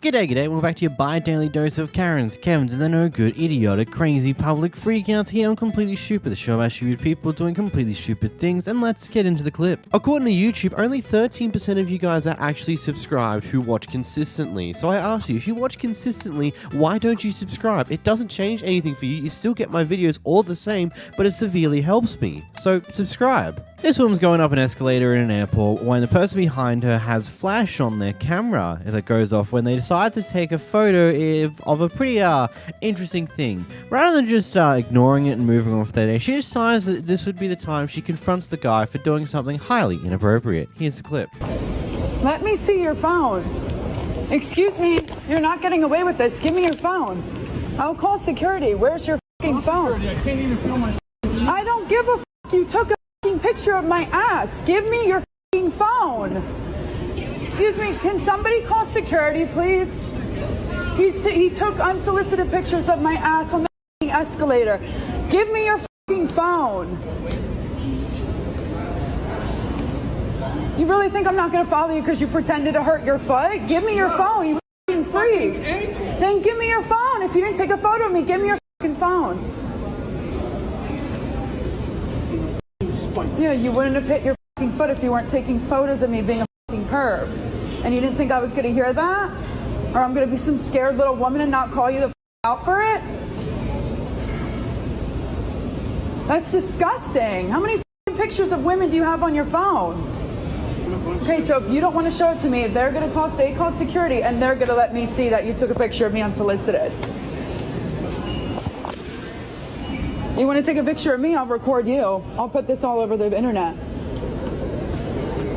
G'day, welcome back to your bi-daily dose of Karens, Kevins, and the no good, idiotic, crazy public freakouts here on Completely Stupid, the show about stupid people doing completely stupid things, and let's get into the clip. According to YouTube, only 13% of you guys are actually subscribed who watch consistently. So I ask you, if you watch consistently, why don't you subscribe? It doesn't change anything for you, you still get my videos all the same, but it severely helps me. So subscribe. This woman's going up an escalator in an airport when the person behind her has flash on their camera that goes off when they decide to take a photo of a pretty interesting thing. Rather than just ignoring it and moving on with their day, she decides that this would be the time she confronts the guy for doing something highly inappropriate. Here's the clip. Let me see your phone. Excuse me, you're not getting away with this. Give me your phone. I'll call security. Where's your phone? Security. I can't even feel my. I don't give a You took a picture of my ass. Give me your phone. Excuse me, can somebody call security, please? He took unsolicited pictures of my ass on the escalator. Give me your phone. You really think I'm not going to follow you because you pretended to hurt your foot? Give me your phone, you freak. Then give me your phone. If you didn't take a photo of me, give me your phone. Yeah, you wouldn't have hit your foot if you weren't taking photos of me being a perv. And you didn't think I was going to hear that? Or I'm going to be some scared little woman and not call you the out for it? That's disgusting. How many pictures of women do you have on your phone? Okay, so if you don't want to show it to me, they're going to they called security and they're going to let me see that you took a picture of me unsolicited. You want to take a picture of me, I'll record you. I'll put this all over the internet.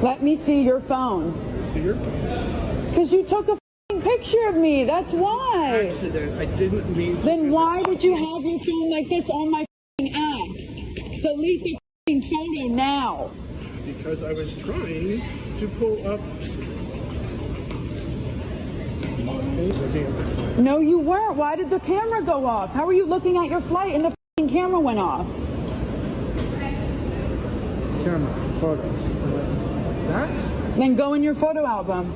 Let me see your phone. See your phone? Because you took a picture of me, that's why. Accident. I didn't mean to. Then why did you have your phone like this on my ass? Delete the photo now. Because I was trying to pull up. No, you weren't. Why did the camera go off? How were you looking at your flight and the camera went off? Camera, photos. That? Then go in your photo album.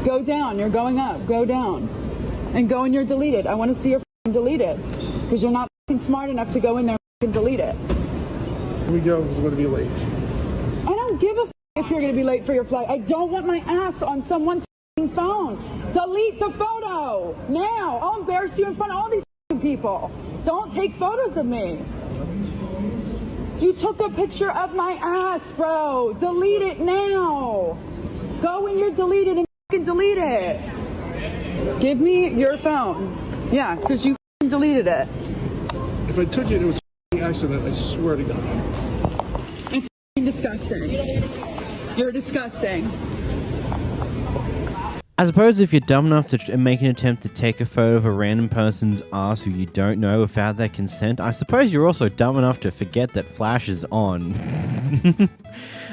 Go down. You're going up. Go down. And go in your deleted. I want to see your deleted. Because you're not smart enough to go in there and delete it. Here we go. It's going to be late. I don't give a if you're going to be late for your flight. I don't want my ass on someone's phone. Delete the photo now. I'll embarrass you in front of all these people. Don't take photos of me. You took a picture of my ass, bro. Delete it now. Go in your deleted and delete it. Give me your phone. Yeah, because you deleted it. If I took it, it was an accident. I swear to God. It's disgusting. You're disgusting. I suppose if you're dumb enough to make an attempt to take a photo of a random person's ass who you don't know without their consent, I suppose you're also dumb enough to forget that flash is on.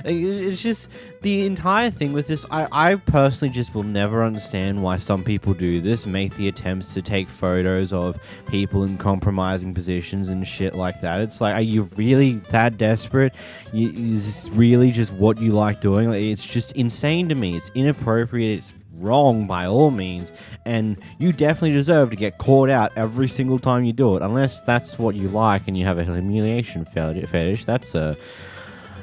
It's just, the entire thing with this, I personally just will never understand why some people do this, make the attempts to take photos of people in compromising positions and shit like that. It's like, are you really that desperate? Is this really just what you like doing? Like, it's just insane to me. It's inappropriate, it's wrong by all means, and you definitely deserve to get caught out every single time you do it, unless that's what you like and you have a humiliation fetish. That's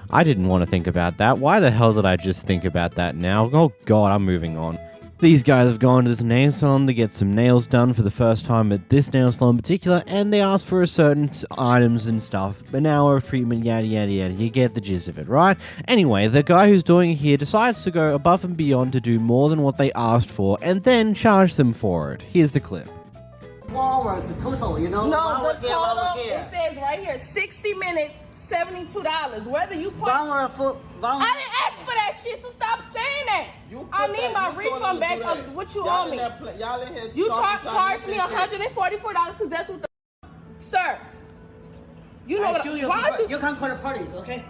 I didn't want to think about that. Why the hell did I just think about that now? Oh god, I'm moving on. These guys have gone to this nail salon to get some nails done for the first time at this nail salon in particular, and they asked for a certain items and stuff, an hour of treatment, yada yada yada. You get the gist of it, right? Anyway, the guy who's doing it here decides to go above and beyond to do more than what they asked for, and then charge them for it. Here's the clip. 4 hours total, you know? No, the total, it says right here, 60 minutes, $72. Whether you put... I didn't ask for that shit, so stop saying that. I need my refund back of what you owe me. You charged me $144 because that's what the... Sir, you know what... You can't call the parties, okay?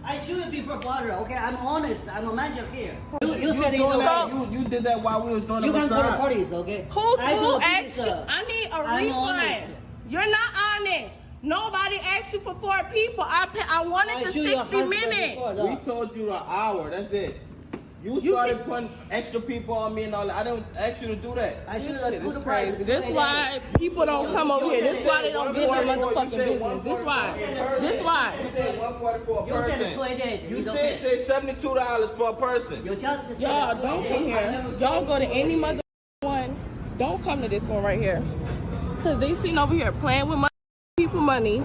I shoot you before bother, okay? I'm honest. I'm a manager here. You said you did that while we was doing it. You can't call the parties, okay? Who asked you? I need a refund. You're not honest. Nobody asked you for 4 people. I wanted the 60 minutes. We told you an hour. That's it. You started putting extra people on me and all that. I didn't ask you to do that. I should have told the price. This why people don't come over here. This why they don't visit motherfucking business. This why. This why. You said 140 for a You person. said 28. You said $72 for a person. You just said Y'all don't come here. Y'all go to any mother one. Don't come to this one right here. Cause they sitting over here playing with people money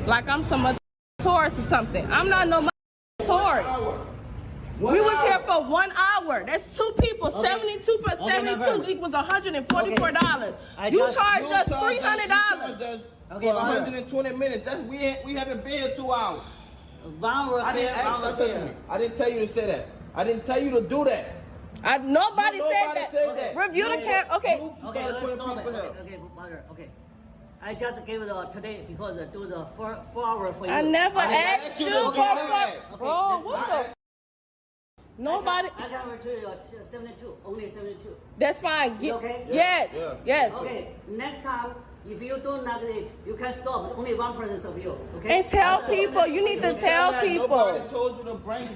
like I'm some other tourist or something. I'm not no tourist. We was here for 1 hour. That's 2 people. Okay. 72 plus 72 equals $144. You charged us $300. For 120 minutes. That's we haven't been here 2 hours. I didn't ask you to touch me. I didn't tell you to say that. I didn't tell you to do that. Nobody said that. Okay. Review the camp. Okay. Okay, let's stop it. Okay. I just gave it today because it was a 4 hour for you. I never asked you for bro. What the? Nobody. I got her to 72. Only 72. That's fine. Okay? Yes. Yeah. Yes. Okay. Next time, if you don't like it, you can stop. Only 1% of you. Okay? And tell people. You need to tell people. Nobody told you to bring.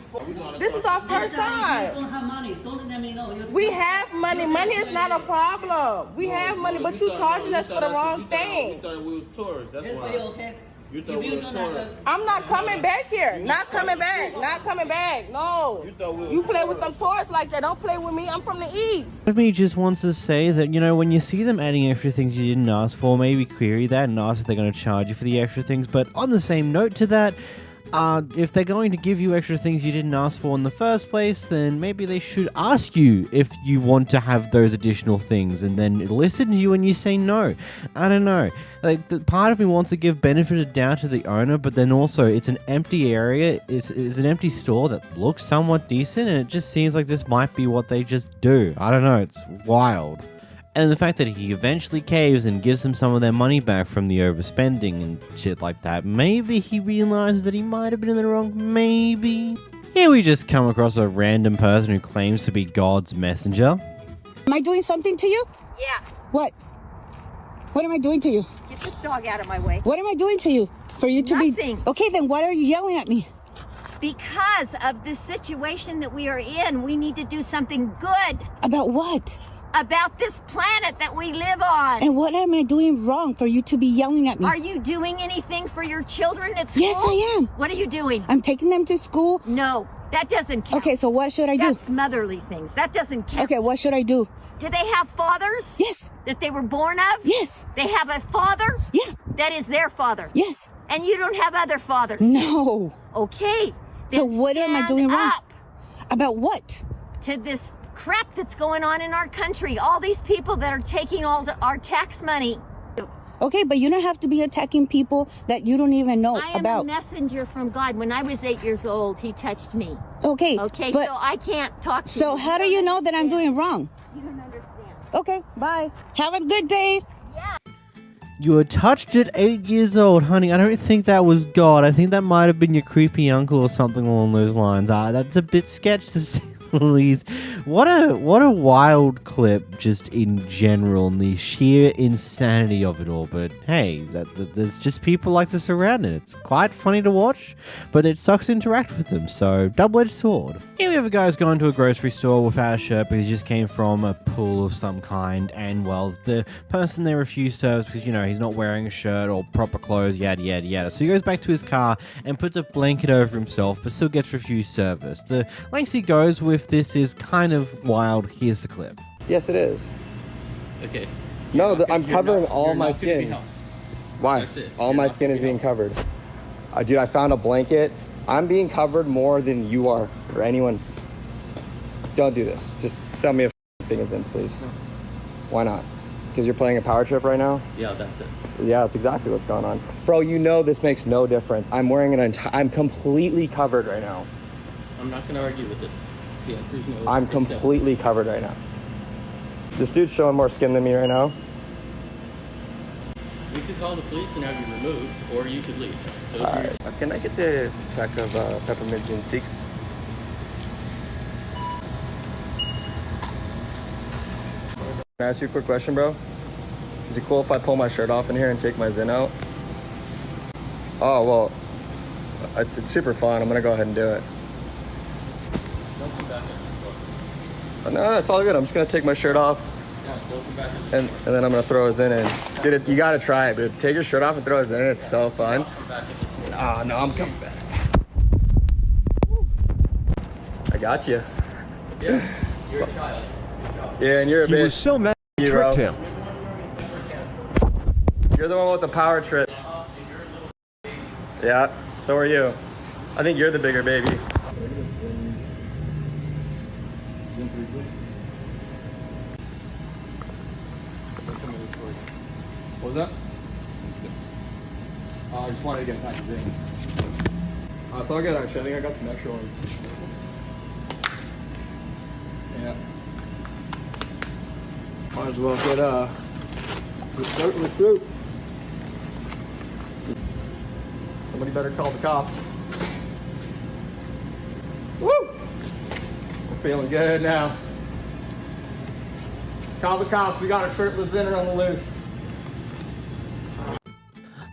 This is our first If you time. don't have money, don't let me know. We have money. Money is not a problem. We have money, but you charging us for the wrong thing. You thought we was tourists. That's It's for why. you, okay? You thought we was tourists. I'm not coming back here. Not coming back. Not coming back. No. You play with them tourists like that. Don't play with me. I'm from the East. Part of me just wants to say that, you know, when you see them adding extra things you didn't ask for, maybe query that and ask if they're going to charge you for the extra things. But on the same note to that, if they're going to give you extra things you didn't ask for in the first place, then maybe they should ask you if you want to have those additional things and then listen to you when you say no. I don't know. Like, the part of me wants to give benefit of doubt to the owner, but then also it's an empty area. It's an empty store that looks somewhat decent, and it just seems like this might be what they just do. I don't know. It's wild. And the fact that he eventually caves and gives them some of their money back from the overspending and shit like that, maybe he realized that he might have been in the wrong, maybe. Here we just come across a random person who claims to be God's messenger. Am I doing something to you? Yeah. What? What am I doing to you? Get this dog out of my way. What am I doing to you? For you to Nothing. be... Okay, then why are you yelling at me? Because of the situation that we are in, we need to do something good. About what? About this planet that we live on. And what am I doing wrong for you to be yelling at me? Are you doing anything for your children at school? Yes, I am. What are you doing? I'm taking them to school. No, that doesn't count. Okay, so what should I do? That's motherly things. That doesn't count. Okay, what should I do? Do they have fathers? Yes. That they were born of? Yes. They have a father? Yeah. That is their father? Yes. And you don't have other fathers? No. Okay. So what am I doing wrong? Up About what? to this crap that's going on in our country. All these people that are taking all our tax money. Okay, but you don't have to be attacking people that you don't even know I am about. a messenger from God. When I was 8 years old, he touched me. Okay. Okay, but, so I can't talk to you. So how do you know that I'm doing wrong? You don't understand. Okay, bye. Have a good day. Yeah. You were touched at 8 years old, honey. I don't think that was God. I think that might have been your creepy uncle or something along those lines. That's a bit sketch to say the least. What a wild clip, just in general, and the sheer insanity of it all. But hey, there's just people like this around, and it's quite funny to watch. But it sucks to interact with them. So double-edged sword. Here we have a guy who's going to a grocery store without a shirt because he just came from a pool of some kind, and well, the person there refused service because, you know, he's not wearing a shirt or proper clothes, yada yada yada. So he goes back to his car and puts a blanket over himself, but still gets refused service. The lengths he goes with this is kind of wild. Here's the clip. Yes, it is. Okay. No, I'm covering all my not gonna be skin. helped. Why? That's it. All You're my not skin gonna is be being helped. covered. Dude, I found a blanket. I'm being covered more than you are or anyone. Don't do this. Just sell me a thing of Zins, please. Why not? Because you're playing a power trip right now? Yeah, that's it. Yeah, that's exactly what's going on. Bro, you know this makes no difference. I'm wearing I'm completely covered right now. I'm not going to argue with this. The answer is no. I'm completely covered right now. This dude's showing more skin than me right now. We could call the police and have you removed, or you could leave. Those are your- Alright. Can I get the pack of peppermints and seeks? Can I ask you a quick question, bro? Is it cool if I pull my shirt off in here and take my Zin out? Oh, well, it's super fun. I'm gonna go ahead and do it. Don't come back at this store. No, it's all good. I'm just gonna take my shirt off. And then I'm gonna throw his in and get it. You gotta try it, dude. Take your shirt off and throw his in. It's so fun. Oh no, I'm coming back. I got you. Yeah, you're a child. Yeah, and you're a bitch. He was so mad you tricked him. You're the one with the power trip. Yeah, so are you. I think you're the bigger baby. What was that? I just wanted to get a package in. It's all good actually. I think I got some extra ones. Yeah. Might as well get start with fruit. Somebody better call the cops. Woo! We're feeling good now. Call the cops. We got a shirtless dinner on the loose.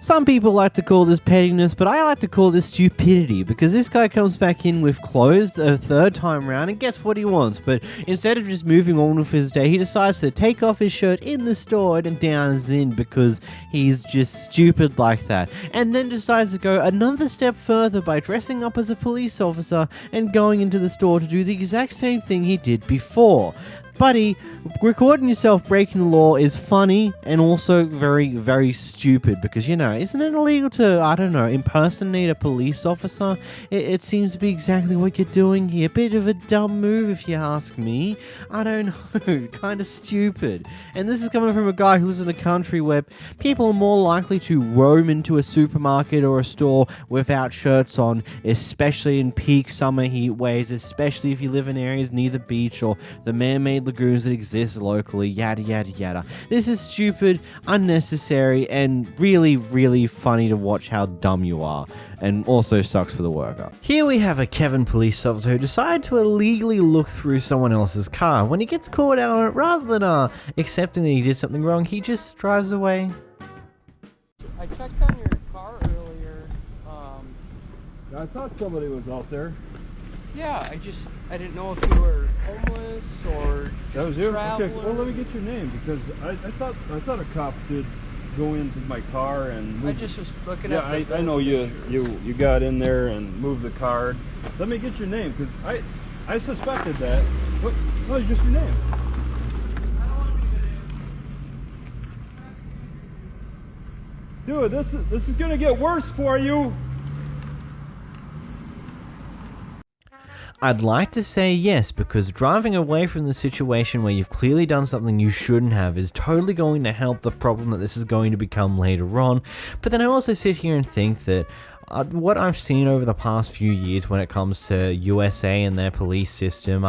Some people like to call this pettiness, but I like to call this stupidity, because this guy comes back in with clothes a third time round and gets what he wants, but instead of just moving on with his day, he decides to take off his shirt in the store and down his in because he's just stupid like that, and then decides to go another step further by dressing up as a police officer and going into the store to do the exact same thing he did before. Buddy, recording yourself breaking the law is funny and also very, very stupid because, you know, isn't it illegal to, I don't know, impersonate a police officer? It seems to be exactly what you're doing here. Bit of a dumb move if you ask me. I don't know, kind of stupid. And this is coming from a guy who lives in a country where people are more likely to roam into a supermarket or a store without shirts on, especially in peak summer heat waves, especially if you live in areas near the beach or the man-made lagoons that exist locally, yada yada yada. This is stupid, unnecessary, and really, really funny to watch how dumb you are, and also sucks for the worker. Here we have a Kevin police officer who decided to illegally look through someone else's car. When he gets caught out on it, rather than accepting that he did something wrong, he just drives away. I checked on your car earlier. I thought somebody was out there. Yeah, I didn't know if you were homeless or That was just you? traveling. Okay, well let me get your name because I thought a cop did go into my car and I just was looking yeah, at the I know you got in there and moved the card. Let me get your name because I suspected that. What is just your name? Dude, this is gonna get worse for you. I'd like to say yes, because driving away from the situation where you've clearly done something you shouldn't have is totally going to help the problem that this is going to become later on. But then I also sit here and think that what I've seen over the past few years when it comes to USA and their police system,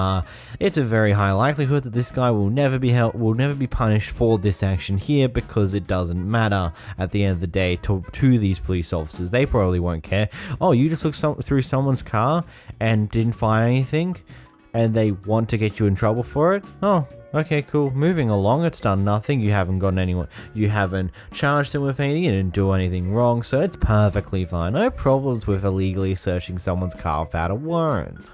it's a very high likelihood that this guy will never be punished for this action here, because it doesn't matter at the end of the day to these police officers. They probably won't care. Oh, you just looked through someone's car and didn't find anything, and they want to get you in trouble for it? Oh, okay, cool. Moving along, it's done nothing. You haven't gotten anyone. You haven't charged them with anything. You didn't do anything wrong, so it's perfectly fine. No problems with illegally searching someone's car without a warrant.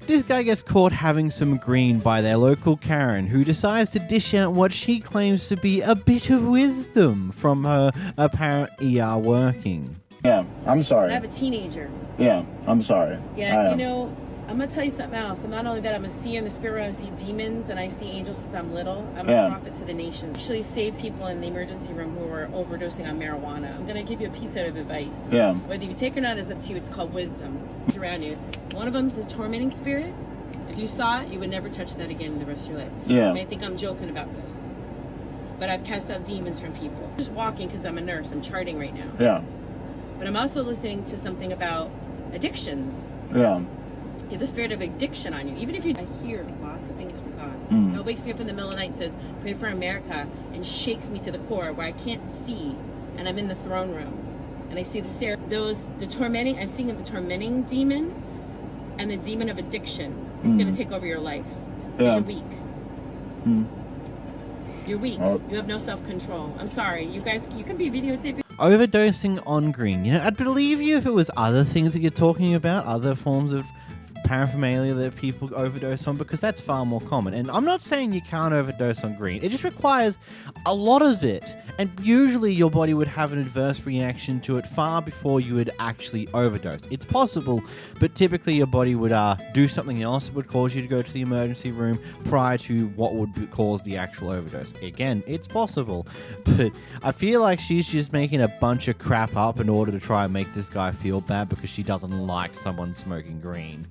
This guy gets caught having some green by their local Karen, who decides to dish out what she claims to be a bit of wisdom from her apparent ER working. Yeah, I'm sorry. I have a teenager. Yeah, I'm sorry. Yeah, you know, I'm going to tell you something else. And not only that, I'm a seer in the spirit realm. I see demons and I see angels since I'm little. I'm a prophet to the nations. I actually save people in the emergency room who are overdosing on marijuana. I'm going to give you a piece of advice. Yeah. Whether you take it or not is up to you. It's called wisdom. It's around you. One of them is tormenting spirit. If you saw it, you would never touch that again in the rest of your life. Yeah. You may think I'm joking about this, but I've cast out demons from people. I'm just walking because I'm a nurse. I'm charting right now. Yeah. But I'm also listening to something about addictions. Yeah. You have the spirit of addiction on you. Even if I hear lots of things from God. God wakes me up in the middle of the night and says, pray for America, and shakes me to the core where I can't see, and I'm in the throne room. And I see I'm seeing the tormenting demon, and the demon of addiction is going to take over your life. Because you're weak. You're weak. You have no self-control. I'm sorry. You guys, you can be videotaping. Overdosing on green. You know, I'd believe you if it was other things that you're talking about, other forms of paraphernalia that people overdose on, because that's far more common. And I'm not saying you can't overdose on green. It just requires a lot of it. And usually your body would have an adverse reaction to it far before you would actually overdose. It's possible, but typically your body would do something else that would cause you to go to the emergency room prior to what would cause the actual overdose. Again, it's possible, but I feel like she's just making a bunch of crap up in order to try and make this guy feel bad because she doesn't like someone smoking green.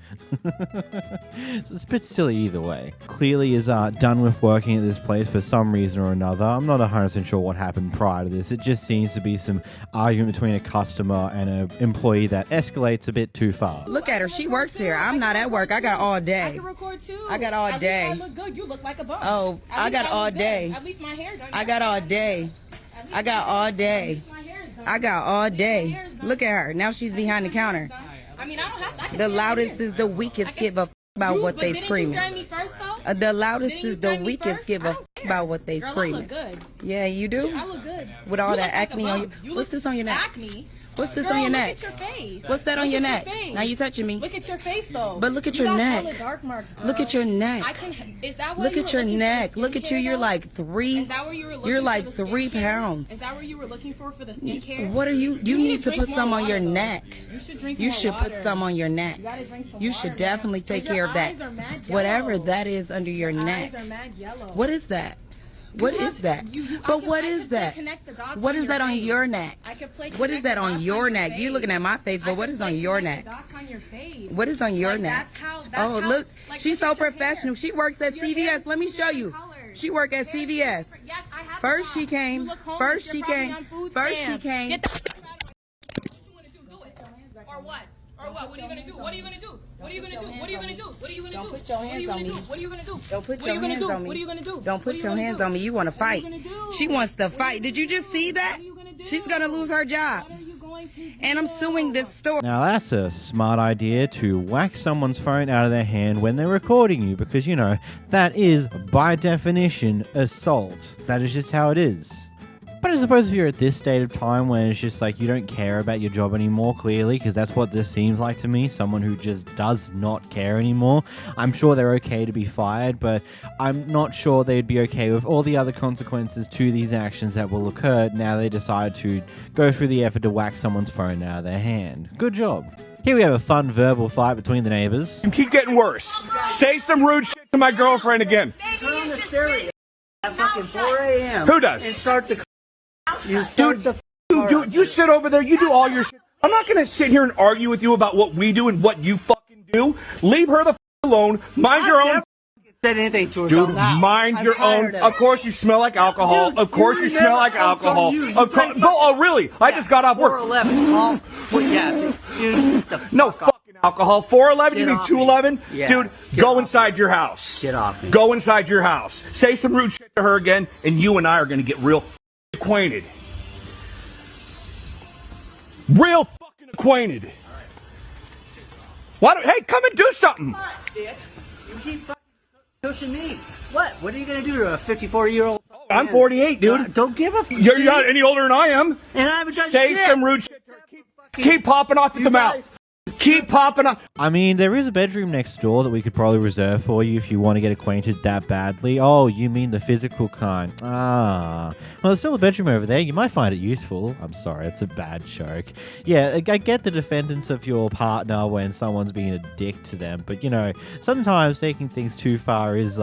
It's a bit silly either way. Clearly is done with working at this place for some reason or another. I'm not 100% sure what happened prior to this. It just seems to be some argument between a customer and an employee that escalates a bit too far. Look at her. She works here. I'm not at work. I got all day. I can record too. I got all day. At least I look good. You look like a bum. Oh, I got all day. At least my hair done. I got all day. I got all day. I got all day. Look at her. Now she's behind the counter. I mean, I don't have. The loudest is the weakest. Give a f about what they screaming. Didn't you threaten me first, though? The loudest is the weakest. Give a f about what they screaming. I look good. Yeah, you do. I look good. With all that acne on you. What's this on your neck? Acne. What's this on your neck? Look at your face. What's that on your neck? Now you touching me. Look at your face, though. But look at your neck. Dark marks, girl. Look at your neck. Is that look at your neck. Look at you. You're like 3. Is that where you were looking You're for like the 3 pounds. Is that where you were looking for the skincare? What are you? You need to put some on your neck. You should drink You more should water. put some on your neck. You gotta drink some You water, should definitely take care of that. Whatever that is under your neck. Eyes are mad yellow. What is that? What is that? But what is that? What is that on your neck? What is that on your neck? You looking at my face, but what is on your neck? What is on your neck? Oh, look, she's so professional. She works at CVS. Let me show you. She worked at CVS. First she came. First she came. First she came. Or what? Or what? What are you gonna do? What are you gonna do? What are you gonna do? What are you gonna do? What are you gonna do? Don't put your hands on me. What are you gonna do? Don't put your hands on me. What are you gonna do? Don't put your hands on me. You want to fight. She wants to fight. Did you just see that? She's gonna lose her job. And I'm suing this store. Now that's a smart idea, to whack someone's phone out of their hand when they're recording you, because, you know, that is, by definition, assault. That is just how it is. But I suppose if you're at this state of time when it's just like you don't care about your job anymore, clearly, because that's what this seems like to me, someone who just does not care anymore. I'm sure they're okay to be fired, but I'm not sure they'd be okay with all the other consequences to these actions that will occur now they decide to go through the effort to whack someone's phone out of their hand. Good job. Here we have a fun verbal fight between the neighbors. You keep getting worse. Say some rude shit to my girlfriend again. Turn on the stereo at fucking 4 a.m. Who does? And start the... Dude, you sit over there, you do all your shit. I'm not gonna sit here and argue with you about what we do and what you fucking do. Leave her the f alone. Mind your own. Said anything to her. Dude, mind your own. Of course you smell like alcohol. Of course you smell like alcohol. Of course. Oh, really? I just got off work. 411. No fucking alcohol. 411? You mean 211? Yeah. Dude, go inside your house. Get off me. Go inside your house. Say some rude shit to her again, and you and I are gonna get real acquainted. Real fucking acquainted. Why don't, hey, come and do something. Come on, bitch. You keep fucking pushing me. What? What are you gonna do to a 54-year-old? I'm 48, dude. Don't give a f. You're not any older than I am. And I haven't done Say shit. some rude shit to her. Keep popping off at the mouth. Keep popping up. I mean, there is a bedroom next door that we could probably reserve for you if you want to get acquainted that badly. Oh, you mean the physical kind. Ah. Well, there's still a bedroom over there. You might find it useful. I'm sorry, it's a bad joke. Yeah, I get the defendants of your partner when someone's being a dick to them, but, you know, sometimes taking things too far is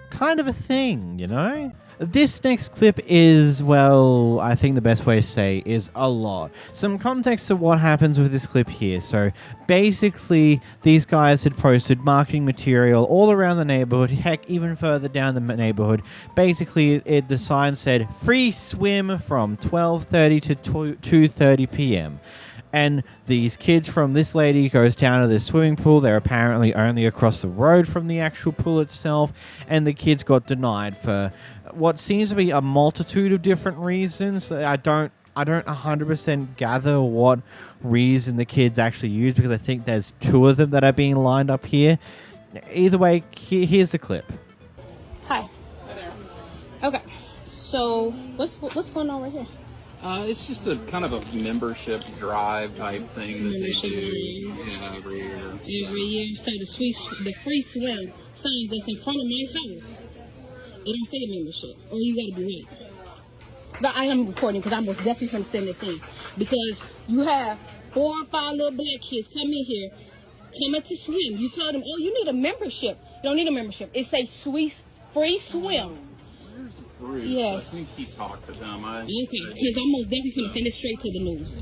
kind of a thing, you know? This next clip is, well, I think the best way to say is a lot. Some context of what happens with this clip here. So basically, these guys had posted marketing material all around the neighborhood, heck, even further down the neighborhood. Basically, the sign said, free swim from 12:30 to 2:30 p.m. And these kids from this lady goes down to the swimming pool. They're apparently only across the road from the actual pool itself. And the kids got denied for what seems to be a multitude of different reasons. I don't 100% gather what reason the kids actually used, because I think there's 2 of them that are being lined up here. Either way, here's the clip. Hi. Hi there. Okay. So what's going on right here? It's just a kind of a membership drive type thing that they do. Yeah, every year. Every year. So the free swim signs that's in front of my house, it don't say membership, or you got to be right. No, I am recording because I'm most definitely going to send this in, because you have 4 or 5 little black kids come in here, coming to swim. You tell them, oh, you need a membership. You don't need a membership. It says free swim. Bruce, yes. I think he talked to them. Okay, because I'm most definitely going to send it straight to the news.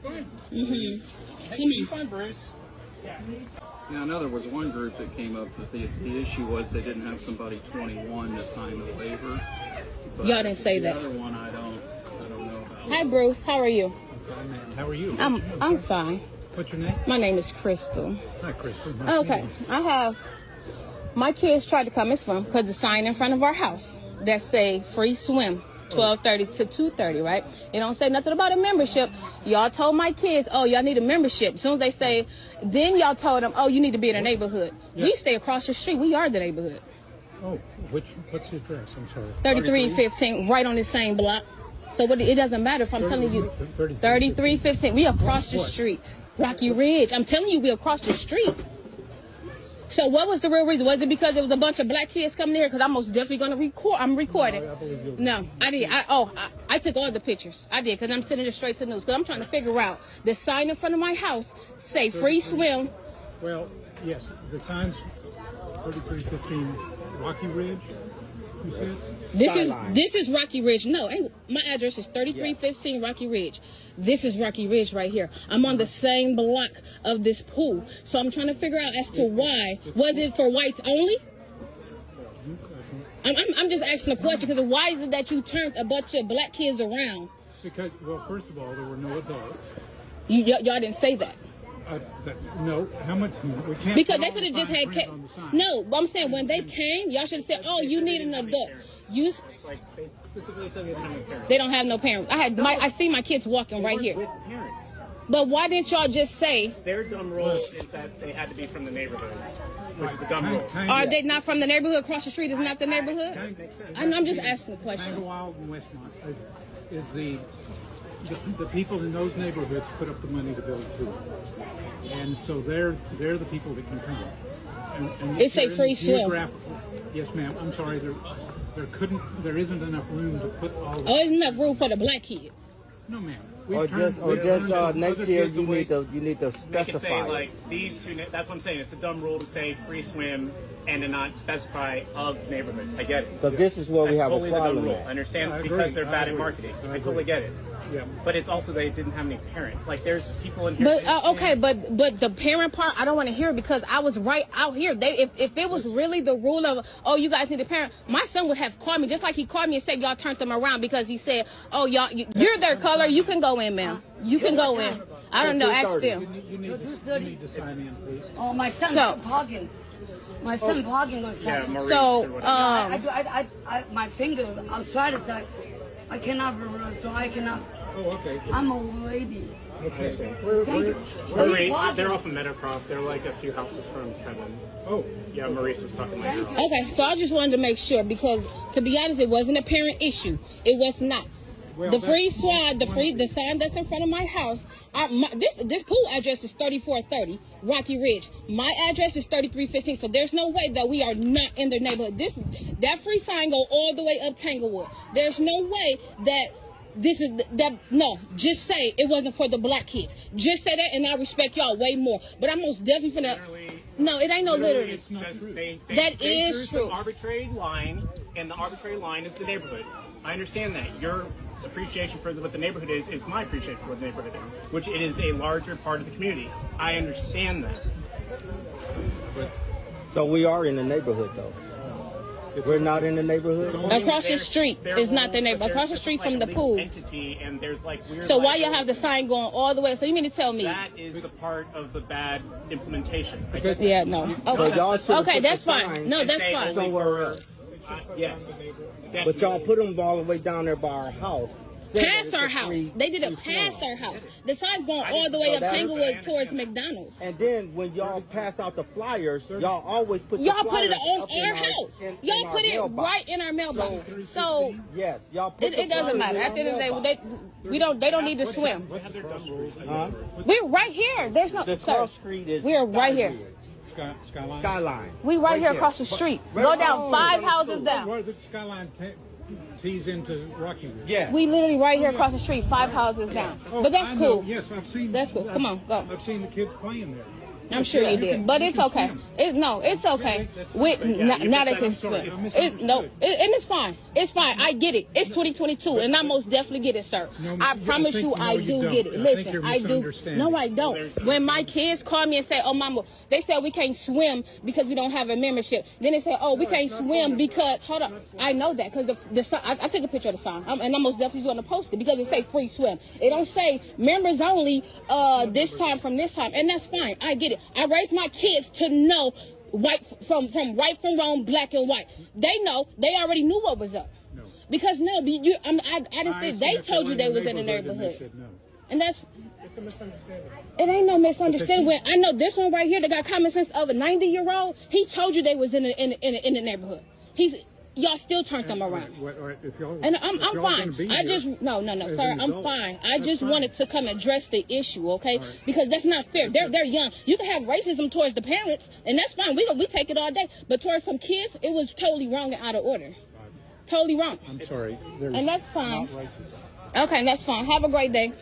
Fine. Fine, Bruce. Yeah, I know there was one group that came up that the issue was they didn't have somebody 21 to sign the waiver. Y'all didn't say that. The other one I don't know about. Hi, Bruce. How are you? How are you? I'm fine. What's your name? My name is Crystal. Hi, Crystal. Nice Okay, my kids tried to come and swim because the sign in front of our house that say free swim, 12:30 to 2:30, right? It don't say nothing about a membership. Y'all told my kids, oh, y'all need a membership. As soon as they say, then y'all told them, oh, you need to be in a neighborhood. Yeah. We stay across the street. We are the neighborhood. Oh, what's the address? I'm sorry. 3315, right on the same block. So it doesn't matter if I'm telling you 3315. We across the street. Rocky Ridge. I'm telling you, we across the street. So what was the real reason? Was it because there was a bunch of black kids coming here? Because I'm most definitely going to record. I'm recording. No, I did. I took all the pictures. I did, because I'm sending it straight to the news. Because I'm trying to figure out the sign in front of my house say free swim. Well, yes, the sign's 3315 Rocky Ridge. You said? This is Rocky Ridge. No, my address is 3315 Rocky Ridge. This is Rocky Ridge right here. I'm on the same block of this pool. So I'm trying to figure out as to why. Was it for whites only? I'm just asking a question, because why is it that you turned a bunch of black kids around? Because, well, first of all, there were no adults. Y'all didn't say that. No, how much? We can't, because they could have just had. No, but I'm saying when they came, y'all should have said, "Oh, you need an adult." You they specifically said they didn't have no parents. They don't have no parents. I see my kids walking right here. With parents. But why didn't y'all just say? Their dumb rule is that they had to be from the neighborhood, which is a dumb rule. Are they not from the neighborhood? Across the street is not the neighborhood. I'm just asking a question. Tanglewild and Westmont is the people in those neighborhoods put up the money to build too. And so they're the people that can come. And it say free swim. Yes, ma'am. I'm sorry. There isn't enough room to put all. Oh, there's enough room for the black kids. No, ma'am. Or just next year you need to specify. Make it say like these two. That's what I'm saying. It's a dumb rule to say free swim and to not specify of neighborhoods. I get it. Because this is where we have a problem. I understand because they're bad at marketing. I totally get it. Yeah. But it's also they didn't have any parents. Like there's people in here. But okay, but the parent part, I don't want to hear it, because I was right out here. If it was really the rule of, oh, you guys need a parent, my son would have called me just like he called me and said y'all turned them around, because he said, oh, you're their color, you can go in, ma'am. You can go in. I don't know. Ask them. You need to sign in, please. Oh, my son's parking. My son parking on yeah, Saturday. So I my finger arthritis. I cannot. So I cannot. Oh, okay. I'm a lady. Okay. They're off of Meadowcroft. They're like a few houses from Kevin. Oh. Yeah, Maurice was talking about that. Okay, so I just wanted to make sure, because to be honest, it wasn't a parent issue. It was not. Well, the free swad, the sign that's in front of my house. This pool address is 3430 Rocky Ridge. My address is 3315. So there's no way that we are not in their neighborhood. That free sign go all the way up Tanglewood. There's no way that. No, just say it wasn't for the black kids. Just say that, and I respect y'all way more. But I'm most definitely finna. No, it ain't no literally. It's not true. That is true. An arbitrary line, and the arbitrary line is the neighborhood. I understand that. Your appreciation for what the neighborhood is my appreciation for what the neighborhood is, which it is a larger part of the community. I understand that. So we are in the neighborhood, though. We're not in the neighborhood? Across the street is not the neighborhood. Across the street from the pool. And there's like weird. So why y'all have the sign going all the way? So you mean to tell me? That is the part of the bad implementation. Yeah, no. Okay, that's fine. No, that's fine. Somewhere else. Yes. But y'all put them all the way down there by our house, Past our house. They did it past our house. The sign's going all the way up Tanglewood towards McDonald's. And then when y'all pass out the flyers, y'all always put y'all the put it flyers on our house. Y'all put it right in our mailbox. So yes, y'all put it doesn't matter. At the end of the day, they don't need to swim. We're right here. There's no the cross street is we're right here. Skyline. We right here across the street. Go down 5 houses down. Where the Skyline tees into Rockywood. Yeah. We literally right here across the street, 5 houses down. Oh, But that's cool. Yes, I've seen. That's cool. Come on, go. I've seen the kids playing there. I'm sure you did, but it's okay. It's okay. Now they can swim. And it's fine. It's fine. I get it. It's 2022, and I most definitely get it, sir. I promise you, I do get it. Listen, I do. No, I don't. When my kids call me and say, "Oh, mama," they said we can't swim because we don't have a membership. Then they say, "Oh, we can't swim because." Hold on, I know that because the sign. I took a picture of the sign, and I'm most definitely going to post it because it say free swim. It don't say members only. This time from this time, and that's fine. I get it. I raised my kids to know right from right from wrong, black and white. They know. They already knew what was up. No. Because I just said they told you they was in the neighborhood. And that's. It's a misunderstanding. It ain't no misunderstanding. When I know this one right here that got common sense of a 90-year-old, he told you they was in the neighborhood. Y'all still turned them around. And I'm fine. I just no, sir. I'm fine. I just wanted to come address the issue, okay? Because that's not fair. They're young. You can have racism towards the parents, and that's fine. We take it all day. But towards some kids, it was totally wrong and out of order. Totally wrong. I'm sorry. And that's fine. Okay, that's fine. Have a great day.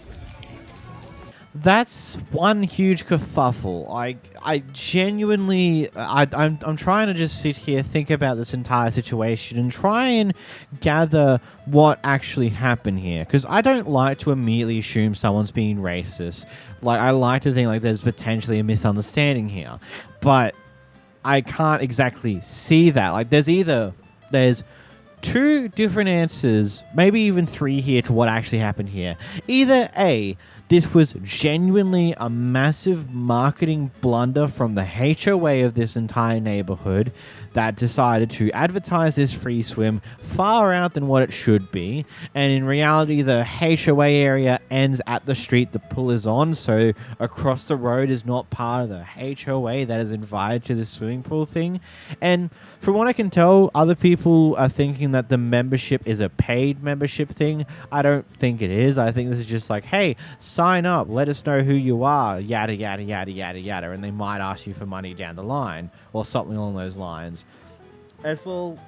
That's one huge kerfuffle. I genuinely, I'm trying to just sit here, think about this entire situation, and try and gather what actually happened here. Because I don't like to immediately assume someone's being racist. Like, I like to think like there's potentially a misunderstanding here, but I can't exactly see that. Like, there's 2 different answers, maybe even 3 here to what actually happened here. Either A, this was genuinely a massive marketing blunder from the HOA of this entire neighborhood that decided to advertise this free swim far out than what it should be. And in reality, the HOA area ends at the street the pool is on, so across the road is not part of the HOA that is invited to the swimming pool thing. And from what I can tell, other people are thinking that the membership is a paid membership thing. I don't think it is. I think this is just like, hey, sign up, let us know who you are, yada, yada, yada, yada, yada. And they might ask you for money down the line or something along those lines. As well,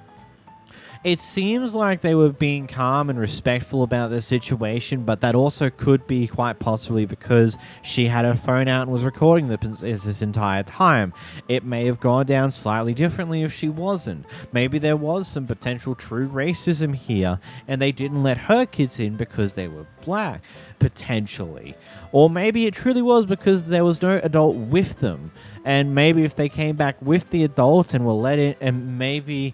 it seems like they were being calm and respectful about the situation, but that also could be quite possibly because she had her phone out and was recording this entire time. It may have gone down slightly differently if she wasn't. Maybe there was some potential true racism here, and they didn't let her kids in because they were black, potentially. Or maybe it truly was because there was no adult with them. And maybe if they came back with the adult and were let in, and maybe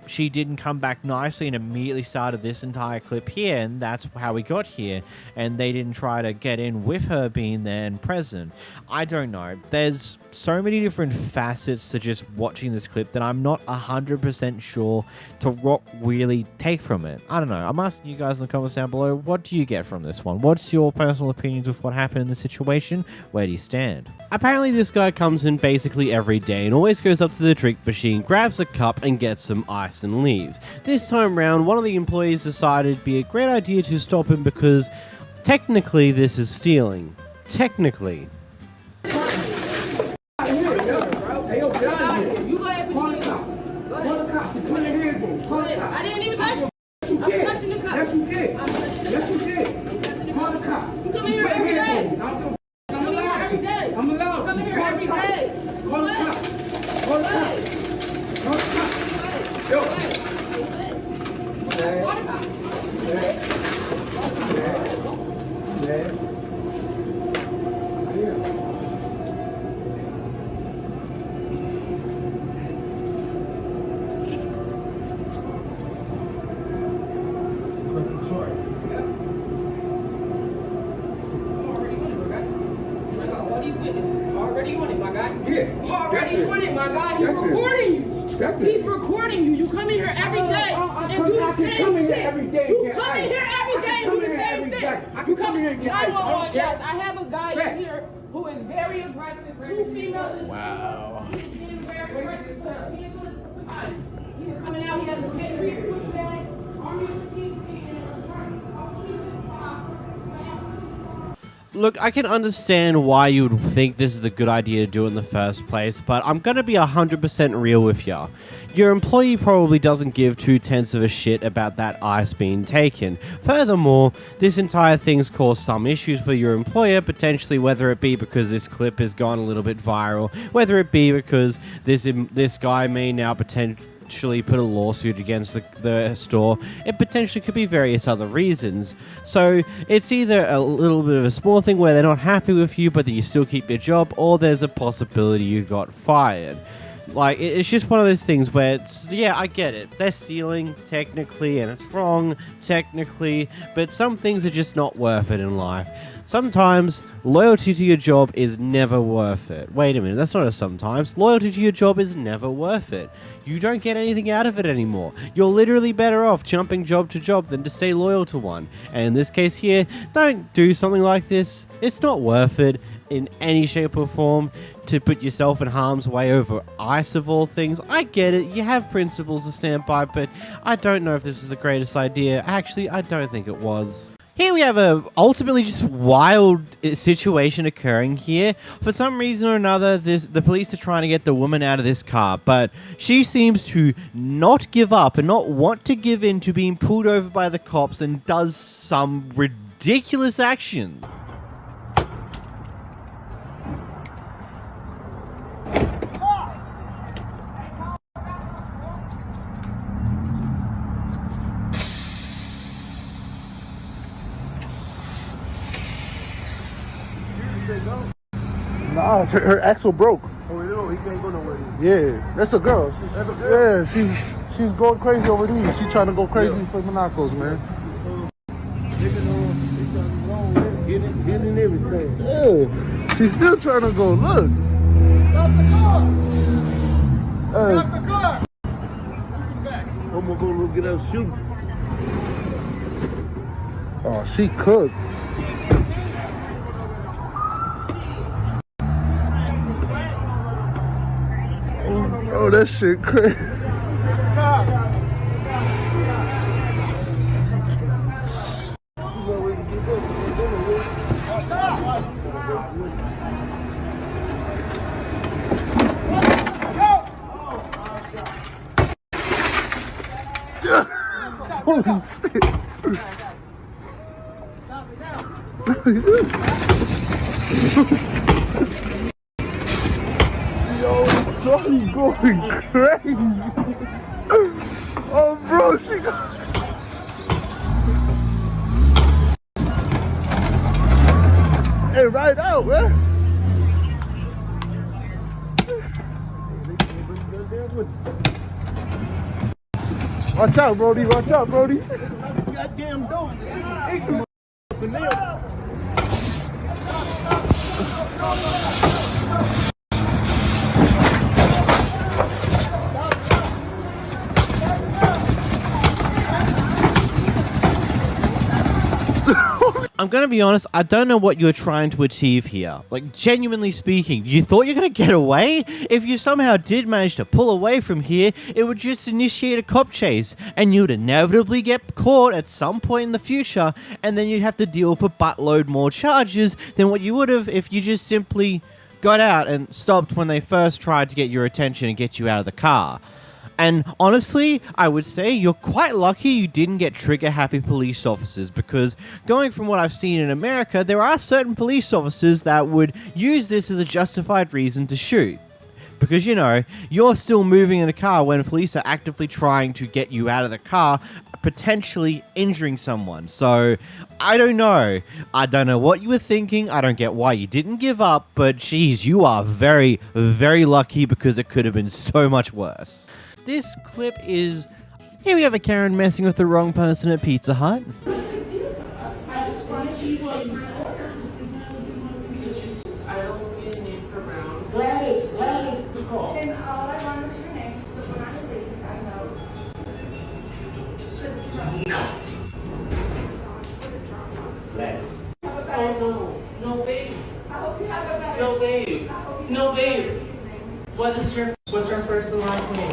she didn't come back nicely and immediately started this entire clip here, and that's how we got here, and they didn't try to get in with her being there and present. I don't know. There's so many different facets to just watching this clip that I'm not 100% sure to what really take from it. I don't know. I'm asking you guys in the comments down below, what do you get from this one? What's your personal opinions of what happened in the situation? Where do you stand? Apparently this guy comes in basically every day and always goes up to the drink machine, grabs a cup and gets some ice and leaves. This time round, one of the employees decided it'd be a great idea to stop him because technically this is stealing. Technically. I didn't even touch you. I'm touching the cup. Yes, you did. Yes, you did. Call the cops. You come in here every day. I'm allowed to. I'm allowed to. Come in here every day. Call the cops. Call the cops. Call the cops. Yo. Call the cops. Already on it, my guy. Yeah. Already on it, my guy. He's recording you. Definitely. He's recording you. You come in here every day and do the same shit. Every day. You come in You come here and get ice. Yes, I have a guy here who is very aggressive. 2 females. Wow. He's being very aggressive. So he is doing this for ice. He is coming out. He has a big tree to push back. Army fatigue. Look, I can understand why you would think this is a good idea to do in the first place, but I'm gonna be 100% real with ya. Your employee probably doesn't give 2/10 of a shit about that ice being taken. Furthermore, this entire thing's caused some issues for your employer, potentially whether it be because this clip has gone a little bit viral, whether it be because this guy may now potentially put a lawsuit against the store. It potentially could be various other reasons. So it's either a little bit of a small thing where they're not happy with you but that you still keep your job, or there's a possibility you got fired. Like, it's just one of those things where it's, yeah, I get it. They're stealing, technically, and it's wrong, technically, but some things are just not worth it in life. Sometimes, loyalty to your job is never worth it. Wait a minute, that's not a sometimes. Loyalty to your job is never worth it. You don't get anything out of it anymore. You're literally better off jumping job to job than to stay loyal to one. And in this case here, don't do something like this. It's not worth it in any shape or form to put yourself in harm's way over ice of all things. I get it, you have principles to stand by, but I don't know if this is the greatest idea. Actually, I don't think it was. Here we have a ultimately just wild situation occurring here. For some reason or another, the police are trying to get the woman out of this car, but she seems to not give up and not want to give in to being pulled over by the cops and does some ridiculous action. Nah, her axle broke. Oh, no, he can't go nowhere. Yeah, that's a girl. Yeah, she's going crazy over these. She's trying to go crazy for Monacos, man. Getting everything. Yeah, she's still trying to go. Look. Stop the car. Stop the car. I'm gonna go get us shooting. Oh, she cooked. Oh, that shit crazy. Holy shit. Yo, Johnny going crazy. Oh, bro, she got... Hey, right out, man. Watch out, Brody. Watch out, Brody. Goddamn door. I'm gonna be honest, I don't know what you're trying to achieve here. Like, genuinely speaking, you thought you're gonna get away? If you somehow did manage to pull away from here, it would just initiate a cop chase, and you'd inevitably get caught at some point in the future, and then you'd have to deal with a buttload more charges than what you would have if you just simply got out and stopped when they first tried to get your attention and get you out of the car. And honestly, I would say you're quite lucky you didn't get trigger-happy police officers, because going from what I've seen in America, there are certain police officers that would use this as a justified reason to shoot. Because, you know, you're still moving in a car when police are actively trying to get you out of the car, potentially injuring someone. So, I don't know. I don't know what you were thinking. I don't get why you didn't give up, but geez, you are very, very lucky, because it could have been so much worse. This clip is... Here we have a Karen messing with the wrong person at Pizza Hut. I don't see a name for Brown. Gladys the call. And all I want is your name, so that when I leave, I know. You don't deserve nothing. Gladys. Babe, what's your first and last name?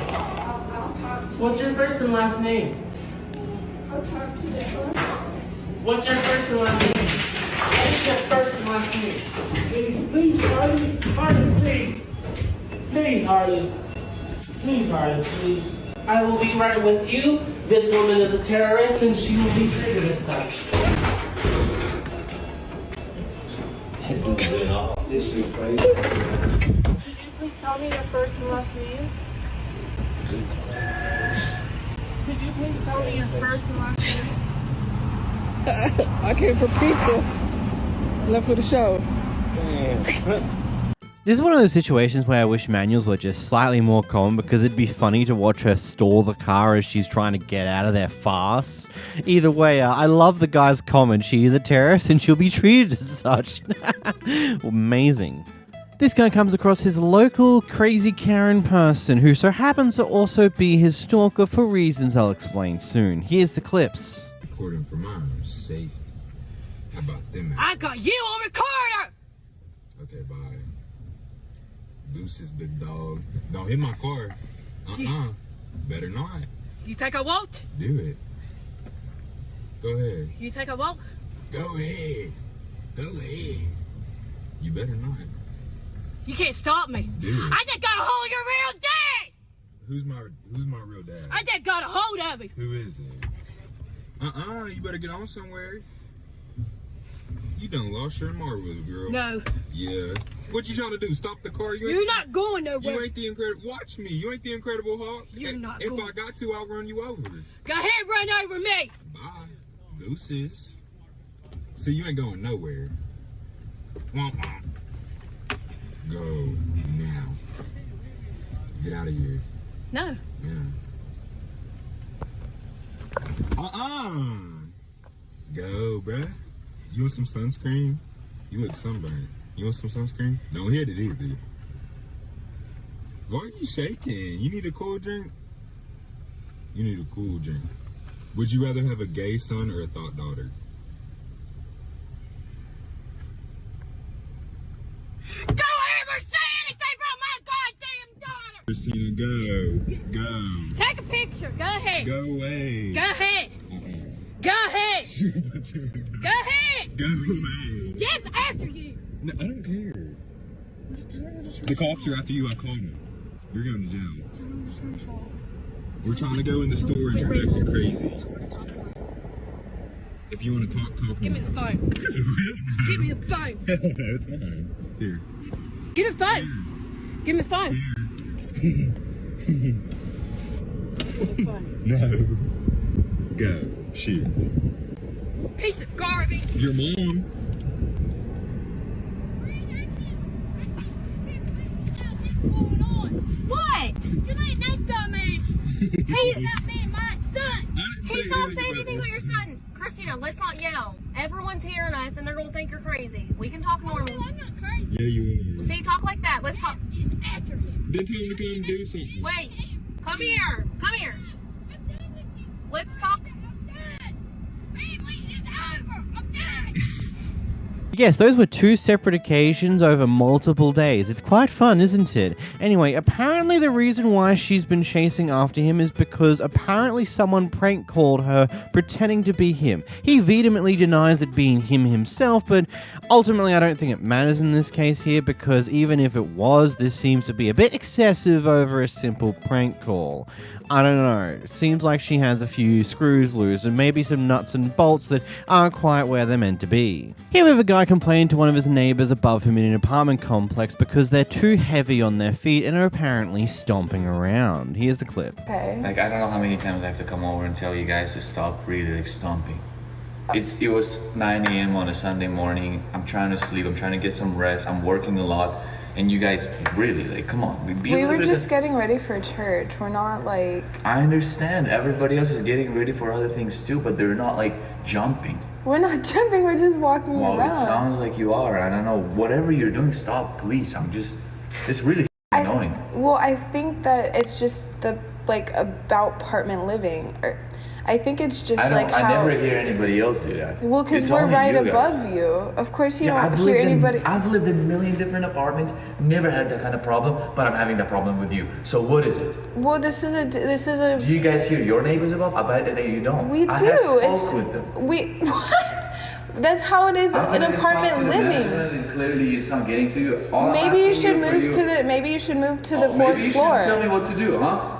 What's your first and last name? What's your first and last name? What's your first and last name? Please, Harley. Harley, please. Please, Harley. Please, Harley, please. I will be right with you. This woman is a terrorist and she will be treated as such. This is crazy. Could you please tell me your first and last name? Could you please tell me your first and last name? I came for pizza. Left for the show. This is one of those situations where I wish manuals were just slightly more common because it'd be funny to watch her stall the car as she's trying to get out of there fast. Either way, I love the guy's comment. She is a terrorist and she'll be treated as such. Amazing. This guy comes across his local crazy Karen person who so happens to also be his stalker for reasons I'll explain soon. Here's the clips. Recording for my safety. How about them? I got you on recorder! Okay, bye. Deuces, big dog. Don't hit my car. Better not. You think I won't? Do it. Go ahead. You think I won't? Go ahead. Go ahead. You better not. You can't stop me. Do it. I just got a hold of your real dad! Who's my real dad? I just got a hold of him. Who is it? You better get on somewhere. You done lost your marbles, girl. No. Yeah. What you trying to do? Stop the car? You're not going nowhere. You ain't the incredible. Watch me. You ain't the Incredible Hulk. You're not if going. I got to, I'll run you over. Go ahead, run over me. Bye. Deuces. See, you ain't going nowhere. Womp womp. Go now. Get out of here. No. Yeah. Go, bruh. You want some sunscreen? You look sunburned. You want some sunscreen? Don't hit it either. Why are you shaking? You need a cool drink? You need a cool drink. Would you rather have a gay son or a thought daughter? Don't ever say anything about my goddamn daughter! Christina, go. Take a picture. Go ahead. Go away. Go ahead. Go ahead. Go ahead. Go away. Jeff's after you. No, I don't care. The cops are after you. I called them. You're going to jail. We're trying to go in the store and you're acting crazy. If you want to talk. Give me the phone. Give me the phone. No, it's fine. Here. Give me the phone. Give me the phone. No. Go. Shoot. Piece of garbage. Your mom. What? You ain't that dumbass. Hey, about me and my son. He's not saying anything about your son. Christina, let's not yell. Everyone's hearing us and they're going to think you're crazy. We can talk normal. I'm not crazy. Yeah, you are. See, talk like that. Let's talk. He's after him. Then tell him to come do something. Wait. Come here. Come here. Let's talk. Family is over. I'm done. Yes, those were two separate occasions over multiple days. It's quite fun, isn't it? Anyway, apparently the reason why she's been chasing after him is because apparently someone prank called her pretending to be him. He vehemently denies it being him himself, but ultimately I don't think it matters in this case here because even if it was, this seems to be a bit excessive over a simple prank call. I don't know. It seems like she has a few screws loose and maybe some nuts and bolts that aren't quite where they're meant to be. Here we have a guy complained to one of his neighbors above him in an apartment complex because they're too heavy on their feet and are apparently stomping around. Here's the clip. Okay. Like, I don't know how many times I have to come over and tell you guys to stop really like stomping. It was 9 a.m. on a Sunday morning. I'm trying to sleep. I'm trying to get some rest. I'm working a lot. And you guys really, like, come on. We were just getting ready for church. We're not like... I understand. Everybody else is getting ready for other things too, but they're not like jumping. We're not jumping. We're just walking around. Well, it sounds like you are. I don't know. Whatever you're doing, stop, please. It's really annoying. Well, I think that it's just the, like, about apartment living. I think it's just I never hear anybody else do that. Well, because we're right above you. Of course, you don't hear anybody. I've lived in a million different apartments, never had that kind of problem, but I'm having that problem with you. So what is it? Well, this is a. Do you guys hear your neighbors above? I bet that you don't. We do. I have spoke with them. What? That's how it is in apartment living. Clearly, it's not getting to you. Maybe you should move to the. Maybe you should move to the fourth maybe you floor. Tell me what to do, huh?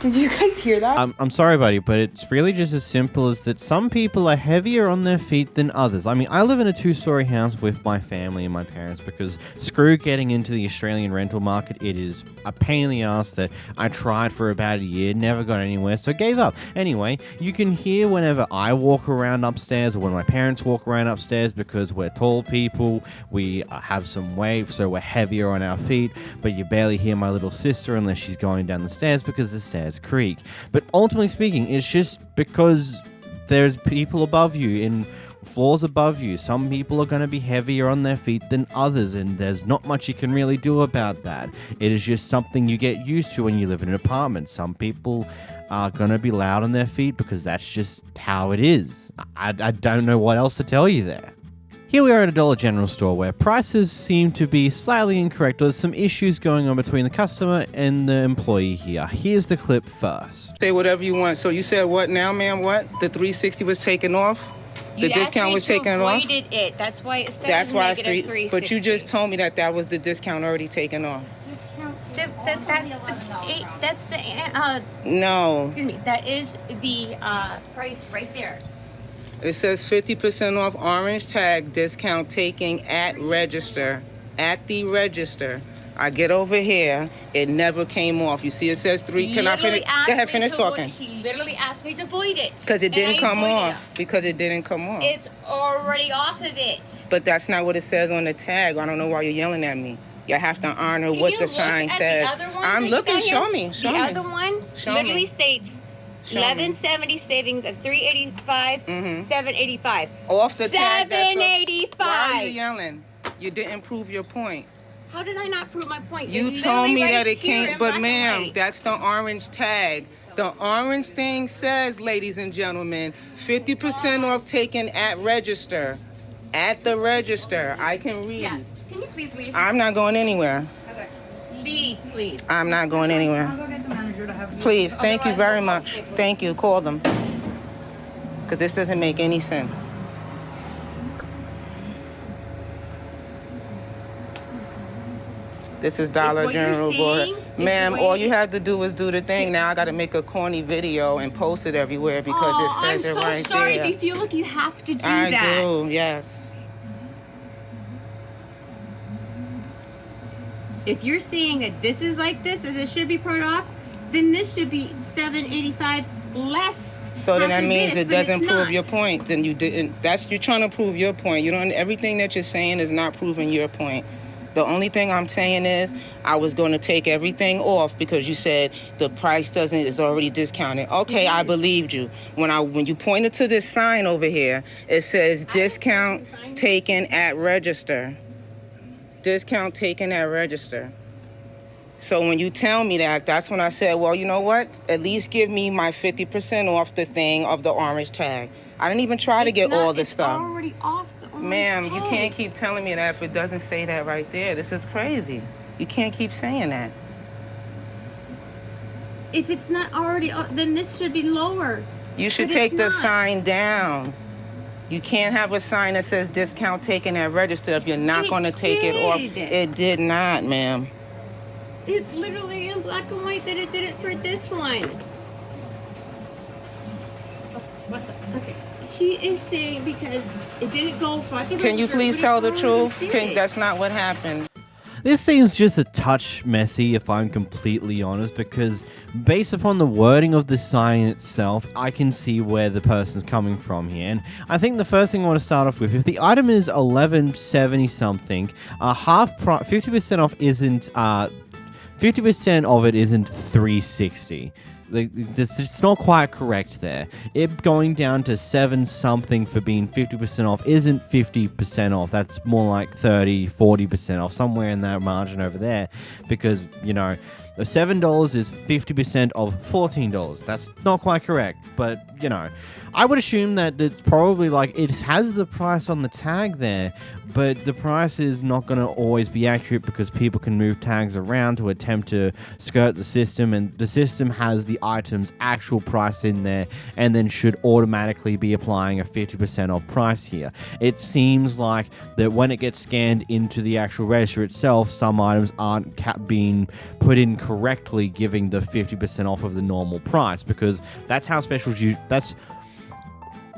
Did you guys hear that? I'm sorry, buddy, but it's really just as simple as that some people are heavier on their feet than others. I mean, I live in a 2-story house with my family and my parents because screw getting into the Australian rental market. It is a pain in the ass that I tried for about a year, never got anywhere, so gave up. Anyway, you can hear whenever I walk around upstairs or when my parents walk around upstairs because we're tall people, we have some weight, so we're heavier on our feet, but you barely hear my little sister unless she's going down the stairs because the stairs creak. But ultimately speaking, it's just because there's people above you in floors above you. Some people are going to be heavier on their feet than others, and there's not much you can really do about that. It is just something you get used to when you live in an apartment. Some people are going to be loud on their feet because that's just how it is. I don't know what else to tell you there. Here we are at a Dollar General store where prices seem to be slightly incorrect. There's some issues going on between the customer and the employee here. Here's the clip first. Say whatever you want. So you said what now, ma'am? What? The 360 was taken off? The discount was taken off? You avoided it. That's why it says That's why it's negative 360. But you just told me that was the discount already taken off. That's the No. Excuse me. That is the price right there. It says 50% off orange tag discount taking at register. At the register. I get over here. It never came off. You see it says 3. Can I finish? Go ahead, finish talking. She literally asked me to avoid it. Because it didn't come off. Because it didn't come off. It's already off of it. But that's not what it says on the tag. I don't know why you're yelling at me. You have to honor what the sign says. I'm looking. Show me. The other one literally states 1170 savings of 385, 785. Off the tag. 785. Why are you yelling? You didn't prove your point. How did I not prove my point? You told me that it came, but ma'am, that's the orange tag. The orange thing says, ladies and gentlemen, 50% off taken at register. At the register. I can read. Yeah. Can you please leave? I'm not going anywhere. Okay. Leave, please. I'm not going anywhere. I'll go get the manager to have you. Please, thank you very much. Thank you. Call them. Because this doesn't make any sense. This is Dollar General. Ma'am, all you have to do is do the thing. Now I got to make a corny video and post it everywhere because it says it right there. I'm so sorry. If you feel like you have to do that. I do, yes. If you're saying that this is like this, as it should be part off, then this should be $785 less. So then that means it doesn't prove your point. Then you didn't. You're trying to prove your point. You don't. Everything that you're saying is not proving your point. The only thing I'm saying is I was going to take everything off because you said the price is already discounted. Okay, I believed you. When you pointed to this sign over here, it says discount taken at register. Discount taken at register. So when you tell me that, that's when I said, well, you know what? At least give me my 50% off the thing of the orange tag. I didn't even try to get all the stuff. It's already off the orange Ma'am, tag. You can't keep telling me that if it doesn't say that right there. This is crazy. You can't keep saying that. If it's not already off, then this should be lower. You should take the sign down. You can't have a sign that says discount taken at register if you're not going to take it off. It did not, ma'am. It's literally in black and white that it did it for this one. Okay. She is saying because it didn't go for the Can you please tell the truth? That's not what happened. This seems just a touch messy, if I'm completely honest, because based upon the wording of the sign itself, I can see where the person's coming from here. And I think the first thing I want to start off with, if the item is $11.70 something, 50% off isn't 50% of it isn't $3.60. It's not quite correct there. It going down to 7 something for being 50% off isn't 50% off. That's more like 30, 40% off, somewhere in that margin over there. Because, you know, the $7 is 50% of $14. That's not quite correct, but, you know, I would assume that it's probably like it has the price on the tag there, but the price is not going to always be accurate because people can move tags around to attempt to skirt the system, and the system has the item's actual price in there and then should automatically be applying a 50% off price here. It seems like that when it gets scanned into the actual register itself, some items aren't being put in correctly, giving the 50% off of the normal price, because that's how specials that's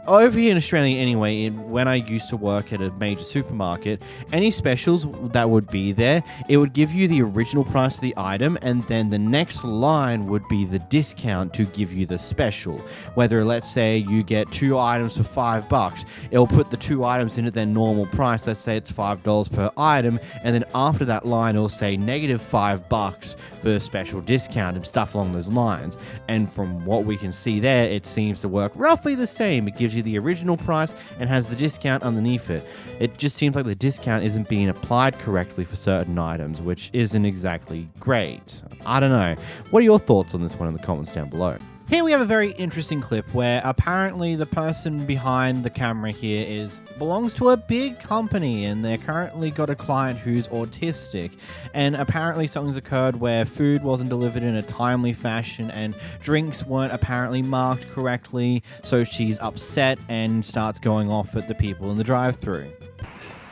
over here in Australia anyway. When I used to work at a major supermarket, any specials that would be there, it would give you the original price of the item, and then the next line would be the discount to give you the special. Whether, let's say, you get 2 items for $5, it'll put the 2 items in at their normal price. Let's say it's $5 per item, and then after that line, it'll say -$5 for a special discount and stuff along those lines. And from what we can see there, it seems to work roughly the same. It gives you the original price and has the discount underneath it. It just seems like the discount isn't being applied correctly for certain items, which isn't exactly great. I don't know. What are your thoughts on this one in the comments down below? Here we have a very interesting clip where apparently the person behind the camera here belongs to a big company, and they're currently got a client who's autistic, and apparently something's occurred where food wasn't delivered in a timely fashion and drinks weren't apparently marked correctly, so she's upset and starts going off at the people in the drive-thru.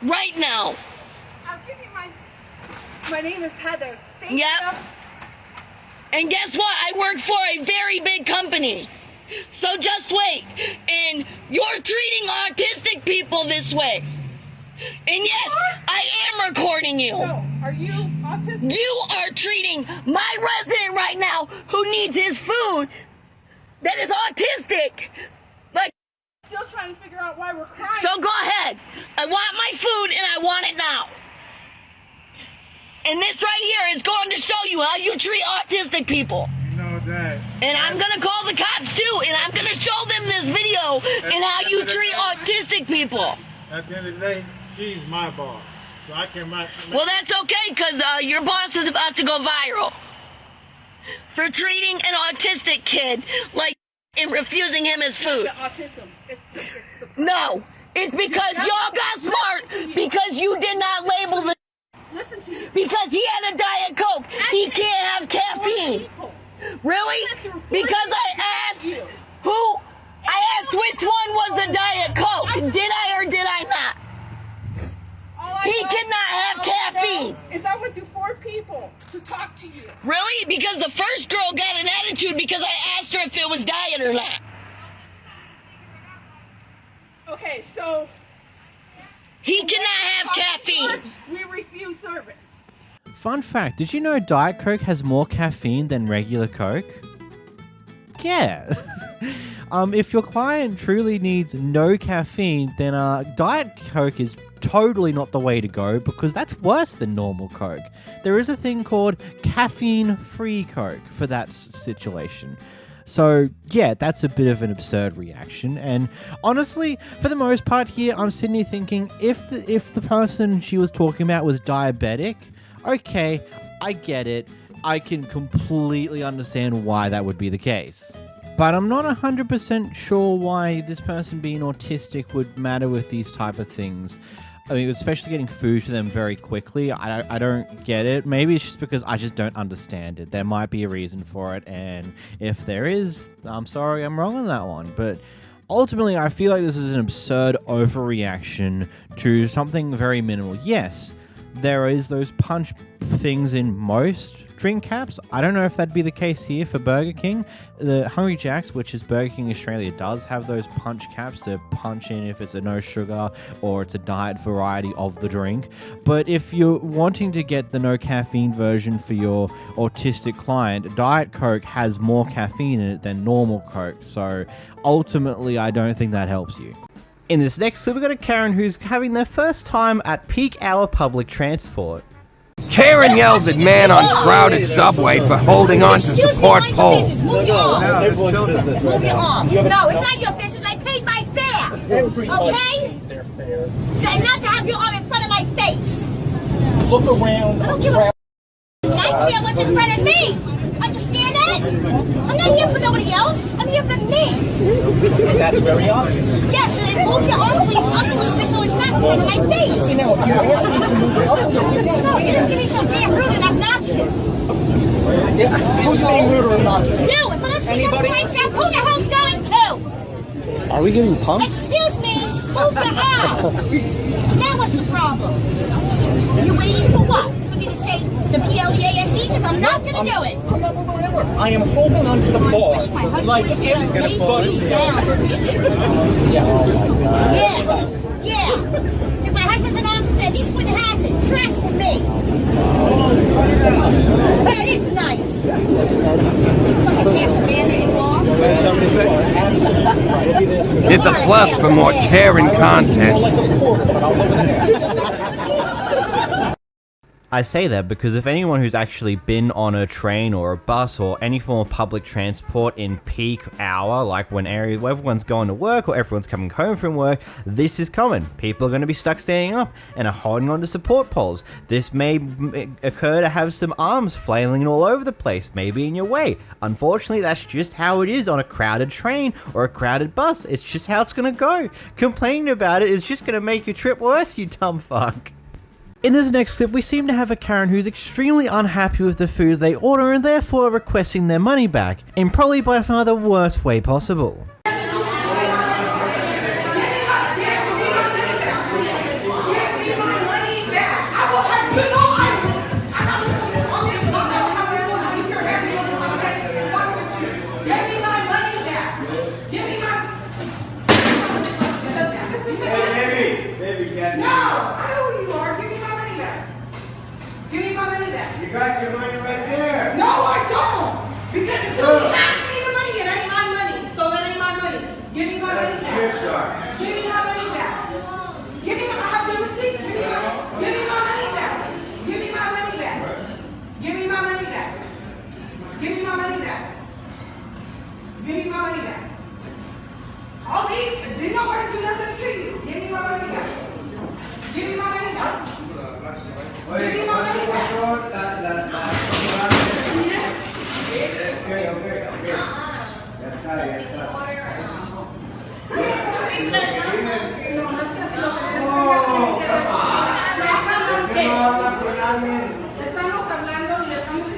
Right now. I'll give you my name is Heather. Thank you. And guess what? I work for a very big company. So just wait. And you're treating autistic people this way. And yes, I am recording you. No. Are you autistic? You are treating my resident right now who needs his food that is autistic. Like, still trying to figure out why we're crying. So go ahead. I want my food and I want it now. And this right here is going to show you how you treat autistic people. You know that. And I'm going to call the cops too, and I'm going to show them this video and how you treat autistic people. At the end of the day, she's my boss. So I can... Well, that's okay, because your boss is about to go viral for treating an autistic kid like and refusing him his food. Autism. No, it's because y'all got smart because you did not label the... Listen to you. Because he had a Diet Coke. He can't have caffeine. Really? Because I asked which one was the Diet Coke. Did I or did I not? He cannot have caffeine. Is I went through 4 people to talk to you. Really? Because the first girl got an attitude because I asked her if it was diet or not. Okay, so... He cannot have caffeine. We refuse service. Fun fact, did you know Diet Coke has more caffeine than regular Coke? Yeah. If your client truly needs no caffeine, then Diet Coke is totally not the way to go, because that's worse than normal Coke. There is a thing called caffeine-free Coke for that situation. So, yeah, that's a bit of an absurd reaction, and honestly, for the most part here, I'm sitting here thinking, if the person she was talking about was diabetic, okay, I get it. I can completely understand why that would be the case. But I'm not 100% sure why this person being autistic would matter with these type of things. I mean, especially getting food to them very quickly. I don't get it. Maybe it's just because I just don't understand it. There might be a reason for it, and if there is, I'm sorry, I'm wrong on that one. But ultimately, I feel like this is an absurd overreaction to something very minimal. Yes, there is those punch things in most drink caps. I don't know if that'd be the case here for Burger King. The Hungry Jack's, which is Burger King Australia, does have those punch caps to punch in if it's a no sugar or it's a diet variety of the drink. But if you're wanting to get the no caffeine version for your autistic client, Diet Coke has more caffeine in it than normal Coke. So ultimately, I don't think that helps you. In this next clip, we've got a Karen who's having their first time at peak hour public transport. Karen yells at man on crowded subway for holding on to support pole. Move your arm. Move your arm. No, it's not your business. I paid my fare. Okay? So not to have your arm in front of my face. Look around. I don't give a I care what's in front of me. Understand that? I'm not here for nobody else. I'm here for me. That's very obvious. Yes, so then move your arm please up a little bit so it's not in front of my face. Now, if you're asking me to move it up a little bit. No, you don't give me so damn rude and obnoxious. Who's being rude or obnoxious? You, if I'm Anybody? myself, who the hell's going to? Are we getting pumped? Excuse me, move your arm. Now what's the problem? You waiting for what? For me to say the PLEASE? Because I'm not going to do it. I'm not moving anywhere. I am holding on to the bar like everybody. Yeah. If my husband's an officer, this wouldn't happen. Trust me. That is nice. Fucking can't stand it anymore. Hit the plus for more Karen content. I say that because if anyone who's actually been on a train or a bus or any form of public transport in peak hour, like when everyone's going to work or everyone's coming home from work, this is common. People are going to be stuck standing up and are holding on to support poles. This may occur to have some arms flailing all over the place, maybe in your way. Unfortunately, that's just how it is on a crowded train or a crowded bus. It's just how it's going to go. Complaining about it is just going to make your trip worse, you dumb fuck. In this next clip, we seem to have a Karen who's extremely unhappy with the food they order and therefore requesting their money back, in probably by far the worst way possible. You got your money right there. No, I don't. Because until he hands me the money, it ain't my money. So that ain't my money. Give me my money back. Give me my money back. Give me my receipt. Give me my money back. Give me my money back. Give me my money back. Give me my money back. Give me my money back. I'll leave. Didn't nobody do nothing to you. Give me my money back. Give me my money back. Give me my money back. Estamos hablando y estamos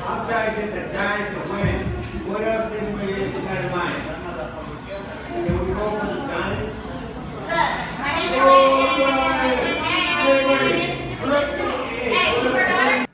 I'm trying to get the Giants to win. What else anybody else got in mind? Can we go for the Giants?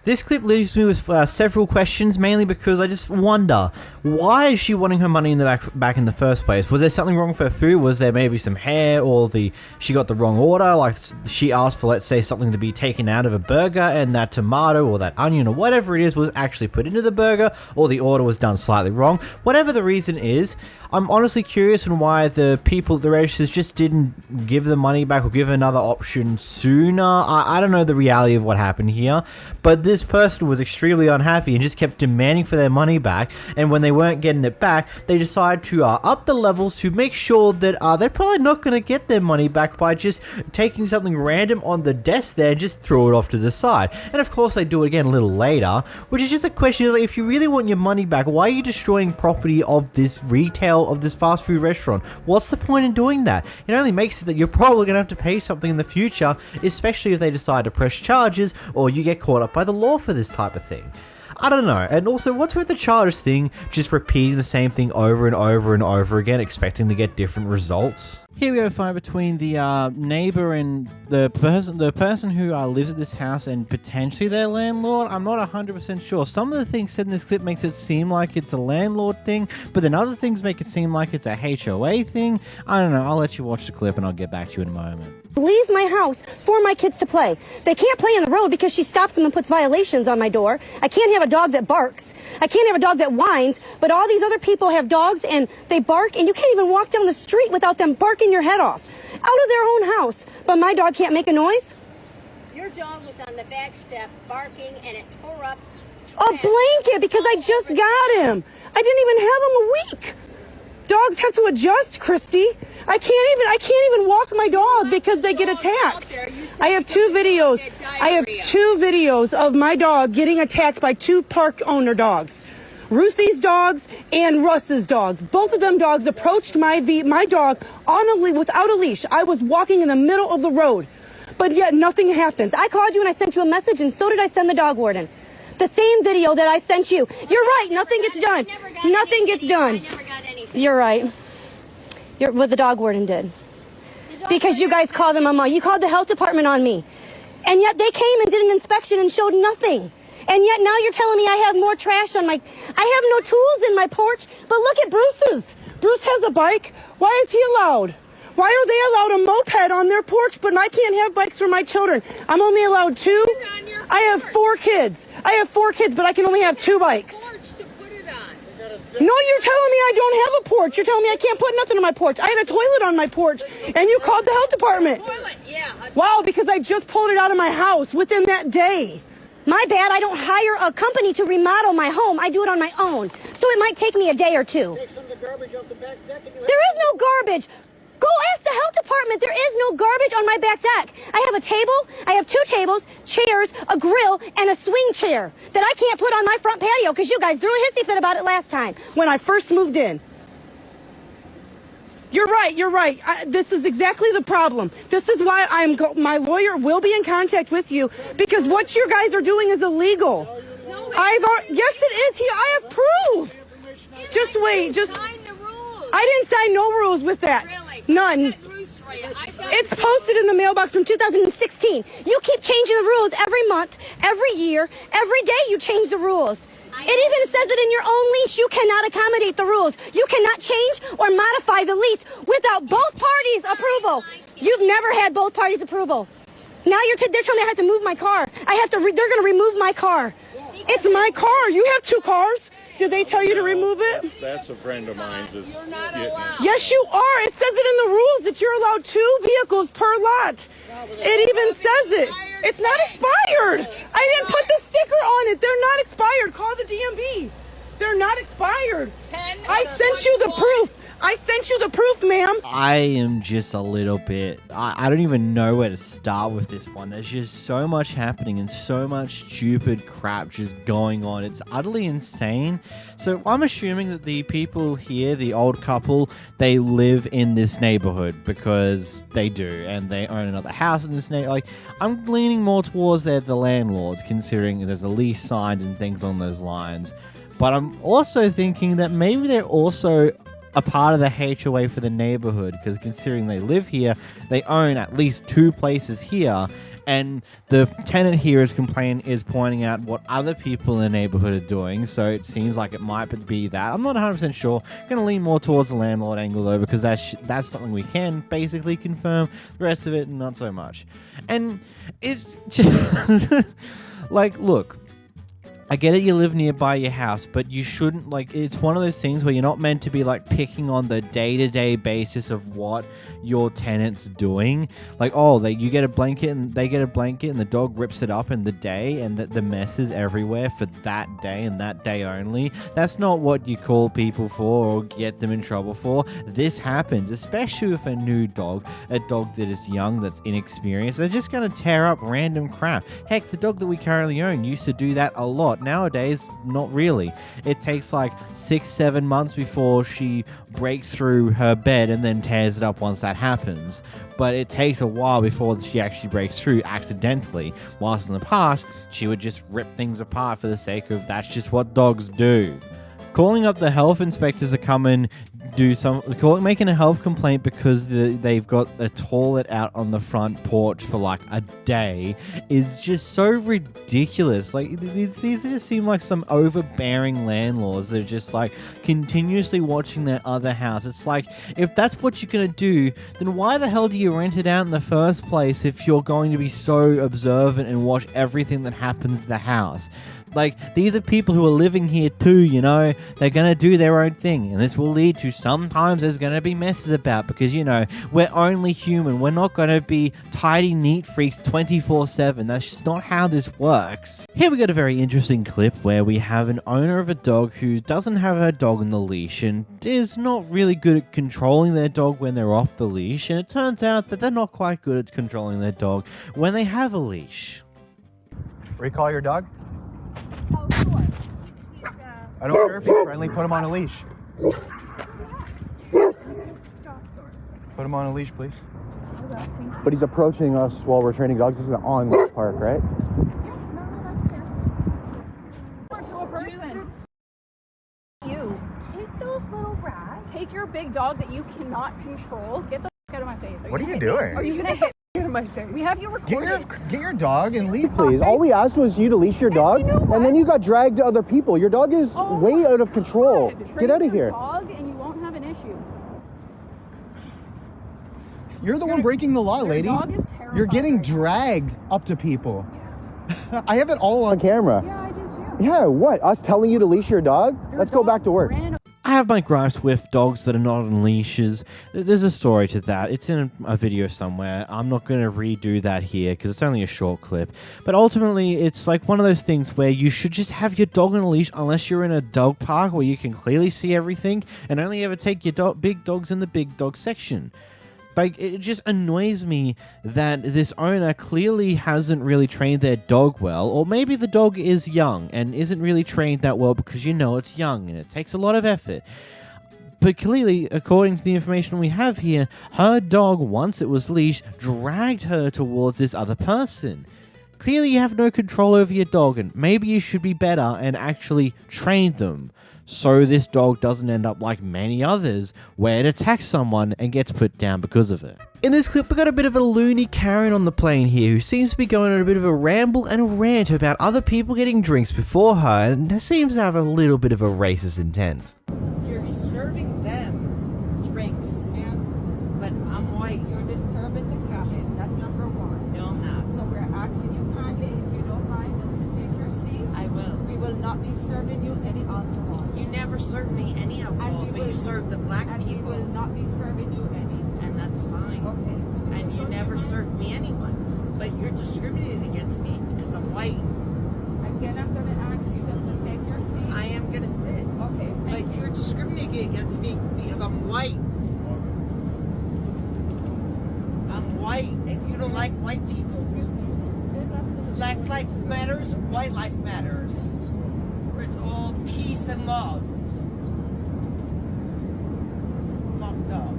This clip leaves me with several questions, mainly because I just wonder, why is she wanting her money in the back in the first place? Was there something wrong with her food? Was there maybe some hair, or she got the wrong order? Like, she asked for, let's say, something to be taken out of a burger, and that tomato or that onion or whatever it is was actually put into the burger, or the order was done slightly wrong. Whatever the reason is, I'm honestly curious on why the people at the registers just didn't give the money back or give another option sooner. I don't know the reality of what happened here, but this person was extremely unhappy and just kept demanding for their money back, and when they weren't getting it back, they decided to up the levels to make sure that they're probably not going to get their money back by just taking something random on the desk there and just throw it off to the side. And of course they do it again a little later, which is just a question, like, if you really want your money back, why are you destroying property of this retail, of this fast food restaurant? What's the point in doing that? It only makes it that you're probably going to have to pay something in the future, especially if they decide to press charges or you get caught up by the law for this type of thing. I don't know. And also, what's with the childish thing, just repeating the same thing over and over and over again, expecting to get different results? Here we go, fight between the neighbor and the person who lives at this house and potentially their landlord. I'm not 100% sure. Some of the things said in this clip makes it seem like it's a landlord thing, but then other things make it seem like it's a HOA thing. I don't know. I'll let you watch the clip and I'll get back to you in a moment. Leave my house for my kids to play. They can't play in the road because she stops them and puts violations on my door. I can't have a dog that barks. I can't have a dog that whines, but all these other people have dogs and they bark, and you can't even walk down the street without them barking your head off out of their own house. But my dog can't make a noise? Your dog was on the back step barking and it tore up a blanket because I just got him. I didn't even have him a week. Dogs have to adjust, Christy. I can't even walk my dog because they get attacked. I have two videos. I have two videos of my dog getting attacked by two park owner dogs. Ruthie's dogs and Russ's dogs. Both of them dogs approached my dog without a leash. I was walking in the middle of the road, but yet nothing happens. I called you and I sent you a message, and so did I send the dog warden. The same video that I sent you. You're right. Nothing gets done. Nothing gets done. You're right. What the dog warden did. Because you guys called them a mom. You called the health department on me. And yet they came and did an inspection and showed nothing. And yet now you're telling me I have more trash on I have no tools in my porch. But look at Bruce's. Bruce has a bike. Why is he allowed? Why are they allowed a moped on their porch, but I can't have bikes for my children? I'm only allowed 2. I have 4 kids. But I can only have 2 bikes. No, you're telling me I don't have a porch. You're telling me I can't put nothing on my porch. I had a toilet on my porch, and you called the health department. Wow, because I just pulled it out of my house within that day. My bad, I don't hire a company to remodel my home. I do it on my own. So it might take me a day or 2. Take some of the garbage off the back deck. There is no garbage. Go ask the health department. There is no garbage on my back deck. I have a table, I have 2 tables, chairs, a grill, and a swing chair that I can't put on my front patio because you guys threw a hissy fit about it last time when I first moved in. You're right. This is exactly the problem. This is why my lawyer will be in contact with you, because what you guys are doing is illegal. Yes, it is. I have proof. Just wait. I didn't sign no rules with that. None. It's posted in the mailbox from 2016. You keep changing the rules every month, every year, every day you change the rules. It even says it in your own lease. You cannot accommodate the rules. You cannot change or modify the lease without both parties' approval. You've never had both parties' approval. Now they're telling me I have to move my car. They're going to remove my car. It's my car. You have 2 cars. Did they tell you to remove it? That's a friend of mine. You're not allowed. Yes, you are. It says it in the rules that you're allowed 2 vehicles per lot. It even says it. It's not expired. I didn't put the sticker on it. They're not expired. Call the DMV. They're not expired. I sent you the proof. Ma'am. I am just a little bit... I don't even know where to start with this one. There's just so much happening and so much stupid crap just going on. It's utterly insane. So I'm assuming that the people here, the old couple, they live in this neighborhood because they do, and they own another house in this neighborhood. I'm leaning more towards they're the landlords, considering there's a lease signed and things on those lines. But I'm also thinking that maybe they're also a part of the HOA for the neighborhood, because considering they live here, they own at least 2 places here, and the tenant here is pointing out what other people in the neighborhood are doing, so it seems like it might be that. I'm not 100% sure. I'm going to lean more towards the landlord angle, though, because that's something we can basically confirm. The rest of it, not so much. And it's just... look, I get it, you live nearby your house, but you shouldn't, it's one of those things where you're not meant to be, picking on the day-to-day basis of what your tenant's doing. You get a blanket, and they get a blanket, and the dog rips it up in the day, and the mess is everywhere for that day, and that day only. That's not what you call people for or get them in trouble for. This happens, especially with a new dog, a dog that is young, that's inexperienced. They're just going to tear up random crap. Heck, the dog that we currently own used to do that a lot. but nowadays, not really. It takes like 6-7 months before she breaks through her bed and then tears it up once that happens. But it takes a while before she actually breaks through accidentally, whilst in the past, she would just rip things apart for the sake of that's just what dogs do. Calling up the health inspectors to come and making a health complaint because they've got a toilet out on the front porch for like a day is just so ridiculous. Like, these just seem like some overbearing landlords that are just like continuously watching their other house. It's like, if that's what you're gonna do, then why the hell do you rent it out in the first place if you're going to be so observant and watch everything that happens to the house? Like, these are people who are living here too, you know? They're gonna do their own thing, and this will lead to sometimes there's gonna be messes about because, you know, we're only human. We're not gonna be tidy, neat freaks 24/7. That's just not how this works. Here we got a very interesting clip where we have an owner of a dog who doesn't have her dog on the leash and is not really good at controlling their dog when they're off the leash, and it turns out that they're not quite good at controlling their dog when they have a leash. Recall your dog? Oh, sure. I don't care if he's friendly, put him on a leash. Put him on a leash, please. But he's approaching us while we're training dogs. This is an on-leash park, right? To a person. You take those little rats. Take your big dog that you cannot control. Get the f out of my face. What are you doing? Are you gonna hit out of my face? We have you recorded. Get your dog and leave, please. All we asked was you to leash your dog, and then you got dragged to other people. Your dog is way out of control. Get out of here. Dog, and you won't have an issue. You're the one breaking the law, lady. Your dog is terrified. You're getting dragged up to people. Yeah. I have it all on camera. Yeah, I do too. Yeah, what? Us telling you to leash your dog? Let's go back to work. I have my gripes with dogs that are not on leashes. There's a story to that. It's in a video somewhere. I'm not going to redo that here because it's only a short clip. But ultimately, it's like one of those things where you should just have your dog on a leash unless you're in a dog park where you can clearly see everything, and only ever take your big dogs in the big dog section. Like, it just annoys me that this owner clearly hasn't really trained their dog well, or maybe the dog is young and isn't really trained that well because you know it's young and it takes a lot of effort. But clearly, according to the information we have here, her dog, once it was leashed, dragged her towards this other person. Clearly you have no control over your dog, and maybe you should be better and actually train them, so this dog doesn't end up like many others, where it attacks someone and gets put down because of it. In this clip, we got a bit of a loony Karen on the plane here who seems to be going on a bit of a ramble and a rant about other people getting drinks before her, and seems to have a little bit of a racist intent. You're serving them drinks, but I'm white. You're disturbing the cabin. That's number one. No, I'm not. So we're asking you kindly, if you don't mind, just to take your seat. I will. We will not be serving you any alcohol. You never served me any alcohol, but you served the black people. We will not be serving you any. And that's fine. Okay. And you never served me anyone. But you're discriminating against me because I'm white. Again, I'm going to ask you just to take your seat. I am going to sit. Okay. But you're discriminating against me because I'm white. I'm white, and you don't like white people. Black life matters, white life matters. Where it's all peace and love. Fucked up.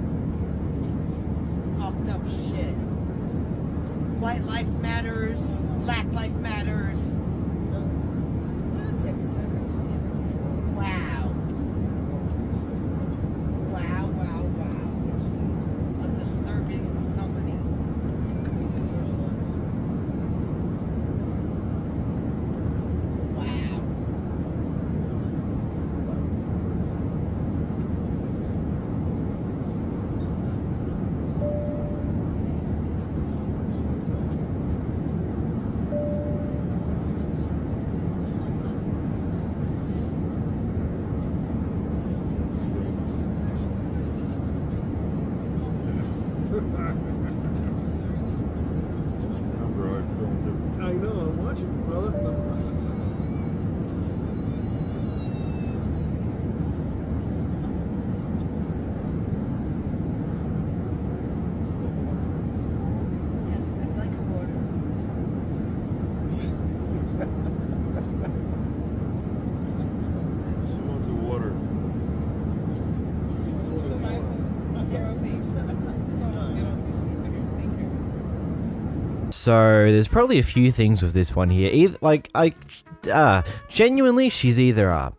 Fucked up shit. White life matters, black life matters. Wow. Wow, wow, wow. I'm disturbing somebody. Wow. So there's probably a few things with this one here. Genuinely, she's either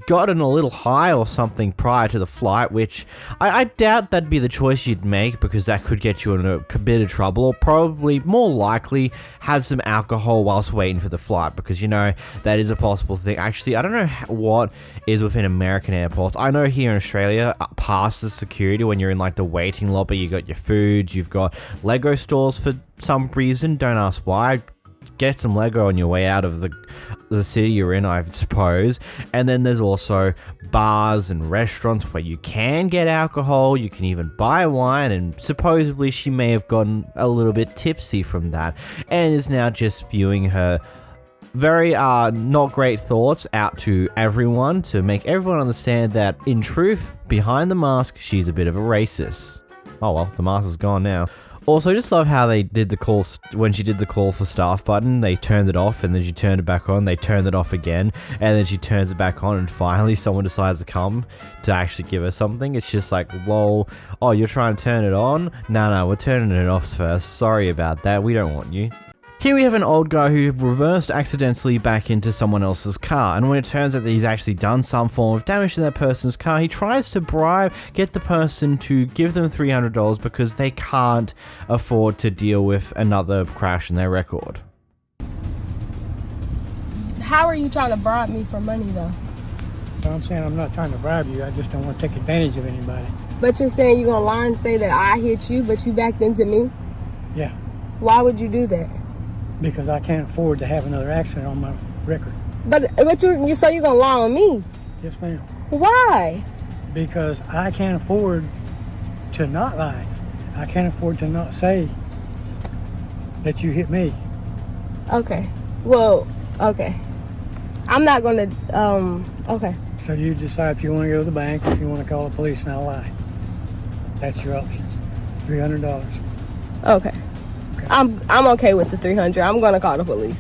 gotten a little high or something prior to the flight, which I doubt that'd be the choice you'd make, because that could get you in a bit of trouble, or probably more likely had some alcohol whilst waiting for the flight, because that is a possible thing. Actually, I don't know what is within American airports. I know here in Australia, past the security, when you're in like the waiting lobby, you got your foods, you've got Lego stores for some reason, don't ask why. Get some Lego on your way out of the city you're in, I suppose. And then there's also bars and restaurants where you can get alcohol, you can even buy wine, and supposedly she may have gotten a little bit tipsy from that and is now just spewing her very not great thoughts out to everyone to make everyone understand that, in truth, behind the mask, she's a bit of a racist. Oh well, the mask is gone now. Also, just love how they did the call, when she did the call for staff button, they turned it off, and then she turned it back on, they turned it off again, and then she turns it back on, and finally someone decides to come to actually give her something. It's just like, lol, oh, you're trying to turn it on? No, we're turning it off first. Sorry about that, we don't want you. Here we have an old guy who reversed accidentally back into someone else's car, and when it turns out that he's actually done some form of damage to that person's car, he tries to get the person to give them $300 because they can't afford to deal with another crash in their record. How are you trying to bribe me for money, though? So I'm saying I'm not trying to bribe you, I just don't want to take advantage of anybody. But you're saying you're gonna lie and say that I hit you, but you backed into me? Yeah. Why would you do that? Because I can't afford to have another accident on my record. But you say you're gonna lie on me? Yes, ma'am. Why? Because I can't afford to not lie. I can't afford to not say that you hit me. Okay. Well, okay. I'm not gonna, okay. So you decide if you want to go to the bank, if you want to call the police, and I'll lie. That's your options. $300. Okay. I'm okay with the 300. I'm gonna call the police.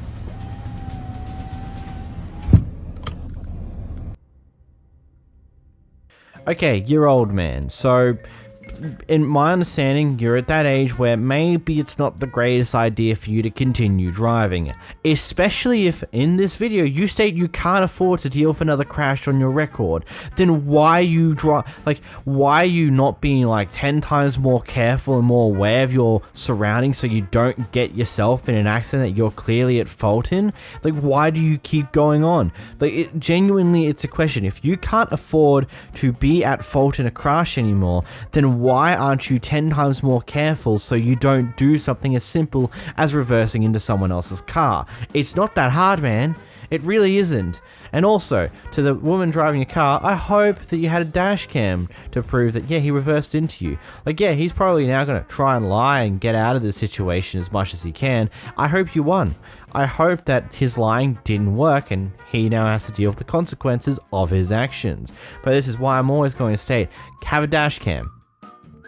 Okay, you're old man. So, in my understanding, you're at that age where maybe it's not the greatest idea for you to continue driving. Especially if, in this video, you state you can't afford to deal with another crash on your record. Then why are you not being like 10 times more careful and more aware of your surroundings so you don't get yourself in an accident that you're clearly at fault in? Like, why do you keep going on? Like, genuinely, it's a question. If you can't afford to be at fault in a crash anymore, then why aren't you 10 times more careful so you don't do something as simple as reversing into someone else's car? It's not that hard, man. It really isn't. And also, to the woman driving your car, I hope that you had a dash cam to prove that, yeah, he reversed into you. Like, yeah, he's probably now going to try and lie and get out of this situation as much as he can. I hope you won. I hope that his lying didn't work and he now has to deal with the consequences of his actions. But this is why I'm always going to state, have a dash cam.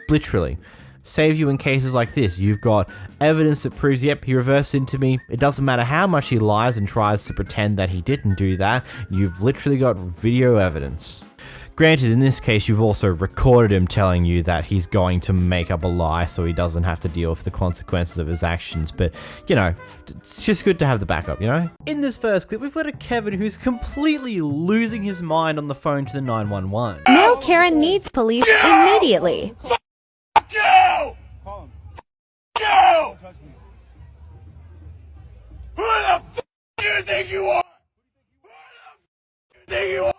Literally. Save you in cases like this. You've got evidence that proves, yep, he reversed into me. It doesn't matter how much he lies and tries to pretend that he didn't do that. You've literally got video evidence. Granted, in this case, you've also recorded him telling you that he's going to make up a lie so he doesn't have to deal with the consequences of his actions. But, it's just good to have the backup, In this first clip, we've got a Kevin who's completely losing his mind on the phone to the 911. Now Karen needs police immediately. You! You! Who the f*** do you think you are? Who the f*** do you think you are?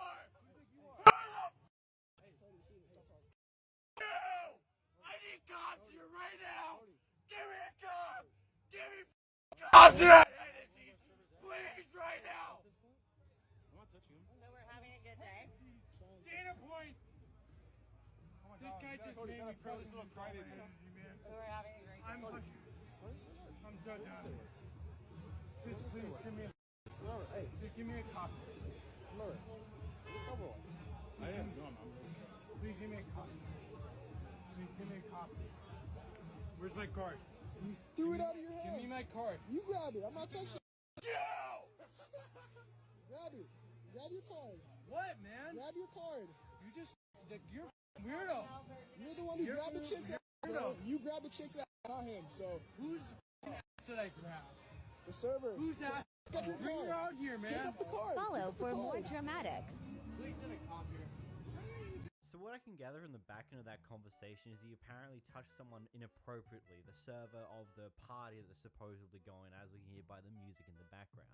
I need cops here right now! Give me a cop! Give me cops right now! Please, right now! So we're having a good day? Data point! This guy just made me cry. We're having a great time. I'm so done. Just please give me a copy. I am. No, I'm not. Please give me a copy. Please give me a copy. Where's my card? You threw it out of your hand. Give me my card. You grab it. I'm not touching it. Grab it. Grab your card. What, man? Grab your card. You're weirdo. You're the one who grabbed the chick's ass, bro. You grabbed the chick's ass, not him. So who's The server. Who's that? Bring her out here, man. Follow for more dramatics. So what I can gather from the back end of that conversation is he apparently touched someone inappropriately, the server of the party that's supposedly going, as we hear by the music in the background.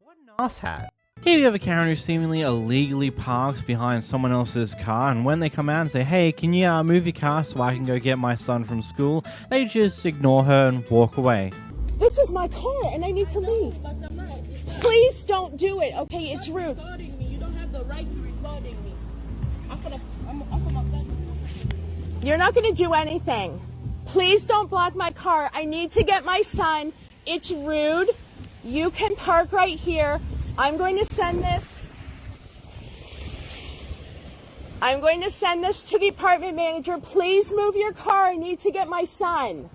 What an asshat. Here you have a Karen who seemingly illegally parks behind someone else's car, and when they come out and say, hey, can you move your car so I can go get my son from school, they just ignore her and walk away. This is my car and I need to leave. Please don't do it, okay? It's rude. You don't have the right to recording me. You're not going to do anything. Please don't block my car. I need to get my son. It's rude. You can park right here. I'm going to send this. I'm going to send this to the apartment manager. Please move your car. I need to get my son.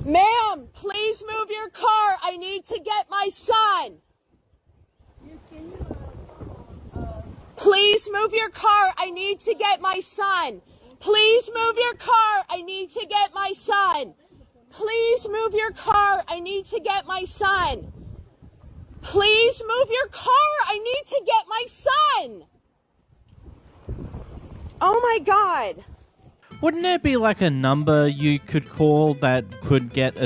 Ma'am, please move your car. I need to get my son. Please move your car. I need to get my son. Please move your car. I need to get my son. Please move your car. I need to get my son. Please move your car. I need to get my son. Oh my God. Wouldn't there be like a number you could call that could get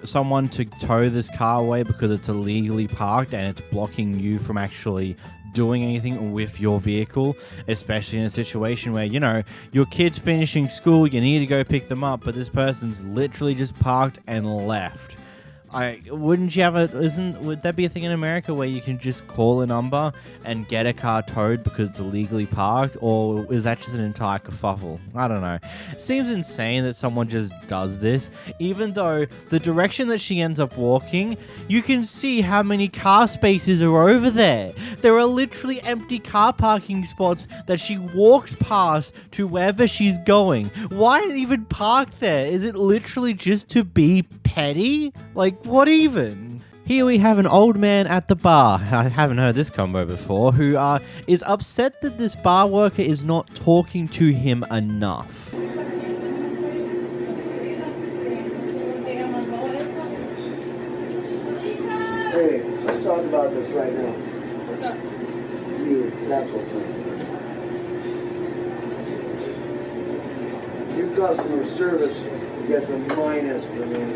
someone to tow this car away because it's illegally parked and it's blocking you from actually doing anything with your vehicle, especially in a situation where, you know, your kid's finishing school, you need to go pick them up, but this person's literally just parked and left. Would that be a thing in America where you can just call a number and get a car towed because it's illegally parked, or is that just an entire kerfuffle? I don't know. It seems insane that someone just does this, even though the direction that she ends up walking, you can see how many car spaces are over there. There are literally empty car parking spots that she walks past to wherever she's going. Why even park there? Is it literally just to be petty? Like, what even? Here we have an old man at the bar, I haven't heard this combo before, who is upset that this bar worker is not talking to him enough. Hey, let's talk about this right now. What's up? That's what's up. Your customer service gets a minus for me.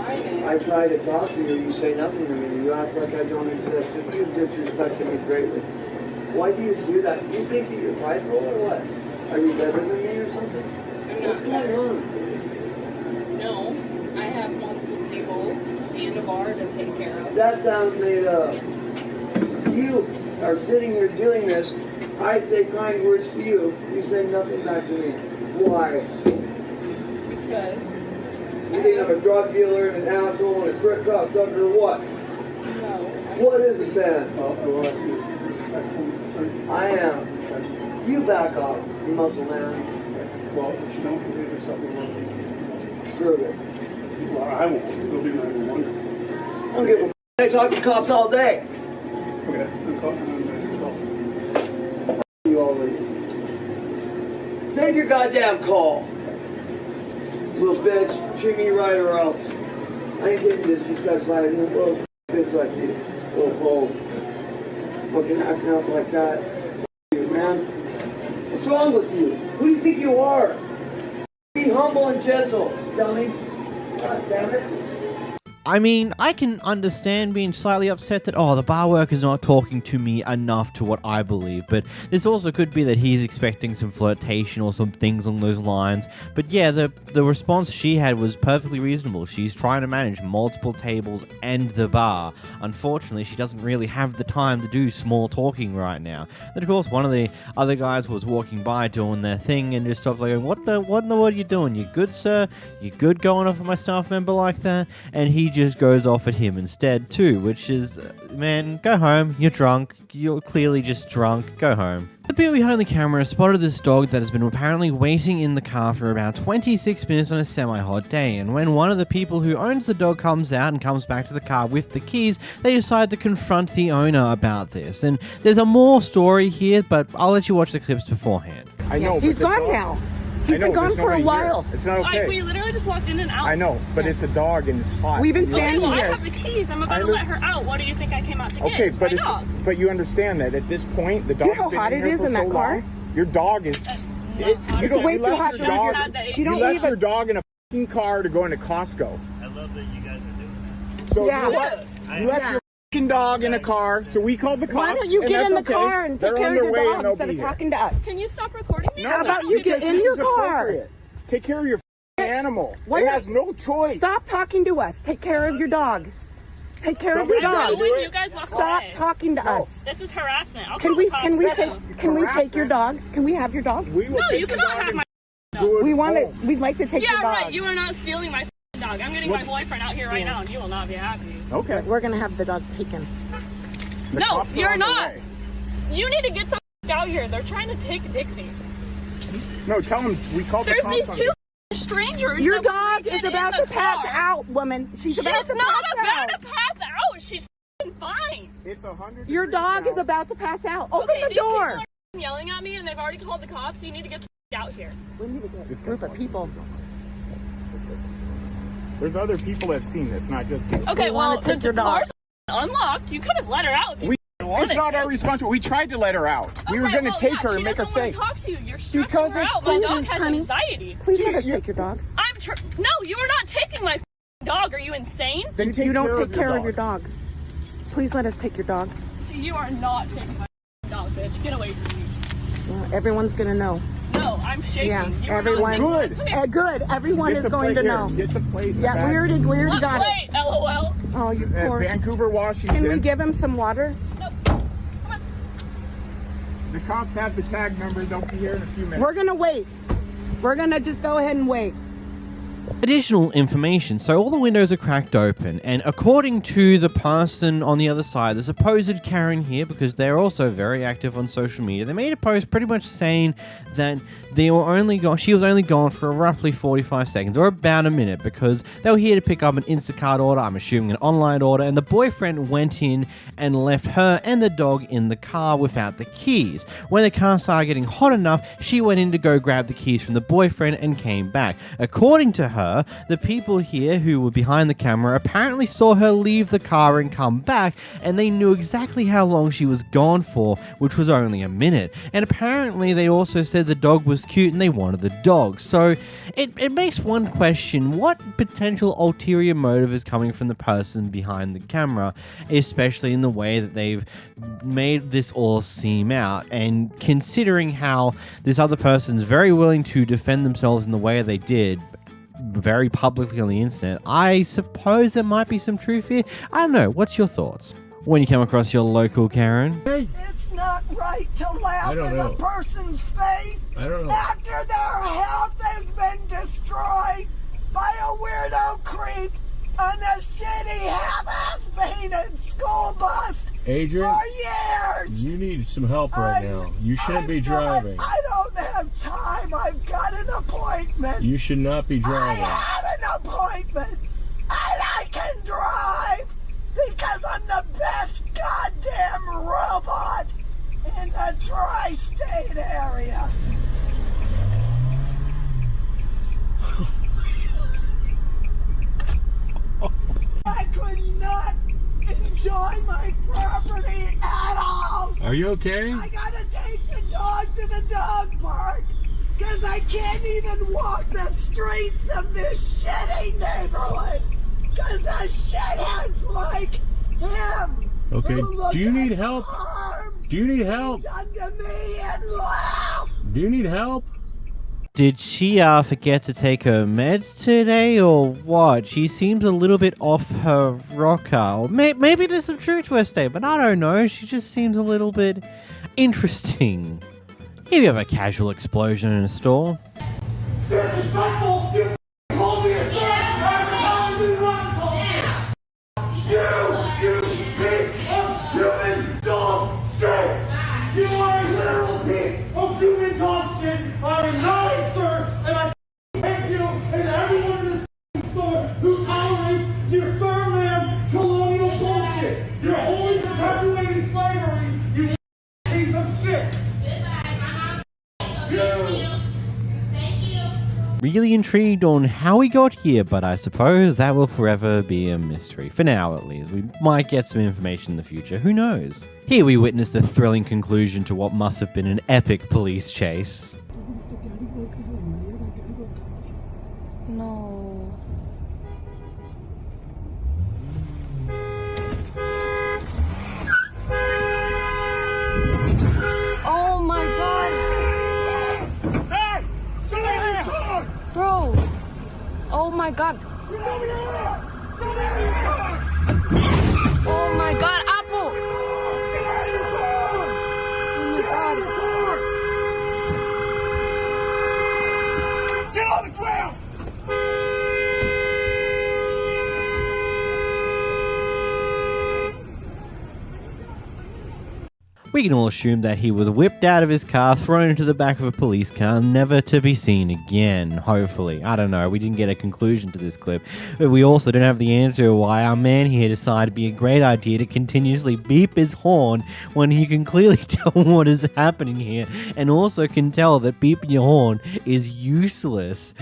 I try to talk to you, you say nothing to me. You act like I don't exist. You disrespect me greatly. Why do you do that? Do you think that you're prideful or what? Are you better than me or something? What's going on? No, I have multiple tables and a bar to take care of. That sounds made up. You are sitting here doing this. I say kind words to you. You say nothing back to me. Why? Because you think I'm a drug dealer and an asshole and a brick cocksucker or what? no. What is it then? I am. You back off, you muscle man. Well, if you don't believe it's something wrong, Prove it. well, I won't. It'll be 911. I don't give a f***. I talk to cops all day. Okay, I'm calling. You already. Save your goddamn call. Little bitch, treat me right or else. I ain't getting disrespected by a little bitch like you. Little hoe. Fucking acting up like that. You, man. What's wrong with you? Who do you think you are? Be humble and gentle, dummy. God damn it. I mean, I can understand being slightly upset that, the bar worker's not talking to me enough to what I believe, but this also could be that he's expecting some flirtation or some things along those lines. But yeah, the response she had was perfectly reasonable. She's trying to manage multiple tables and the bar. Unfortunately, she doesn't really have the time to do small talking right now. And of course, one of the other guys was walking by doing their thing and just stopped like, what in the world are you doing? You good, sir? You good going off of my staff member like that? And he just goes off at him instead too, which is, man, go home. You're drunk. You're clearly just drunk. Go home. The people behind the camera spotted this dog that has been apparently waiting in the car for about 26 minutes on a semi-hot day, and when one of the people who owns the dog comes out and comes back to the car with the keys, they decide to confront the owner about this. And there's a more story here, but I'll let you watch the clips beforehand. I know. He's gone now. He's been gone for a while. It's not okay. We literally just walked in and out. I know, but it's a dog and it's hot. We've been standing well, here. I have the keys. I'm about to let her out. What do you think I came out to get? Okay, It's but my dog. but you understand that at this point, the dog's You know how been hot in it here is for in so that car? long. Your dog is. It's way too hot for you. You left your dog in a f***ing car to go into Costco. I love that you guys are doing that. So Yeah. you know what? You left your f***ing dog in a car, so we called the cops. Why don't you and get that's in the okay. car and take They're care on of their your way dog and they'll instead be of here. talking to us? Can you stop recording me? No, How about you get because in this your is car? appropriate. Take care of your f***ing animal. Why It not- has no choice. Stop talking to us. Take care of your dog. Take care of your Somebody dog. do it. You guys walk Stop away. talking to us. This is harassment. I'll Can call we the cops. can we take your dog? Can we have your dog? We will No, take you the cannot dog have and my do it We want home. to. We'd like to take Yeah, your dog. right. You are not stealing my dog. I'm getting my boyfriend out here right now, and you will not be happy. Okay. We're gonna have the dog taken. The No, cops are you're on their not. way. You need to get the out here. They're trying to take Dixie. No, tell them we called the There's cops these on two you. strangers. Your that dog walked is in about the to pass car. out, woman. She's about She's to not pass about out. to pass out. She's fine. It's 100. Your degrees dog now. is about to pass out. Open Okay, the these door. people are yelling at me, and they've already called the cops. So you need to get the out here. We need to get a group of people. There's other people that have seen this, not just you. Okay, wanna well, take the your dog. car's unlocked. You could have let her out. It's not our responsibility. We tried to let her out. We were going to take her and make her safe. She doesn't want to talk to you. You're stressing Because her it's out. My food, dog has honey. anxiety. Please let us take your dog. No, you are not taking my dog. Are you insane? Then take You don't care take of care of your dog. Please let us take your dog. You are not taking my dog, bitch. Get away from me. Well, everyone's gonna know. No, I'm shaking. Yeah, You are everyone. not Good. Come here. Good. Everyone Get is the going plate to here. know. Get the plate in the Yeah, back. we already What got it. plate? LOL. Oh, you At poor. Vancouver, Washington. Can we give him some water? The cops have the tag number. They'll be here in a few minutes. We're gonna wait. We're gonna just go ahead and wait. Additional information. So all the windows are cracked open, and according to the person on the other side, the supposed Karen here, because they're also very active on social media, they made a post pretty much saying that she was only gone for roughly 45 seconds, or about a minute, because they were here to pick up an Instacart order, I'm assuming an online order, and the boyfriend went in and left her and the dog in the car without the keys. When the car started getting hot enough, she went in to go grab the keys from the boyfriend and came back. According to her, the people here who were behind the camera apparently saw her leave the car and come back, and they knew exactly how long she was gone for, which was only a minute. And apparently they also said the dog was cute and they wanted the dog. So it makes one question, what potential ulterior motive is coming from the person behind the camera, especially in the way that they've made this all seem out, and considering how this other person's very willing to defend themselves in the way they did very publicly on the internet, I suppose there might be some truth here. I don't know. What's your thoughts when you come across your local Karen? It's not right to laugh in a person's face after their health has been destroyed by a weirdo creep on a shitty half-ass painted school bus Adrian, for years. you need some help right now. You shouldn't be driving. I don't have time. I've got an appointment. You should not be I driving. had an appointment, and I can drive because I'm the best goddamn robot in the tri-state area. I could not enjoy my property at all. Are you okay? I gotta take the dog to the dog park because I can't even walk the streets of this shitty neighborhood because the shitheads like him. Okay, who look do you at need the help? harm Do you need help? done to me and laugh. Do you need help? Did she forget to take her meds today, or what? She seems a little bit off her rocker. Or maybe there's some truth to her statement. I don't know. She just seems a little bit interesting. Here you have a casual explosion in a store. Disrespectful! You called me a son! Advertising radical! You piece of human dog shit! You are a literal piece of human dog shit! I am not a sir, and I hate you and everyone in this store who tolerates your sir, ma'am, colonial bullshit! You're only perpetuating slavery, you piece of shit! You! really intrigued on how he got here, but I suppose that will forever be a mystery. For now, at least. We might get some information in the future. Who knows? Here we witness the thrilling conclusion to what must have been an epic police chase. No. Oh my god. Hey! Show me your car! Bro. Oh my god. Show me your car! Show me your car! Oh my god, Apple. Get out of your car! Oh my god. Get on the ground! We can all assume that he was whipped out of his car, thrown into the back of a police car, never to be seen again, hopefully. I don't know, we didn't get a conclusion to this clip. But we also don't have the answer why our man here decided it'd be a great idea to continuously beep his horn when you can clearly tell what is happening here, and also can tell that beeping your horn is useless.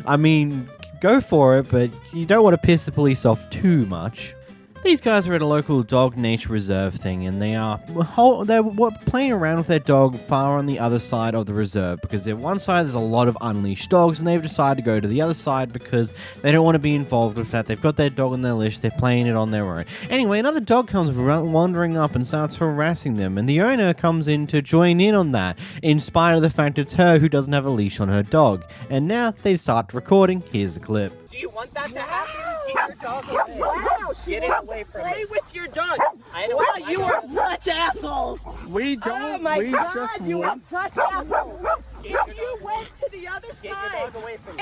I mean, go for it, but you don't want to piss the police off too much. These guys are at a local dog nature reserve thing, and they're playing around with their dog far on the other side of the reserve, because at one side there's a lot of unleashed dogs, and they've decided to go to the other side because they don't want to be involved with that. They've got their dog on their leash, they're playing it on their own. Anyway, another dog comes wandering up and starts harassing them, and the owner comes in to join in on that, in spite of the fact it's her who doesn't have a leash on her dog. And now they start recording. Here's the clip. Do you want that to happen? Get your dog away. Wow, get it away from me. Play with your dog. Wow, you are such assholes. We don't. Oh my God, you are want. such assholes. If you went to the other side,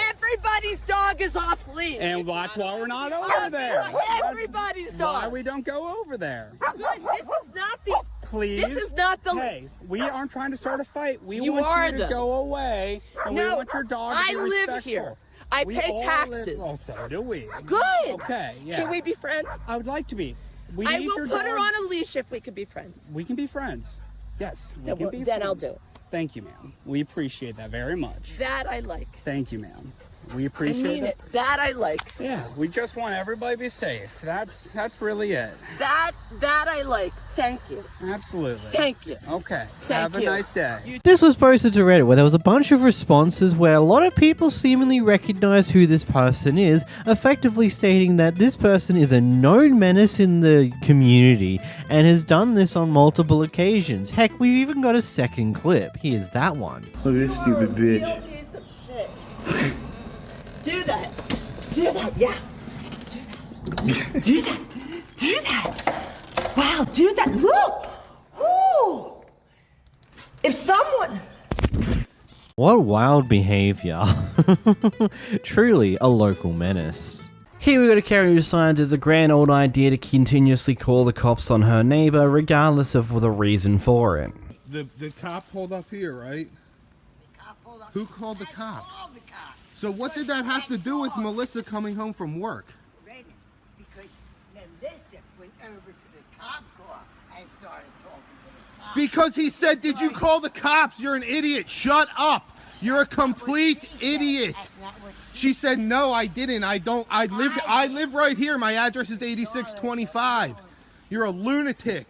everybody's dog is off leash. And that's why we're not over there. Everybody's dog. Why we don't go over there. Good. This is not the. Please. This is not the. Hey, we aren't trying to start a fight. We You want are you to them. go away, and we No, want your dog to I be live respectful. here. I We pay all taxes. Live, well, so do we. Good. Okay. Yeah. Can we be friends? I would like to be. We I need will your put her dog. on a leash if we could be friends. We can be friends. Yes, we can be Then friends. I'll do it. Thank you, ma'am. We appreciate that very much. That I like. Thank you, ma'am. We I appreciate mean it. That I like. Yeah, we just want everybody to be safe. That's really it. That I like. Thank you. Absolutely. Thank you. Okay. Thank Have a you. nice day. This was posted to Reddit, where there was a bunch of responses where a lot of people seemingly recognize who this person is, effectively stating that this person is a known menace in the community and has done this on multiple occasions. Heck, we've even got a second clip. Here's that one. Look at this stupid bitch. Piece of shit. Do that. Do that. Yeah. Do that. Do that. Wow. Do that. Look. Ooh. If someone. What wild behavior. Truly a local menace. Here we go to Karen, who decides it's a grand old idea to continuously call the cops on her neighbor, regardless of the reason for it. The cop pulled up here, right? Who called the cops? So what did that have to do with Melissa coming home from work? Because Melissa went over to the cop car and started talking to the cops. Because he said, did you call the cops? You're an idiot. Shut up. You're a complete idiot. She said, no, I didn't. I live right here. My address is 8625. You're a lunatic.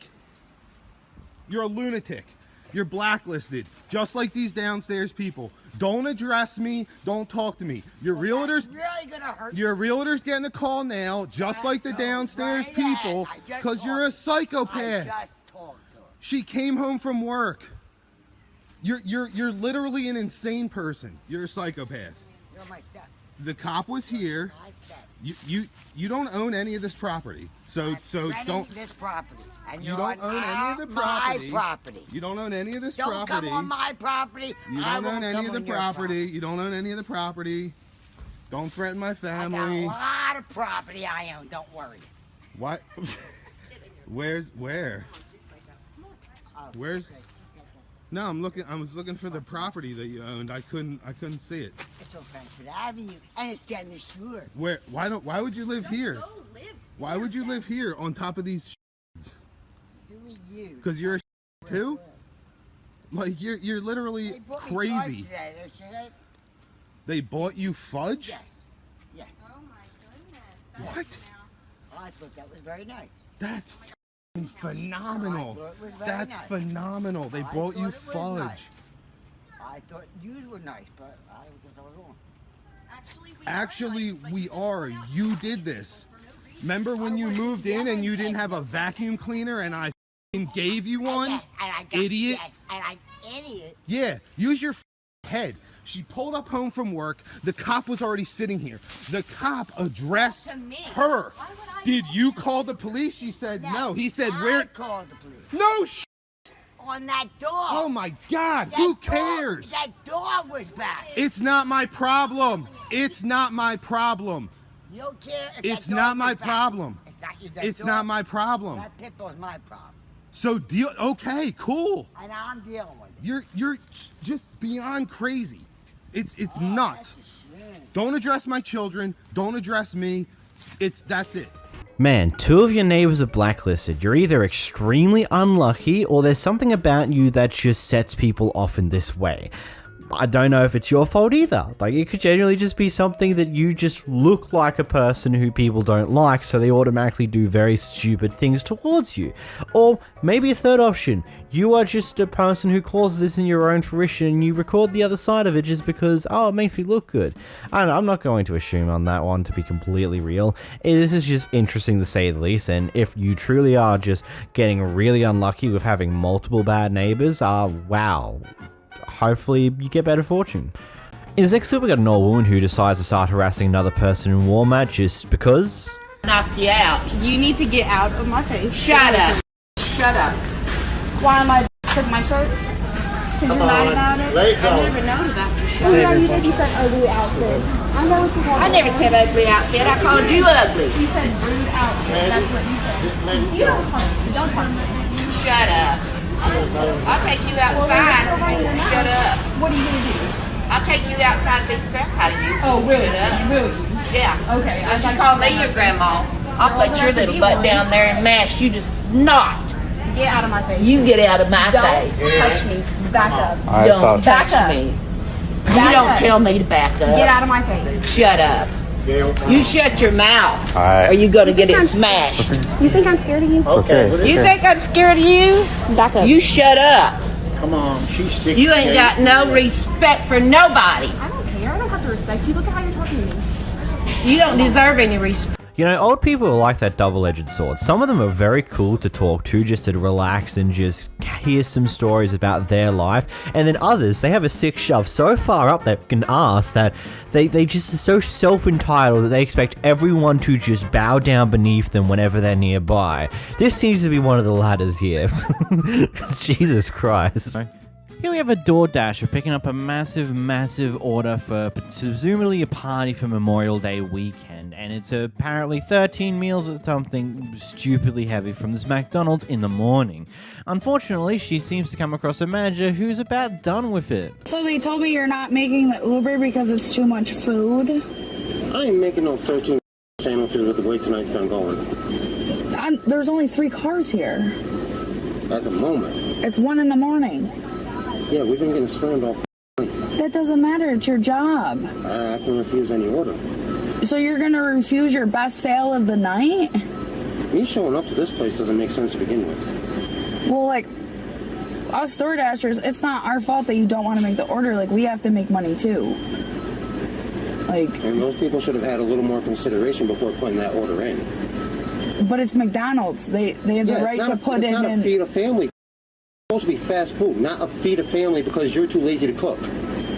You're a lunatic. You're blacklisted. Just like these downstairs people. Don't address me. Don't talk to me. Your realtor's really gonna hurt your realtor's getting a call now, just like the downstairs people, because you're a psychopath. I just talked to her. She came home from work. You're literally an insane person. You're a psychopath. You're my step. The cop was here. My step. You don't own any of this property. So don't this property. And you you're don't on own any of the property. my property. You don't own any of this Don't property. come on my property. You I don't won't own any come of the on your property. You don't own any of the property. Don't threaten my I got a family. lot of property I own. Don't worry. What? Where's? No, I was looking for the property that you owned. I couldn't see it. It's on Frankfurt Avenue, and it's getting assured. Where? Why would you live here? Why would you live here on top of these? Who are you? Because you're a too. Like you're literally crazy. They bought you fudge? Yes. Yes. Oh my goodness. What? I thought that was very nice. That's phenomenal. I thought it was very That's nice. phenomenal. They brought you thought it was fudge. nice. I thought yous were nice, but I guess I was wrong. Actually, we are. You did this. Remember when you moved in and you didn't have a vacuum cleaner and I gave you one? Yes, and I got, Idiot. Yes, and I idiot. Yeah, use your head. She pulled up home from work. The cop was already sitting here. The cop addressed her. Did you call the police? She said no. He said, where? I called the police. No on that door. Oh my God, who cares? That door was back. It's not my problem. It's not my problem. You don't care if It's that not dog my was back. problem. It's not, It's not my problem. That pit bull's my problem. So deal. Okay, cool. And I'm dealing with it. You're just beyond crazy. It's nuts. Don't address my children. Don't address me. That's it. Man, 2 of your neighbors are blacklisted. You're either extremely unlucky or there's something about you that just sets people off in this way. I don't know if it's your fault either. Like, it could genuinely just be something that you just look like a person who people don't like, so they automatically do very stupid things towards you. Or maybe a third option, you are just a person who causes this in your own fruition and you record the other side of it just because, oh, it makes me look good. I don't know, I'm not going to assume on that one to be completely real. This is just interesting to say the least, and if you truly are just getting really unlucky with having multiple bad neighbors, wow. Hopefully you get better fortune. In this next clip, we got an old woman who decides to start harassing another person in Walmart just because. Knock you out. You need to get out of my face. Shut up. Shut up. Why am I took my shirt? Because you're mad about it? I've never known about your shirt. Oh, no, you think you said ugly outfit. I know what you're talking about. I never said ugly outfit. I called you ugly. You said rude outfit. That's what you said. You don't talk to me. Don't talk to me. Shut up. I'll take you outside. Shut up. What are you going to do? I'll take you outside and beat the crap out of you. Oh, really? Shut up. Will you? Yeah. Okay. Don't you call me your grandma. I'll put your little butt down there and mash you just not. Get out of my face. You get out of my face. Don't touch me. Back up. Don't touch me. You don't tell me to back up. Get out of my face. Shut up. You shut your mouth, or you gonna get it smashed. You think I'm scared of you? You think I'm scared of you? Back up. You shut up. Come on, she's sticking. You ain't got no respect for nobody. I don't care. I don't have to respect you. Look at how you're talking to me. You don't deserve any respect. You know, old people are like that double-edged sword. Some of them are very cool to talk to, just to relax and just hear some stories about their life. And then others, they have a sick shove so far up their ass that they just are so self-entitled that they expect everyone to just bow down beneath them whenever they're nearby. This seems to be one of the ladders here. Jesus Christ. Here we have a DoorDasher picking up a massive order for presumably a party for Memorial Day weekend, and it's apparently 13 meals or something stupidly heavy from this McDonald's in the morning. Unfortunately, she seems to come across a manager who's about done with it. So they told me you're not making the Uber because it's too much food? I ain't making no 13 sandwiches with the way tonight's been going. There's only 3 cars here. At the moment. It's 1 in the morning. Yeah, we've been getting slammed off. That doesn't matter. It's your job. I can refuse any order. So you're going to refuse your best sale of the night? Me showing up to this place doesn't make sense to begin with. Well, like, us DoorDashers, it's not our fault that you don't want to make the order. Like, we have to make money, too. Like... And those people should have had a little more consideration before putting that order in. But it's McDonald's. They have the right to put it in. It's not a feed a family. It's supposed to be fast food, not a feed a family because you're too lazy to cook.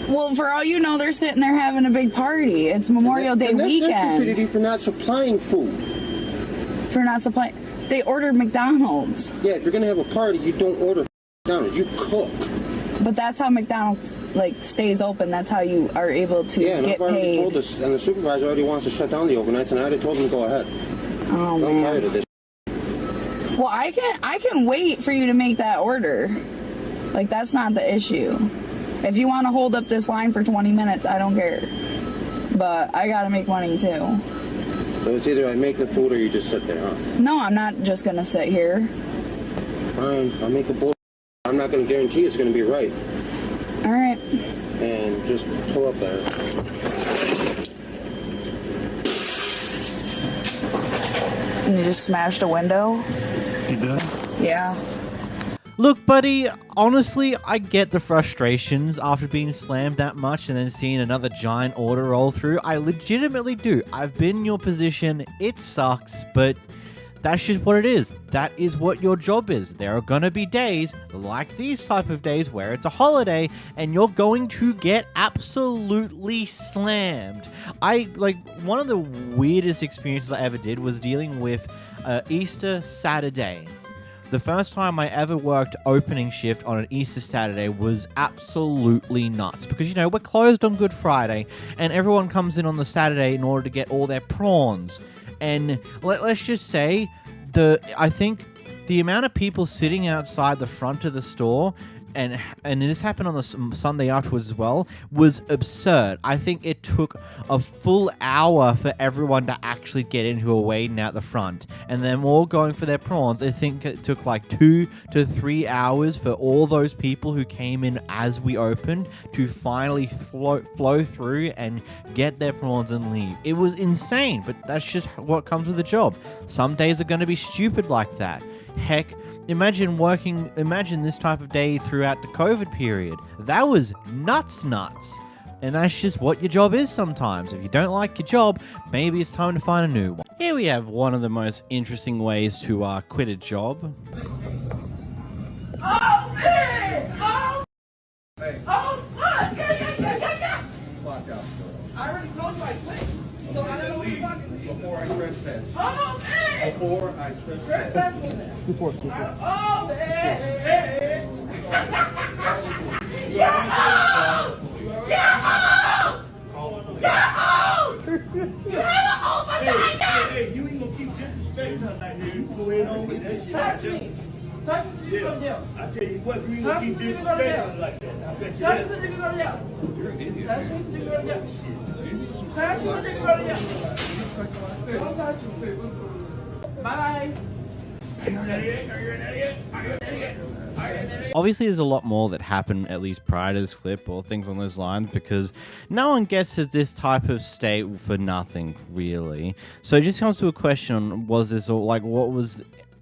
Well, for all you know, they're sitting there having a big party. It's Memorial Day weekend. That's stupidity for not supplying food. For not supplying... They ordered McDonald's. Yeah, if you're going to have a party, you don't order McDonald's. You cook. But that's how McDonald's, like, stays open. That's how you are able to get I've already paid. told us, and the supervisor already wants to shut down the overnights, and I already told him to go ahead. Oh, I'm man. tired of this. Well, I can wait for you to make that order. Like, that's not the issue. If you want to hold up this line for 20 minutes, I don't care. But I gotta make money, too. So it's either I make the food or you just sit there, huh? No, I'm not just gonna sit here. Fine, I'll make a bull. I'm not gonna guarantee it's gonna be right. All right. And just Pull up there. And you just smashed a window? You did? Yeah. Look, buddy, honestly, I get the frustrations after being slammed that much and then seeing another giant order roll through. I legitimately do. I've been in your position. It sucks, but that's just what it is. That is what your job is. There are gonna be days like these type of days where it's a holiday and you're going to get absolutely slammed. One of the weirdest experiences I ever did was dealing with Easter Saturday. The first time I ever worked opening shift on an Easter Saturday was absolutely nuts because, you know, we're closed on Good Friday and everyone comes in on the Saturday in order to get all their prawns. And let's just say I think the amount of people sitting outside the front of the store, and this happened on the Sunday afterwards as well, was absurd. I think it took a full hour for everyone to actually get in who were waiting out the front. And them all going for their prawns. I think it took like 2 to 3 hours for all those people who came in as we opened to finally flow through and get their prawns and leave. It was insane, but that's just what comes with the job. Some days are going to be stupid like that. Heck, imagine this type of day throughout the COVID period. That was nuts. And that's just what your job is sometimes. If you don't like your job, maybe it's time to find a new one. Here we have one of the most interesting ways to quit a job. Oh, man! Oh! Hey. Oh, fuck! Yeah. I already told you I quit. So I don't know what you're talking about. Before I trespass. Oh, man! Before I trespass. Scoop forward. Oh, man! Yeah! Hey, you ain't gonna keep disrespecting her like that. You go in on with that shit. Touch me. Touch me, you go to jail. I tell you what, you ain't gonna keep disrespecting her like that. I bet you that. Touch me, you go to jail. You're an idiot. Touch me, you go to jail. Touch me, you go to jail. Don't touch me. Bye. Are you an idiot? Are you an idiot? Are you an idiot? Obviously, there's a lot more that happened, at least prior to this clip, or things on those lines, because no one gets to this type of state for nothing, really. So it just comes to a question, was this all,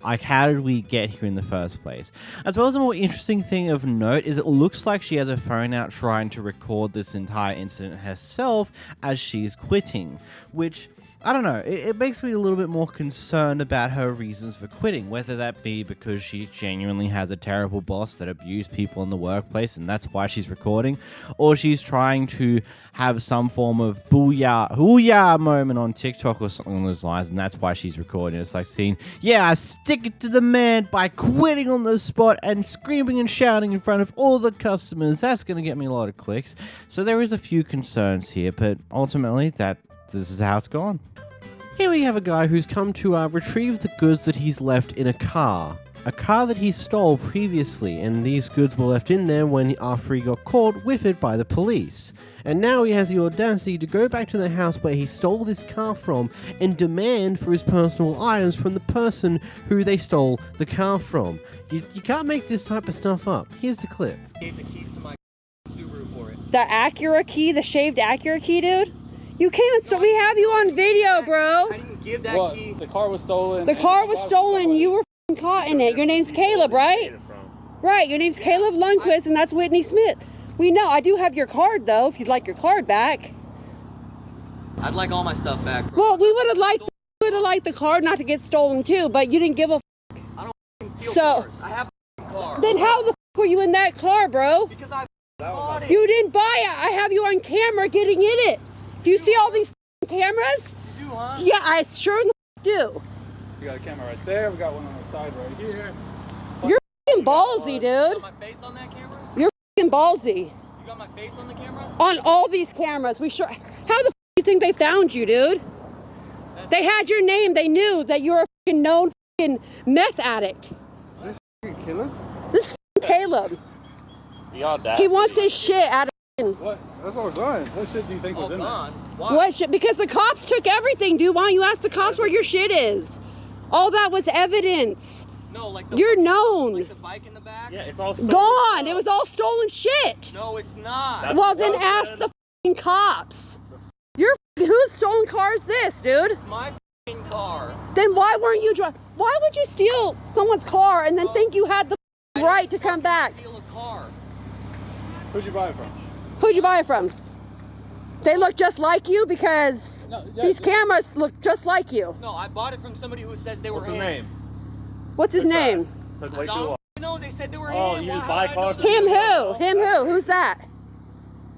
how did we get here in the first place? As well as a more interesting thing of note is it looks like she has her phone out trying to record this entire incident herself as she's quitting, which, I don't know, it makes me a little bit more concerned about her reasons for quitting, whether that be because she genuinely has a terrible boss that abused people in the workplace and that's why she's recording, or she's trying to have some form of hoo-yah moment on TikTok or something along those lines, and that's why she's recording. It's like saying, yeah, I stick it to the man by quitting on the spot and screaming and shouting in front of all the customers. That's going to get me a lot of clicks. So there is a few concerns here, but ultimately this is how it's gone. Here we have a guy who's come to retrieve the goods that he's left in a car that he stole previously, and these goods were left in there after he got caught with it by the police. And now he has the audacity to go back to the house where he stole this car from and demand for his personal items from the person who they stole the car from. You can't make this type of stuff up. Here's the clip. Gave the keys to my Subaru for it. The Acura key, the shaved Acura key, dude? You came and we have you on video, bro. I didn't give that key. The car was stolen. The car was stolen. You were caught in it. Your name's Caleb, right? Right, your name's Caleb Lundquist, and that's Whitney Smith. We know. I do have your card, though, if you'd like your card back. I'd like all my stuff back, bro. Well, we would have liked the card not to get stolen, too, but you didn't give a f***. I don't steal cars. I have a car. Then how the f*** were you in that car, bro? Because I bought it. You didn't buy it. I have you on camera getting in it. Do you see all these cameras? You do, huh? Yeah, I sure do. We got a camera right there. We got one on the side right here. You're f***ing ballsy, dude. You got my face on that camera? You're f***ing ballsy. You got my face on the camera? On all these cameras. How the f*** do you think they found you, dude? They had your name. They knew that you were a f***ing known f***ing meth addict. This f***ing Caleb? This f***ing Caleb. The audacity. He wants his shit out of What? That's all gone. What shit do you think was in there? Why? What shit? Because the cops took everything, dude. Why don't you ask the cops where your shit is? All that was evidence. No, like you're known. Like the bike in the back? Yeah, it's all stolen. Gone. It was all stolen shit. No, it's not. Well, then ask the f***ing cops. You're whose stolen car is this, dude? It's my f***ing car. Then why weren't you driving? Why would you steal someone's car and then think you had the right to come back? Steal a car. Who'd you buy it from? Who'd you buy it from? They look just like you because these cameras look just like you. No, I bought it from somebody who says they were What's his name? What's his name? Took way too long. No, they said they were Oh, him. you just buy cars? Him who? Him who? Who's that?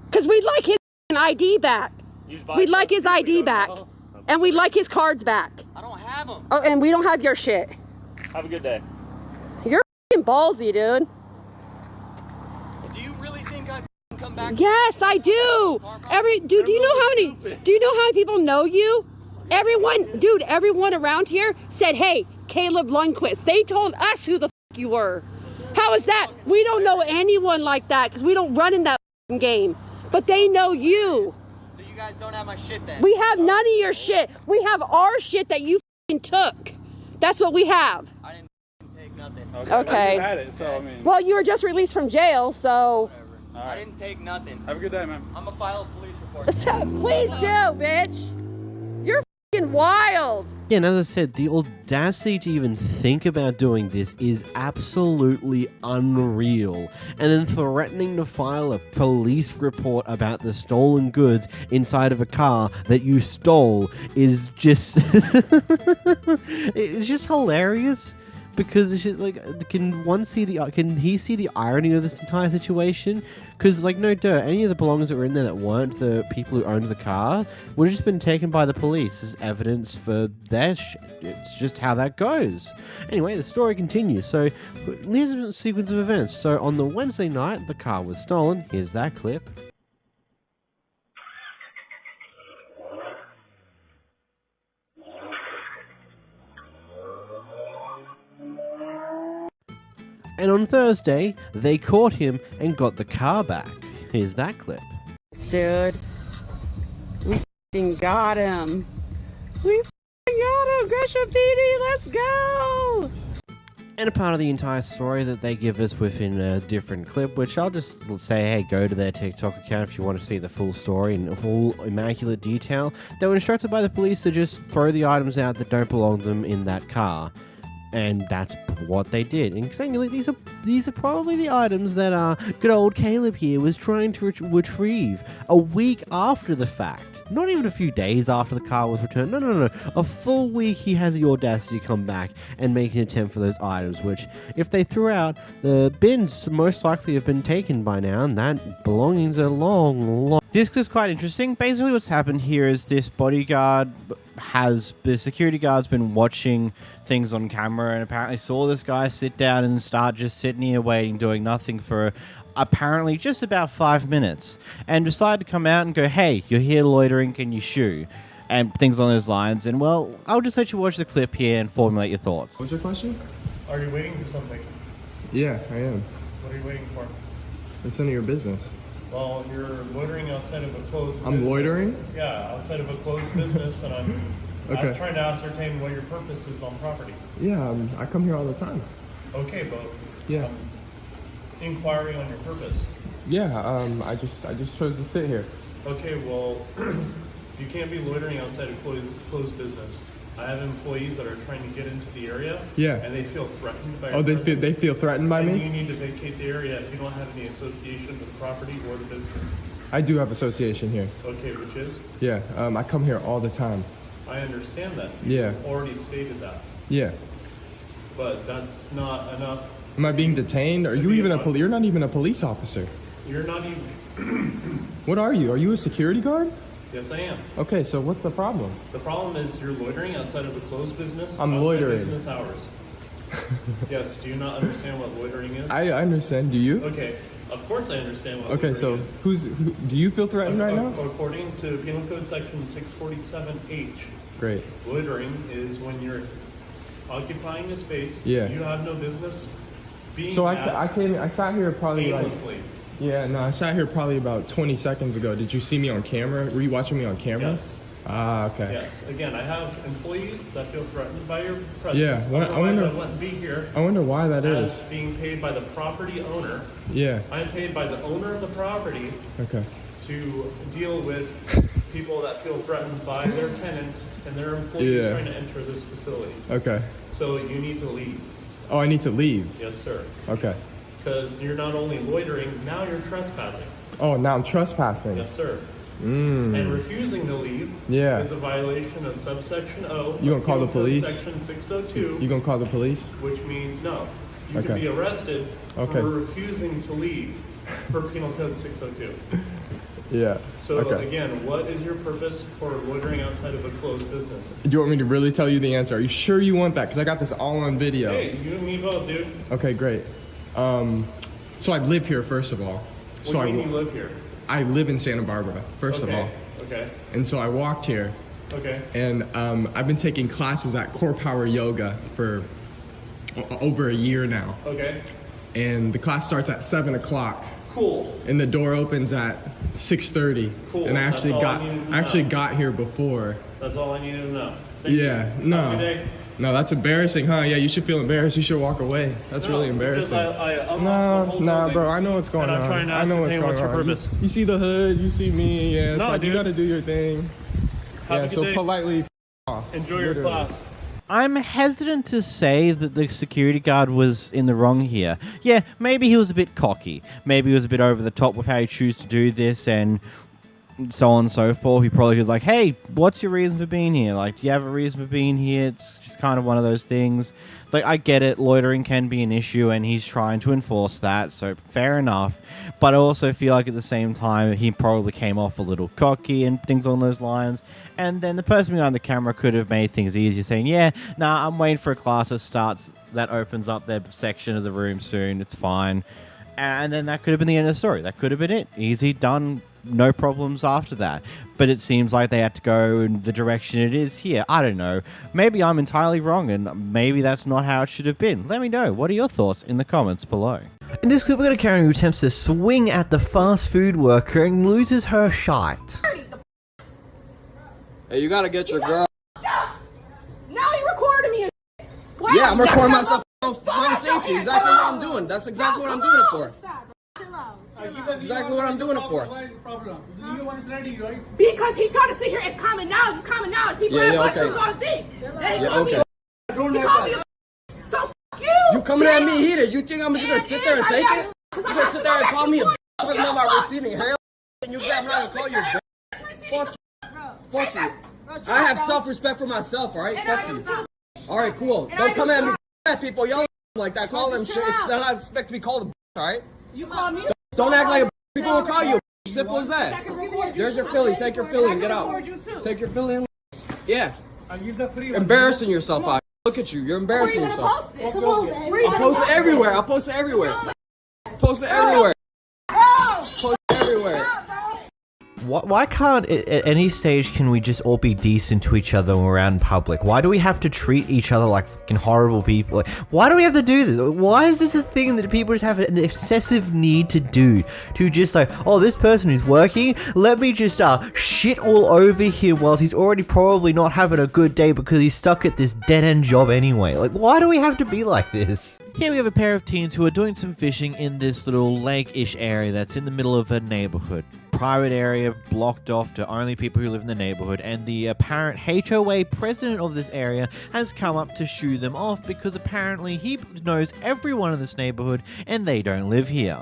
Because we'd like his ID back. We'd like his ID back. And we'd like his cards back. I don't have them. Oh, and we don't have your shit. Have a good day. You're f***ing ballsy, dude. Do you really think I'd come back? Yes, I do. Dude, do you know how many people know you? Everyone around here said, hey, Caleb Lundquist. They told us who the f*** you were. How is that? We don't know anyone like that because we don't run in that f***ing game. But they know you. So you guys don't have my shit then? We have none of your shit. We have our shit that you f***ing took. That's what we have. I didn't take nothing. Okay. You had it, so I mean. Well, you were just released from jail, so. Right. I didn't take nothing. Have a good day, man. I'm gonna file a police report. Please do, bitch. You're f***ing wild. Yeah, and as I said, the audacity to even think about doing this is absolutely unreal. And then threatening to file a police report about the stolen goods inside of a car that you stole is just... it's just hilarious. Because it's just like, can he see the irony of this entire situation? Because, like, no dirt, any of the belongings that were in there that weren't the people who owned the car would have just been taken by the police as evidence for their shit. It's just how that goes. Anyway, the story continues. So, here's a sequence of events. So, on the Wednesday night, the car was stolen. Here's that clip. And on Thursday, they caught him and got the car back. Here's that clip. Dude, we f***ing got him. We f***ing got him. Gresham PD, let's go. And a part of the entire story that they give us within a different clip, which I'll just say, hey, go to their TikTok account if you want to see the full story in full immaculate detail. They were instructed by the police to just throw the items out that don't belong to them in that car. And that's what they did. And excitingly, these are probably the items that good old Caleb here was trying to retrieve a week after the fact. Not even a few days after the car was returned. No. A full week he has the audacity to come back and make an attempt for those items, which, if they threw out, the bins most likely have been taken by now, and that belongings are long. This is quite interesting. Basically what's happened here is this bodyguard the security guard's been watching things on camera and apparently saw this guy sit down and start just sitting here waiting, doing nothing for apparently just about 5 minutes, and decided to come out and go, hey, you're here loitering, can you shoo? And things on those lines. And well, I'll just let you watch the clip here and formulate your thoughts. What's your question? Are you waiting for something? Yeah, I am. What are you waiting for? It's none of your business. Well, you're loitering outside of a closed business. I'm loitering? Yeah, outside of a closed business, and I'm trying to ascertain what your purpose is on property. Yeah, I come here all the time. Okay, but yeah, inquiry on your purpose. Yeah, I just chose to sit here. Okay, well, you can't be loitering outside a closed business. I have employees that are trying to get into the area. Yeah. And they feel threatened by. Oh, they feel threatened by me? You need to vacate the area if you don't have any association with the property or the business. I do have association here. Okay, which is? Yeah, I come here all the time. I understand that. Yeah. You've already stated that. Yeah. But that's not enough. Am I being detained? Are you even you're not even a police officer. You're not even. What are you? Are you a security guard? Yes, I am. Okay, so what's the problem? The problem is you're loitering outside of a closed business. I'm loitering. Business hours. Yes. Do you not understand what loitering is? I understand. Do you? Okay. Of course I understand what okay, so is. Do you feel threatened right now? According to Penal Code Section 647H. Great. Loitering is when you're occupying a space. Yeah. You have no business being. So I sat here probably aimlessly. Yeah, no, I sat here probably about 20 seconds ago. Did you see me on camera? Were you watching me on camera? Yes. Ah, okay. Yes. Again, I have employees that feel threatened by your presence. Yeah. Otherwise, I wouldn't be here. I wonder why that is. Being paid by the property owner. Yeah. I'm paid by the owner of the property. Okay. to deal with people that feel threatened by their tenants and their employees trying to enter this facility. Okay. So you need to leave. Oh, I need to leave? Yes, sir. Okay. Because you're not only loitering, now you're trespassing. Oh, now I'm trespassing? Yes, sir. Mm. And refusing to leave is a violation of subsection O. You gonna call the police? Section 602. You gonna call the police? Which means no. You can Okay. be arrested Okay. for refusing to leave per Penal Code 602. Yeah. So Okay. again, what is your purpose for loitering outside of a closed business? Do you want me to really tell you the answer? Are you sure you want that? Because I got this all on video. Hey, you and me both, dude. Okay, great. So I live here, first of all. What do you mean you live here? I live in Santa Barbara, first of all. Okay. And so I walked here. Okay. And I've been taking classes at Core Power Yoga for over a year now. Okay. And the class starts at 7 o'clock. Cool. And the door opens at 6:30. Cool. And I That's actually all I needed to know. got here before. That's all I needed to know. Thank Yeah, you. Have a no. good day. No, that's embarrassing, huh? Yeah, you should feel embarrassed. You should walk away. That's really embarrassing. Because I unlocked the whole Nah, building, bro. I know what's going and on. I'm trying to I know what's ascertain going what's your on. purpose. You see the hood. You see me. Yeah, it's No, like dude. you got to do your thing. Have a Yeah, good so day. politely off. Enjoy your Literally. class. I'm hesitant to say that the security guard was in the wrong here. Yeah, maybe he was a bit cocky. Maybe he was a bit over the top with how he chose to do this and so on and so forth. He probably was like, hey, what's your reason for being here? Like, do you have a reason for being here? It's just kind of one of those things. Like, I get it. Loitering can be an issue, and he's trying to enforce that, so fair enough. But I also feel like at the same time, he probably came off a little cocky and things on those lines. And then the person behind the camera could have made things easier, saying, yeah, nah, I'm waiting for a class that starts, that opens up their section of the room soon. It's fine. And then that could have been the end of the story. That could have been it. Easy, done. No problems after that. But it seems like they had to go in the direction it is here. I don't know. Maybe I'm entirely wrong, and maybe that's not how it should have been. Let me know. What are your thoughts in the comments below? In this clip, we're going to Karen who attempts to swing at the fast food worker and loses her shite. Hey, you gotta get your girl. Now you recording me. Why Yeah, I'm you recording got myself for my safety. Exactly what I'm doing. That's exactly what I'm doing it for. Exactly what I'm doing it for. Because he tried to sit here, it's common knowledge, it's common knowledge. People have questions all the thing. They call me a he called me a so f*** you. You coming at me heated. You think I'm just gonna sit there and take it? You gonna sit there and call me a because I'm not receiving hair and you think I'm not gonna call you a Fuck you. Fuck you. I have self-respect for myself, alright? Fuck you. Alright, cool. Don't come at me people. Y'all like that. Call them shit. It's not I expect to be called a alright? You call me Don't act like a people will call you a simple as that. There's your Philly. Take your Philly and get out. Take your Philly and yeah. Embarrassing yourself out. Look at you. You're embarrassing yourself. I'll post it everywhere. I'll post it everywhere. Post it everywhere. Post it everywhere. Why can't, at any stage, can we just all be decent to each other when we're out in public? Why do we have to treat each other like fucking horrible people? Like, why do we have to do this? Why is this a thing that people just have an excessive need to do? To just like, oh, this person is working, let me just shit all over him whilst he's already probably not having a good day because he's stuck at this dead-end job anyway. Like, why do we have to be like this? Here we have a pair of teens who are doing some fishing in this little lake-ish area that's in the middle of a neighborhood. Private area blocked off to only people who live in the neighborhood, and the apparent HOA president of this area has come up to shoo them off because apparently he knows everyone in this neighborhood and they don't live here.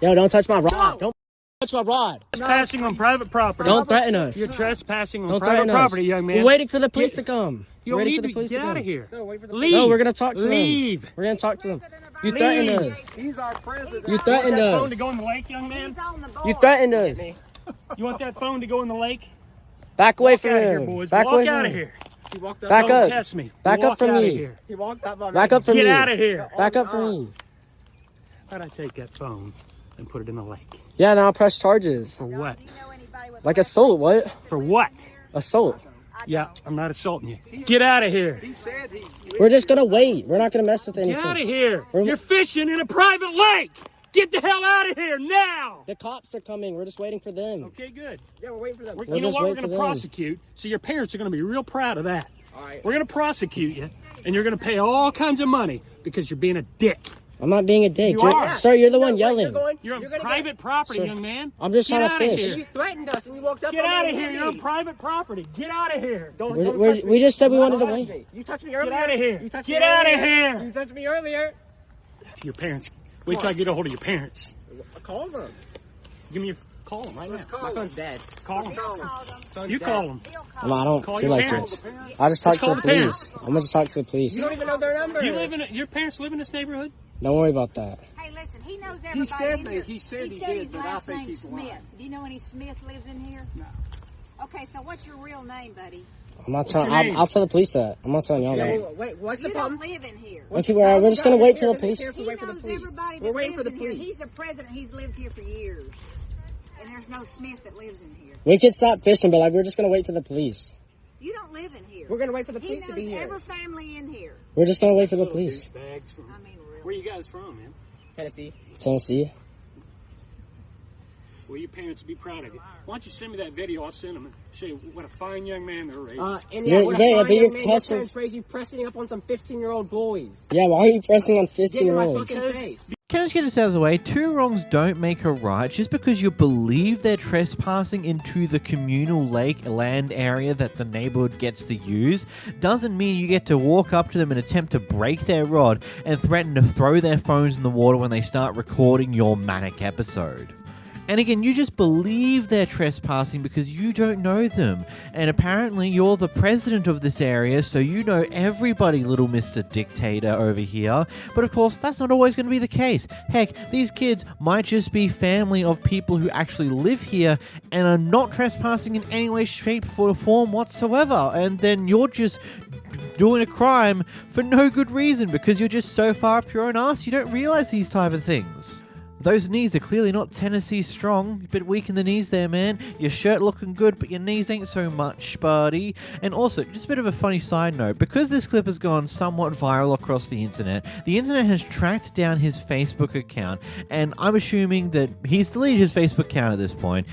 Yo, don't touch my rod. Don't touch my rod. Trespassing on private property. Don't threaten us. You're trespassing on Don't private threaten property, us. young man. We're waiting for the police to come. You don't We're need waiting for the to police get to out come. of here. Leave. No, we're gonna talk to them. Leave. We're gonna talk to them. You Leave. threatened us. He's our president. You threatened You want that phone us. to go in the lake, young man? You threatened us. You want that phone to go in the lake? Back away Walk from out of here, him. boys. Back Walk away out from of him. here. Back Don't up. test me. Back Walk up from out of me. here. Back up from me. Get out of here. Back up from me. How'd I take that phone and put it in the lake? Yeah, now I'll press charges. For what? Like assault, what? For what? Assault. Yeah, I'm not assaulting you. Get out of here. We're just gonna wait. We're not gonna mess with Get anything. out of here. You're fishing in a private lake. Get the hell out of here now. The cops are coming. We're just waiting for them. Okay, good. Yeah, we're waiting for them. We're You know just what? We're waiting going to for them. prosecute. So your parents are going to be real proud of that. All right. We're going to prosecute you, and you're going to pay all kinds of money because you're being a dick. I'm not being a dick. You are. Sir, you're the one yelling. You're on private property, young man. I'm just Get trying to out of fish. here. You threatened us and you walked up. Get out of here. You're on private property. Get out of here. Don't touch me. We just said we wanted to wait. You touched me earlier. Get out of here. Get out of here. You touched me earlier. Your parents. Wait till I get a hold of your parents. Call them. Give me your call them right now. My phone's dead. Call them. You call them. I don't Call feel your like parents. it. I'll just talk Let's to call the the parents. police. I'm gonna just talk to the police. You don't even know their number. Your parents live in this neighborhood? Don't worry about that. Hey, listen, he knows everybody He said he did, but I think he's lying. Smith. Do you know any Smith lives in here? No. Okay, so what's your real name, buddy? I'm not telling. I'll tell the police that. I'm not telling y'all that. Wait, what's You the don't problem? live in here. Okay, we're just gonna wait till the police. He knows everybody that We're waiting for lives the in here. police. He's the president. He's lived here for years. And there's no Smith that lives in here. We could stop fishing, but like we're just gonna wait for the police. You don't live in here. We're gonna wait for the police to be He knows here. every family in here. We're just gonna wait for the police. Where you guys from, man? Tennessee. Tennessee. Well, your parents would be proud of you. Why don't you send me that video? I'll send them and show you what a fine young man they're raising. But you're cussing. Parents raised you pressing up on some 15-year-old boys. Yeah, why are you pressing on 15-year-olds? Can I just get this out of the way? Two wrongs don't make a right. Just because you believe they're trespassing into the communal lake land area that the neighborhood gets to use doesn't mean you get to walk up to them and attempt to break their rod and threaten to throw their phones in the water when they start recording your manic episode. And again, you just believe they're trespassing because you don't know them. And apparently you're the president of this area, so you know everybody, little Mr. Dictator over here. But of course, that's not always going to be the case. Heck, these kids might just be family of people who actually live here and are not trespassing in any way, shape, or form whatsoever. And then you're just doing a crime for no good reason because you're just so far up your own ass you don't realize these type of things. Those knees are clearly not Tennessee strong. A bit weak in the knees there, man. Your shirt looking good, but your knees ain't so much, buddy. And also, just a bit of a funny side note. Because this clip has gone somewhat viral across the internet has tracked down his Facebook account, and I'm assuming that he's deleted his Facebook account at this point.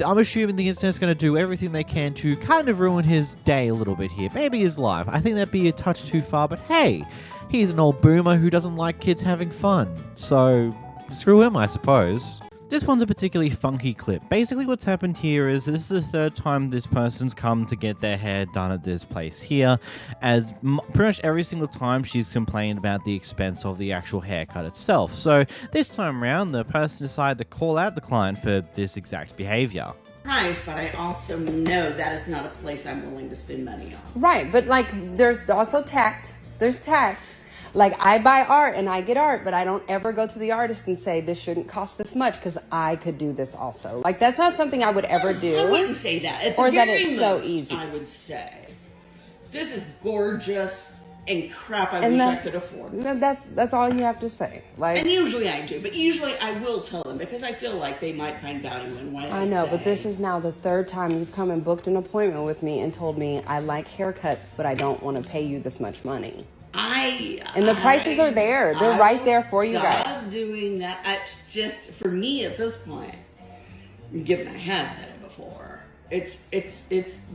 I'm assuming the internet's going to do everything they can to kind of ruin his day a little bit here. Maybe his life. I think that'd be a touch too far, but hey, he's an old boomer who doesn't like kids having fun. So screw him, I suppose. This one's a particularly funky clip. Basically what's happened here is this is the third time this person's come to get their hair done at this place here, as pretty much every single time she's complained about the expense of the actual haircut itself. So this time around, the person decided to call out the client for this exact behavior. Price, but I also know that is not a place I'm willing to spend money on. Right, but like there's also tact. There's tact. Like, I buy art and I get art, but I don't ever go to the artist and say this shouldn't cost this much because I could do this also. Like, that's not something I would ever do. I wouldn't say that. Or that it's so easy. I would say, this is gorgeous and crap I wish I could afford. That's all you have to say. Like, and usually I do, but usually I will tell them because I feel like they might find value in what I know, say. but this is now the third time you've come and booked an appointment with me and told me I like haircuts, but I don't want to pay you this much money. And the prices are there. They're right there for you guys. Stop doing that. Just for me at this point, given I have said it before, it's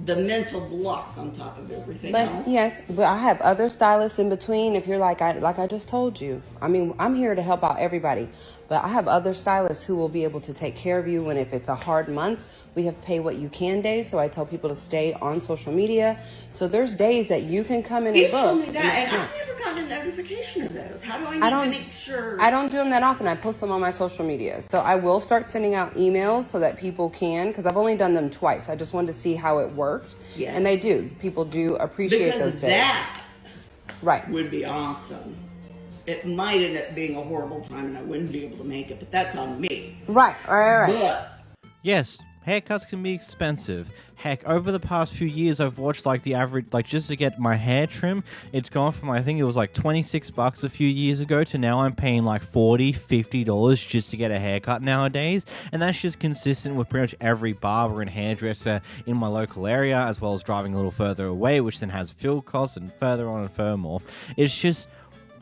the mental block on top of everything else. Yes, but I have other stylists in between. If you're like I just told you, I mean, I'm here to help out everybody, but I have other stylists who will be able to take care of you when if it's a hard month. We have pay what you can days, so I tell people to stay on social media. So there's days that you can come in and book. You told me that, and I've never gotten a notification of those. How do I need to make sure? I don't do them that often. I post them on my social media. So I will start sending out emails so that people can, because I've only done them twice. I just wanted to see how it worked. Yeah. And they do. People do appreciate those days. That right. would be awesome. It might end up being a horrible time and I wouldn't be able to make it, but that's on me. Right. But yes, haircuts can be expensive. Heck, over the past few years, I've watched like the average, like just to get my hair trim, it's gone from, I think it was like $26 a few years ago to now I'm paying like $40, $50 just to get a haircut nowadays. And that's just consistent with pretty much every barber and hairdresser in my local area, as well as driving a little further away, which then has fuel costs and further on and further more. It's just,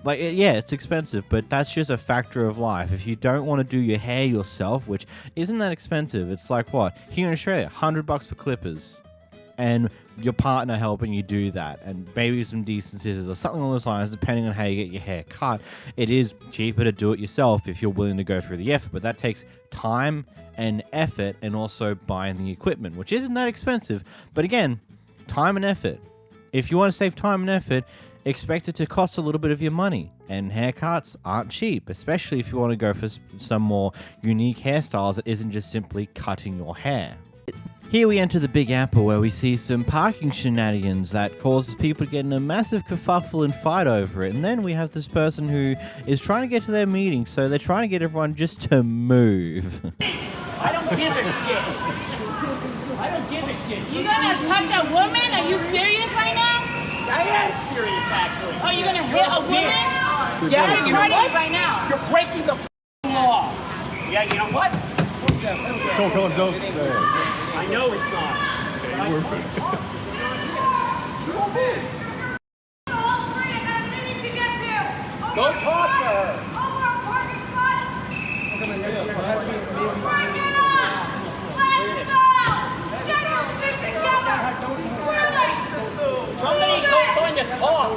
like, yeah, it's expensive, but that's just a factor of life. If you don't want to do your hair yourself, which isn't that expensive, it's like what? Here in Australia, $100 for clippers. and your partner helping you do that, and maybe some decent scissors or something along those lines, depending on how you get your hair cut. It is cheaper to do it yourself if you're willing to go through the effort, but that takes time and effort, and also buying the equipment, which isn't that expensive. But again, time and effort. If you want to save time and effort, expect it to cost a little bit of your money. And haircuts aren't cheap, especially if you want to go for some more unique hairstyles that isn't just simply cutting your hair. Here we enter the Big Apple, where we see some parking shenanigans that causes people to get in a massive kerfuffle and fight over it. And then we have this person who is trying to get to their meeting, so they're trying to get everyone just to move. I don't give a shit. I don't give a shit. You gonna touch a woman? Are you serious right now? I am serious, actually. Oh, you gonna hit a woman? Yeah, you know what? Right now. You're breaking the law. Yeah, you know what? Don't. I know it's not. Go talk to her. Somebody going to talk.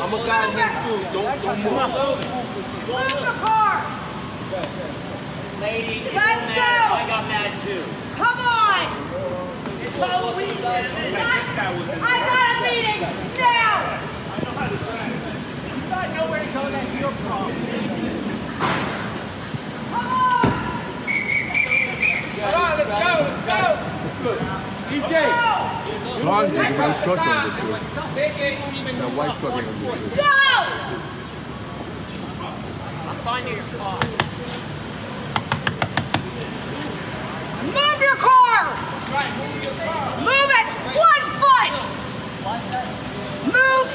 I'm a guy here too. Don't move. Move the car. Lady, Let's mad. go. I got mad too. Come on. It's Halloween. I got a meeting now. You got nowhere to go. That's your problem. Come on. Come on, let's go. Good. DJ. That white truck. No. I'm finding your car. Move your car. Right, move your car. Move it 1 foot. Move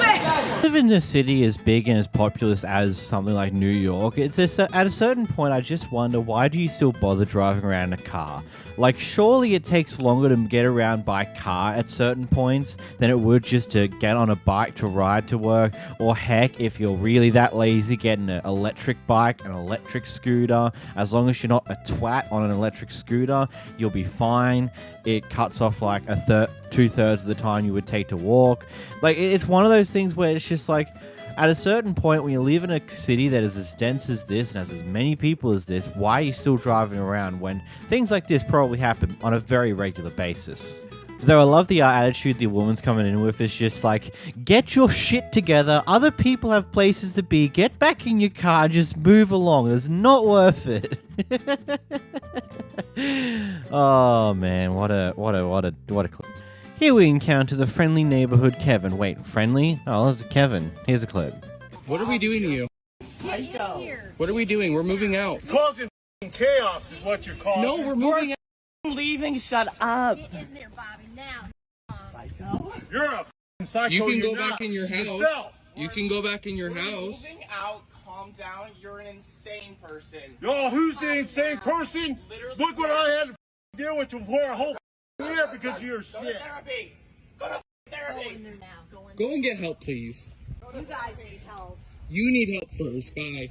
it. Live in a city as big and as populous as something like New York, at a certain point I just wonder, why do you still bother driving around in a car? Like, surely it takes longer to get around by car at certain points than it would just to get on a bike to ride to work, or heck, if you're really that lazy, get an electric bike, an electric scooter. As long as you're not a twat on an electric scooter, you'll be fine. It cuts off like 2/3 of the time you would take to walk. Like, it's one of those things where it's just like, at a certain point when you live in a city that is as dense as this and has as many people as this, why are you still driving around when things like this probably happen on a very regular basis? Though I love the attitude the woman's coming in with. It's just like, get your shit together, other people have places to be, get back in your car, just move along, it's not worth it. Oh man, what a clip. Here we encounter the friendly neighborhood Kevin. Wait, friendly? Oh, there's Kevin. Here's a clip. What are we doing to you? Psycho. What are we doing? We're moving out. Causing chaos is what you're causing. No, we're moving out. Leaving. Shut up. Get in there, Bobby, now. Psycho. You're a psycho. You can you're go not. back in your house. Yourself. You can go back in your house. Moving out, calm down. You're an insane person. Yo, who's the insane person? Look what I had to deal with for a whole year because of your shit. Therapy. Go to therapy. Go in there now. Go in. Go and get help, please. You guys need help. You need help first. Bye.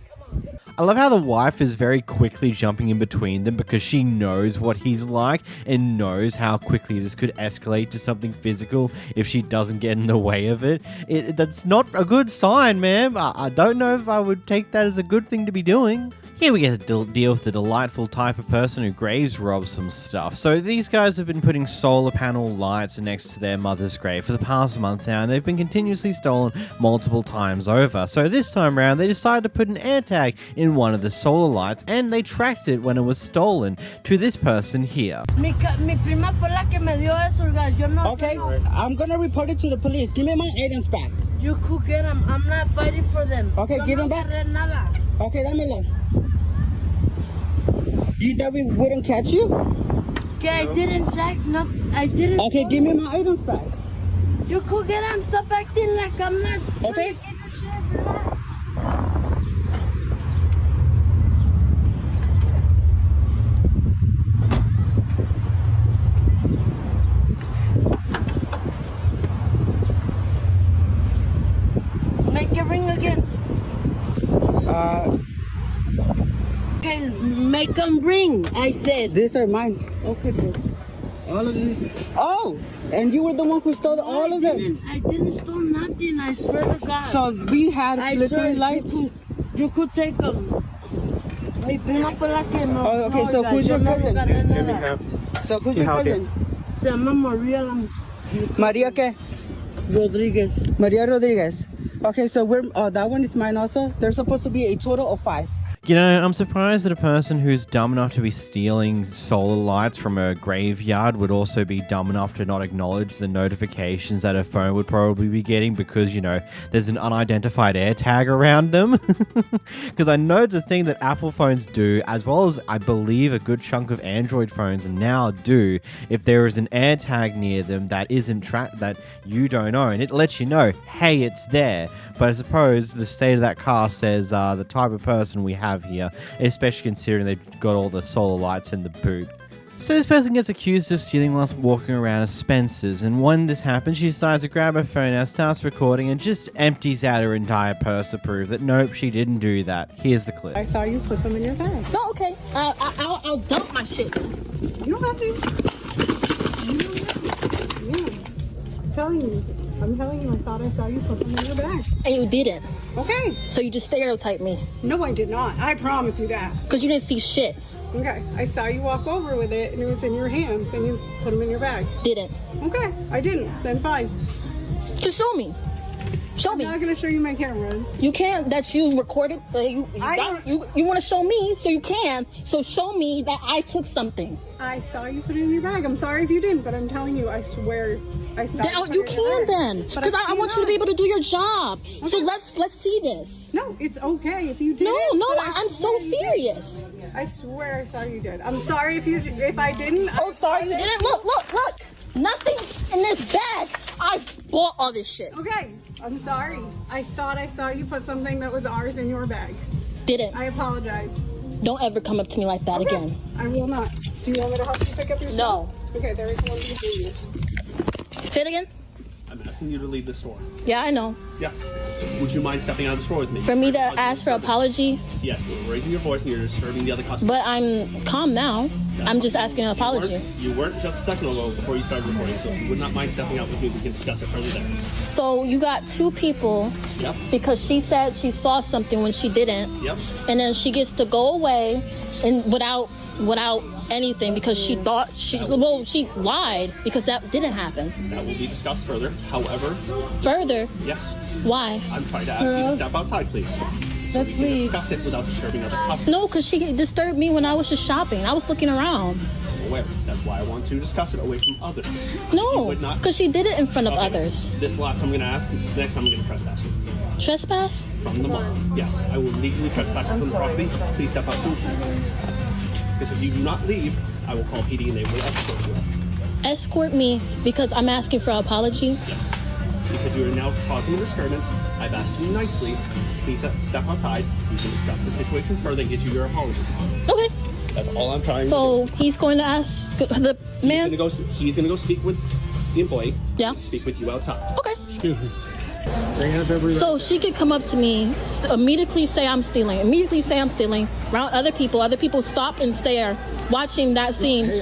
I love how the wife is very quickly jumping in between them because she knows what he's like and knows how quickly this could escalate to something physical if she doesn't get in the way of it. That's not a good sign, ma'am. I don't know if I would take that as a good thing to be doing. Here we get to deal with the delightful type of person who graves robs some stuff. So these guys have been putting solar panel lights next to their mother's grave for the past month now, and they've been continuously stolen multiple times over. So this time around, they decided to put an air tag in one of the solar lights, and they tracked it when it was stolen to this person here. Mi prima fue la que me dio eso, guys. Yo no. Okay, I'm gonna report it to the police. Give me my items back. You could get them. I'm not fighting for them. Okay, Yo give no them back. agarré nada. Okay, dámelo. You thought we wouldn't catch you? Okay, I didn't jack. No, I didn't. Okay, give me my items back. You could get them. Stop acting like I'm not. Okay. Trying to get your shit, relax. Make it ring again. Okay, make can bring, I said. These are mine. Okay, bro. All of these. Oh, and you were the one who stole all of them. I didn't steal nothing, I swear to God. So we had flickering lights? You could take them. Oh, okay, so who's your cousin? So who's your cousin? Se llama Maria. Maria qué? Rodriguez. Maria Rodriguez. Okay, so we're that one is mine also. There's supposed to be a total of 5. You know, I'm surprised that a person who's dumb enough to be stealing solar lights from a graveyard would also be dumb enough to not acknowledge the notifications that her phone would probably be getting because, you know, there's an unidentified AirTag around them. Because I know it's a thing that Apple phones do, as well as I believe a good chunk of Android phones now do. If there is an AirTag near them that isn't that you don't own, it lets you know, hey, it's there. But I suppose the state of that car says the type of person we have here, especially considering they've got all the solar lights in the boot. So this person gets accused of stealing whilst walking around a Spencer's, and when this happens, she decides to grab her phone out, starts recording, and just empties out her entire purse to prove that nope, she didn't do that. Here's the clip. I saw you put them in your bag. No, okay. I'll dump my shit. You don't have to. I'm telling you, I thought I saw you put them in your bag. And you didn't. Okay. So you just stereotyped me. No, I did not. I promise you that. Because you didn't see shit. Okay. I saw you walk over with it, and it was in your hands, and you put them in your bag. Didn't. Okay. I didn't. Then fine. Just show me. Show me. I'm not going to show you my cameras. You can't. That you recorded. You want to show me, so you can. So show me that I took something. I saw you put it in your bag. I'm sorry if you didn't, but I'm telling you, I swear I saw you can then. Because I want you to be able to do your job. Okay. So let's see this. No, it's okay if you did. No, I'm so serious. I swear I saw you did. I'm sorry if I didn't. Oh, sorry you didn't? Look. Nothing in this bag. I bought all this shit. Okay, I'm sorry. I thought I saw you put something that was ours in your bag. Didn't. I apologize. Don't ever come up to me like that again. I will not. Do you want me to help you pick up your stuff? No. Okay, there is one behind you. Say it again. I'm asking you to leave the store. Yeah, I know. Yeah. Would you mind stepping out of the store with me? For me to ask for apology? Yes, you're raising your voice and you're disturbing the other customers. But I'm calm now. I'm just asking an apology. You weren't just a second ago before you started recording, so if you would not mind stepping out with me, we can discuss it further there. So you got 2 people. Yep. Because she said she saw something when she didn't. Yep. And then she gets to go away and without anything because she thought she lied because that didn't happen. That will be discussed further. However. Further? Yes. Why? I'm trying to ask you to step outside, please. Let's leave. Discuss it without disturbing other customers. No, because she disturbed me when I was just shopping. I was looking around. Aware. That's why I want to discuss it away from others. No, because she did it in front of others. This last I'm going to ask. Next I'm going to trespass you. Trespass? From the mall. Yes, I will legally trespass you from the property. Please step out soon. Because if you do not leave, I will call PD and they will escort you. Escort me because I'm asking for an apology? Yes. Because you are now causing a disturbance. I've asked you nicely. Please step outside. We can discuss the situation further and get you your apology. Okay. That's all I'm trying to do. So he's going to ask the man? He's going to go speak with the employee. Yeah. Speak with you outside. Okay. Excuse me. So she could come up to me, immediately say I'm stealing, around other people stop and stare, watching that scene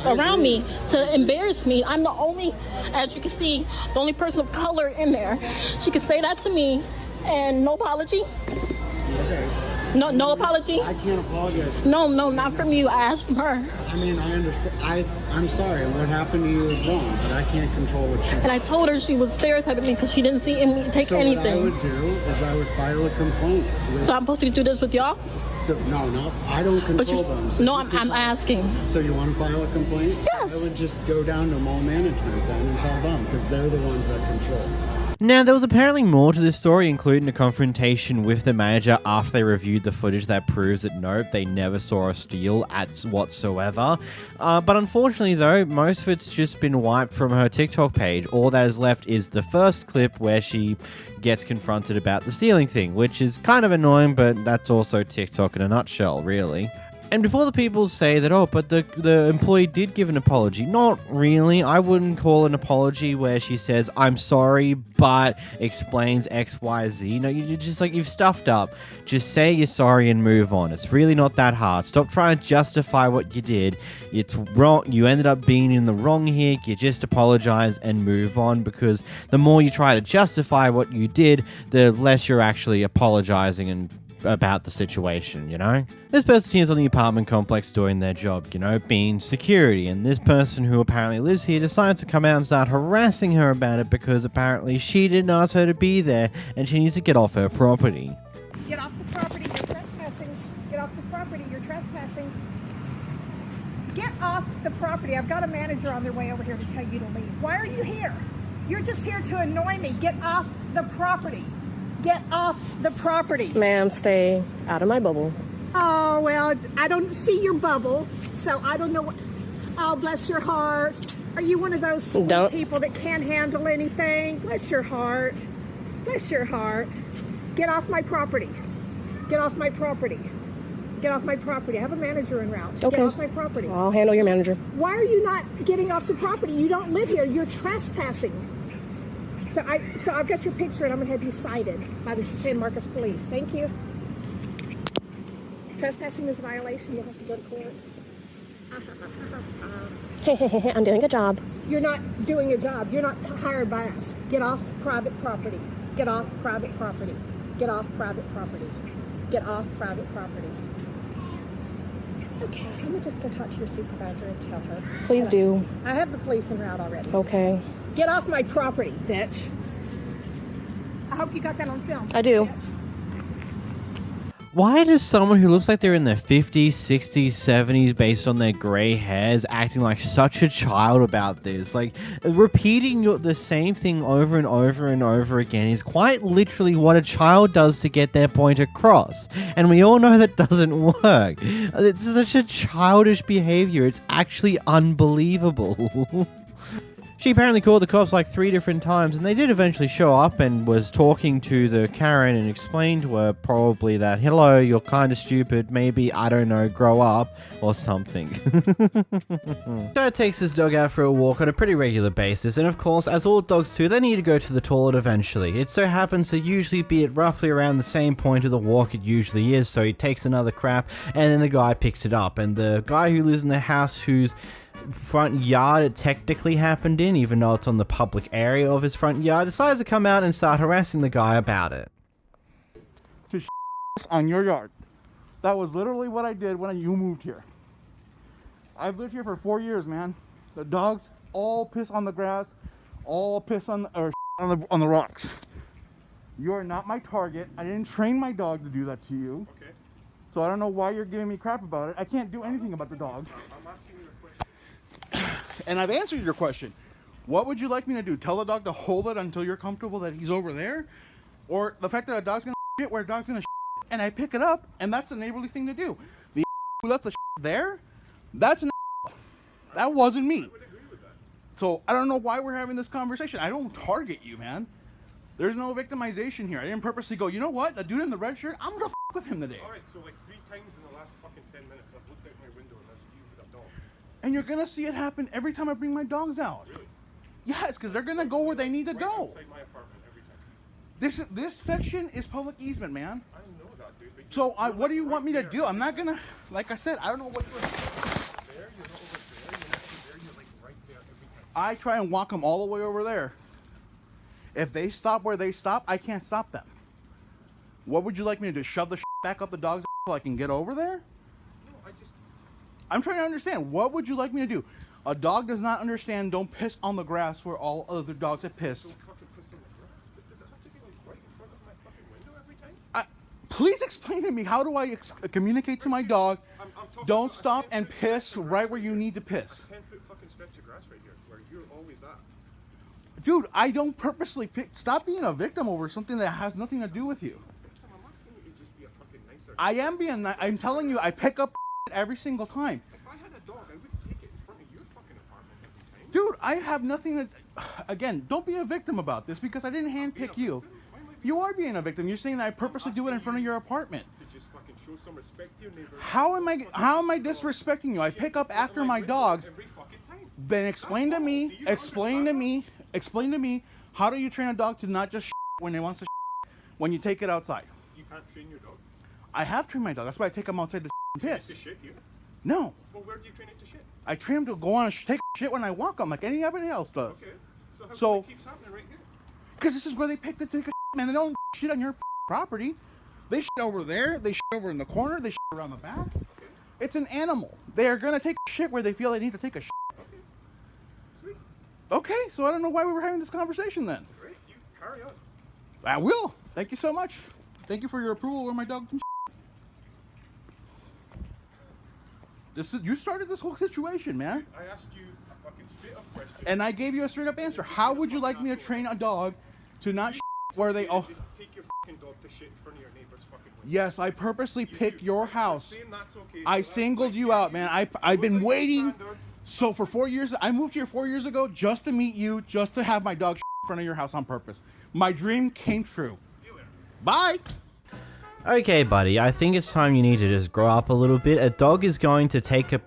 around me to embarrass me. I'm the only, as you can see, the only person of color in there. She could say that to me and no apology. Okay. No apology? I can't apologize. No, not from you. I asked from her. I mean, I understand. I'm sorry. What happened to you is wrong, but I can't control what she did. And I told her she was stereotyping me because she didn't see me take anything. So what I would do is I would file a complaint. So I'm supposed to do this with y'all? So no, I don't control them. So no, I'm asking. So you want to file a complaint? Yes. So I would just go down to mall management then and tell them because they're the ones that control. Now, there was apparently more to this story, including a confrontation with the manager after they reviewed the footage that proves that nope, they never saw a steal whatsoever. But unfortunately, though, most of it's just been wiped from her TikTok page. All that is left is the first clip where she gets confronted about the stealing thing, which is kind of annoying, but that's also TikTok in a nutshell, really. And before the people say that, oh, but the employee did give an apology. Not really. I wouldn't call an apology where she says, I'm sorry, but explains X, Y, Z. No, you're just like, you've stuffed up. Just say you're sorry and move on. It's really not that hard. Stop trying to justify what you did. It's wrong. You ended up being in the wrong here. You just apologize and move on, because the more you try to justify what you did, the less you're actually apologizing and about the situation, you know? This person here's on the apartment complex doing their job, you know, being security, and this person who apparently lives here decides to come out and start harassing her about it because apparently she didn't ask her to be there and she needs to get off her property. Get off the property, you're trespassing. Get off the property, you're trespassing. Get off the property. I've got a manager on their way over here to tell you to leave. Why are you here? You're just here to annoy me. Get off the property. Get off the property. Ma'am, stay out of my bubble. Oh, well, I don't see your bubble, so I don't know what... Oh, bless your heart. Are you one of those sweet people that can't handle anything? Bless your heart. Bless your heart. Get off my property. Get off my property. Get off my property. I have a manager en route. Okay. Get off my property. I'll handle your manager. Why are you not getting off the property? You don't live here. You're trespassing. So I've got your picture and I'm gonna have you cited by the San Marcos Police. Thank you. Trespassing is a violation. You'll have to go to court. I'm doing a job. You're not doing a job. You're not hired by us. Get off private property. Get off private property. Get off private property. Get off private property. Okay, let me just go talk to your supervisor and tell her. Please do. I have the police en route already. Okay. Get off my property, bitch. I hope you got that on film. I do. Bitch. Why does someone who looks like they're in their 50s, 60s, 70s based on their gray hairs acting like such a child about this? Like, repeating the same thing over and over and over again is quite literally what a child does to get their point across. And we all know that doesn't work. It's such a childish behavior. It's actually unbelievable. She apparently called the cops like 3 different times, and they did eventually show up and was talking to the Karen and explained to her probably that, hello, you're kind of stupid, maybe, I don't know, grow up, or something. Joe takes his dog out for a walk on a pretty regular basis, and of course, as all dogs do, they need to go to the toilet eventually. It so happens to usually be at roughly around the same point of the walk it usually is, so he takes another crap, and then the guy picks it up, and the guy who lives in the house whose front yard it technically happened in, even though it's on the public area of his front yard, decides to come out and start harassing the guy about it. To on your yard. That was literally what I did when you moved here. I've lived here for 4 years, man. The dogs all piss on the grass, all piss on on the rocks. You are not my target. I didn't train my dog to do that to you. Okay. So I don't know why you're giving me crap about it. I can't do anything about the dog. I'm asking you a question. And I've answered your question. What would you like me to do? Tell the dog to hold it until you're comfortable that he's over there? Or the fact that a dog's gonna shit where a dog's gonna shit, and I pick it up, and that's the neighborly thing to do. The who left the shit there, that's an that wasn't me. So I don't know why we're having this conversation. I don't target you, man. There's no victimization here. I didn't purposely go, you know what? The dude in the red shirt, I'm gonna with him today. Alright, so like 3 times in the last fucking 10 minutes, I've looked out my window and that's you with a dog. And you're gonna see it happen every time I bring my dogs out. Really? Yes, because they're gonna go where they need to go. Outside my apartment every time. This section is public easement, man. I know that, dude. But So what do you want me to do? I'm not gonna, like I said, I don't know what you're. There, you're not over there. You're not there. You're like right there every time. I try and walk them all the way over there. If they stop where they stop, I can't stop them. What would you like me to do? Shove the back up the dog's so I can get over there? No, I'm trying to understand. What would you like me to do? A dog does not understand. Don't piss on the grass where all other dogs have pissed. Don't fucking piss on the grass. But does it have to be like right in front of my fucking window every time? Please explain to me, how do I communicate to my dog, don't stop and piss right where you need to piss? A 10-foot fucking stretch of grass right here where you're always at. Dude, I don't purposely pick. Stop being a victim over something that has nothing to do with you. I'm asking you to just be a fucking nicer. I am being nice. I'm telling you, I pick up every single time. If I had a dog, I wouldn't take it in front of your fucking apartment every time. Dude, I have nothing to... Again, don't be a victim about this because I didn't handpick you. You are being a victim. You're saying that I purposely do it in front of your apartment. To just fucking show Show some respect to your neighbors. How am I disrespecting you? I pick up after my dogs. Then explain to me, how do you train a dog to not just when it wants to when you take it outside? You can't train your dog? I have trained my dog. That's why I take him outside to piss. To shit here? No. Well, where do you train it to shit? I train him to go on and take shit when I walk him, like anybody else does. Okay. So how come So, it keeps happening right here? because this is where they pick to take a man. They don't shit on your property. They shit over there. They shit over in the corner. They shit around the back. Okay. It's an animal. They are gonna take shit where they feel they need to take a shit. Okay. Sweet. Okay, so I don't know why we were having this conversation then. Great. You carry on. I will. Thank you so much. Thank you for your approval where my dog can you started this whole situation, man. I asked you a fucking straight up question. And I gave you a straight up answer. How would you like me to train a dog to not where they all... Just take your fucking dog to shit in front of your neighbor's fucking window. Yes, I purposely picked your house. Saying that's okay, I so singled you out, man. I've been waiting. So for 4 years, I moved here 4 years ago just to meet you, just to have my dog shit in front of your house on purpose. My dream came true. Bye. Okay, buddy, I think it's time you need to just grow up a little bit. A dog is going to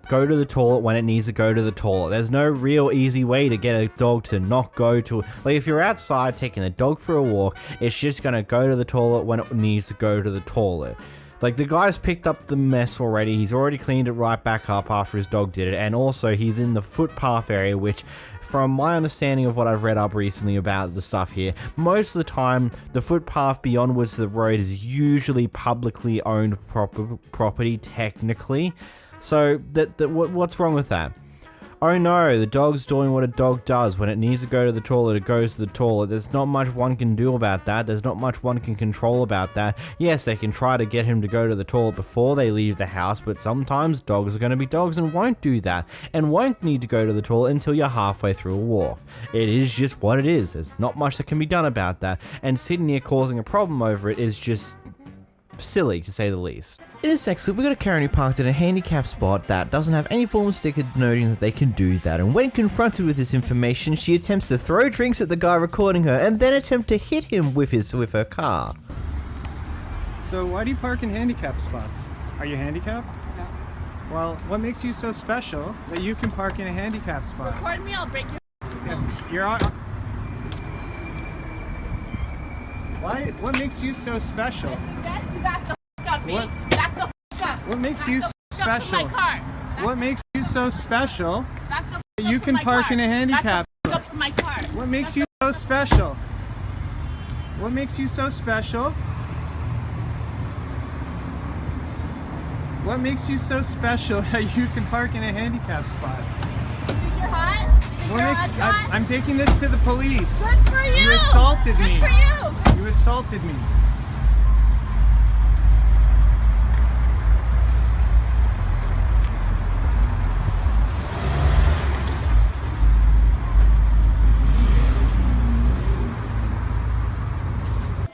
go to the toilet when it needs to go to the toilet. There's no real easy way to get a dog to not go to... Like, if you're outside taking the dog for a walk, it's just going to go to the toilet when it needs to go to the toilet. Like, the guy's picked up the mess already. He's already cleaned it right back up after his dog did it. And also, he's in the footpath area, which... From my understanding of what I've read up recently about the stuff here, most of the time, the footpath beyondwards to the road is usually publicly owned property, technically. So, what's wrong with that? Oh no, the dog's doing what a dog does. When it needs to go to the toilet, it goes to the toilet. There's not much one can do about that. There's not much one can control about that. Yes, they can try to get him to go to the toilet before they leave the house, but sometimes dogs are going to be dogs and won't do that, and won't need to go to the toilet until you're halfway through a walk. It is just what it is. There's not much that can be done about that, and sitting here causing a problem over it is just... silly, to say the least. In this next clip, we got a Karen who parked in a handicap spot that doesn't have any form of sticker noting that they can do that, and when confronted with this information, she attempts to throw drinks at the guy recording her and then attempt to hit him with her car. So why do you park in handicap spots? Are you handicapped? No. Well, what makes you so special that you can park in a handicap spot? Record me, I'll break your... You're on... What makes you so special? You back the f up, me. Back the f up. What makes you so special? My car. What makes you so special Back the f that you can park in a handicap? Back the f up from my car. What makes you so special? What makes you so special? What makes you so special that you can park in a handicap spot? You're hot? I'm taking this to the police. Good for you. You assaulted me. Good for you. You assaulted me.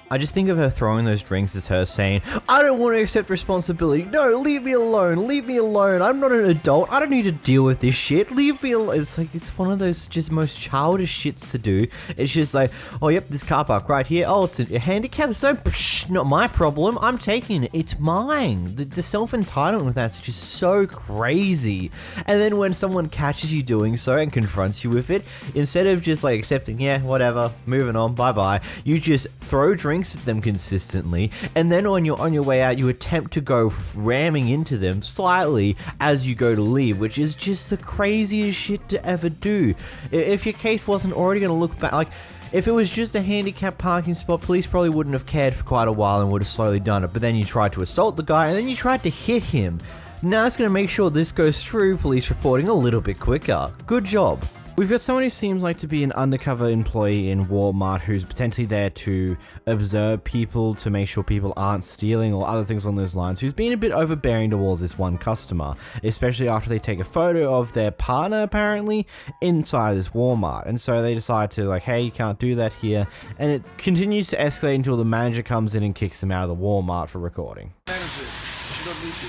I just think of her throwing those drinks as her saying, I don't want to accept responsibility. No, leave me alone. Leave me alone. I'm not an adult. I don't need to deal with this shit. Leave me alone. It's like, it's one of those just most childish shits to do. It's just like, oh, yep, this car park right here. Oh, it's a handicap zone. Psh, not my problem. I'm taking it. It's mine. The self-entitlement with that's just so crazy. And then when someone catches you doing so and confronts you with it, instead of just like accepting, yeah, whatever, moving on, bye-bye, you just throw drinks at them consistently, and then when you're on your way out, you attempt to go ramming into them slightly as you go to leave, which is just the craziest shit to ever do. If your case wasn't already going to look back, like, if it was just a handicap parking spot, police probably wouldn't have cared for quite a while and would have slowly done it, but then you tried to assault the guy, and then you tried to hit him. Now it's going to make sure this goes through police reporting a little bit quicker. Good job. We've got someone who seems like to be an undercover employee in Walmart who's potentially there to observe people to make sure people aren't stealing or other things along those lines, who's been a bit overbearing towards this one customer, especially after they take a photo of their partner apparently inside this Walmart. And so they decide to like, hey, you can't do that here. And it continues to escalate until the manager comes in and kicks them out of the Walmart for recording. Manager, you don't need to.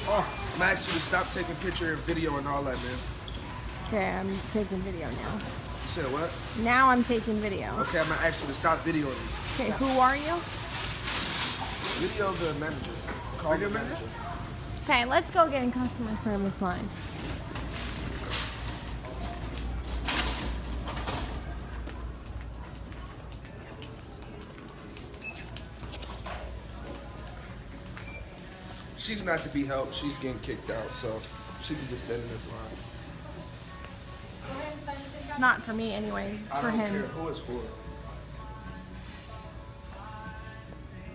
Oh, I'm actually to stop taking picture and video and all that, man. Okay, I'm taking video now. You said what? Now I'm taking video. Okay, I'm gonna ask you to stop videoing. Okay, who are you? Video the manager. Call the manager. Okay, let's go get in customer service line. She's not to be helped. She's getting kicked out, so she can just stand in this line. It's not for me anyway. It's for him. I don't care who it's for.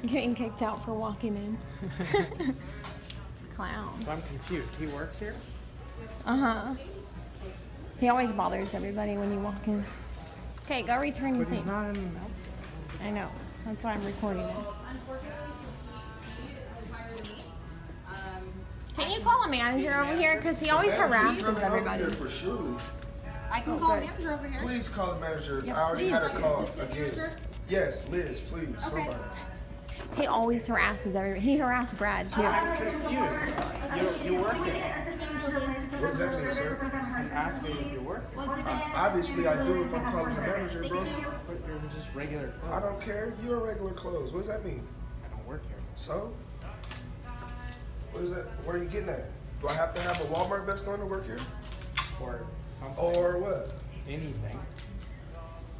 Getting kicked out for walking in. Clown. So I'm confused. He works here? Uh-huh. He always bothers everybody when you walk in. Okay, go return your But he's thing. not in I know. That's why I'm recording it. Can you call a manager over here? Because he always harasses everybody. For surely. I can call a manager over here. Please call the manager. Yep, I already please. had a call again. Yes, Liz, please, somebody. He always harasses everybody. He harassed Brad too. I'm confused. You work here. What does that mean, sir? I'm asking if you work here. Obviously, I do if I'm calling the manager, bro. But you're just regular clothes. I don't care. You're regular clothes. What does that mean? I don't work here. So? What is that? Where are you getting at? Do I have to have a Walmart vest on to work here? Or something. Or what? Anything.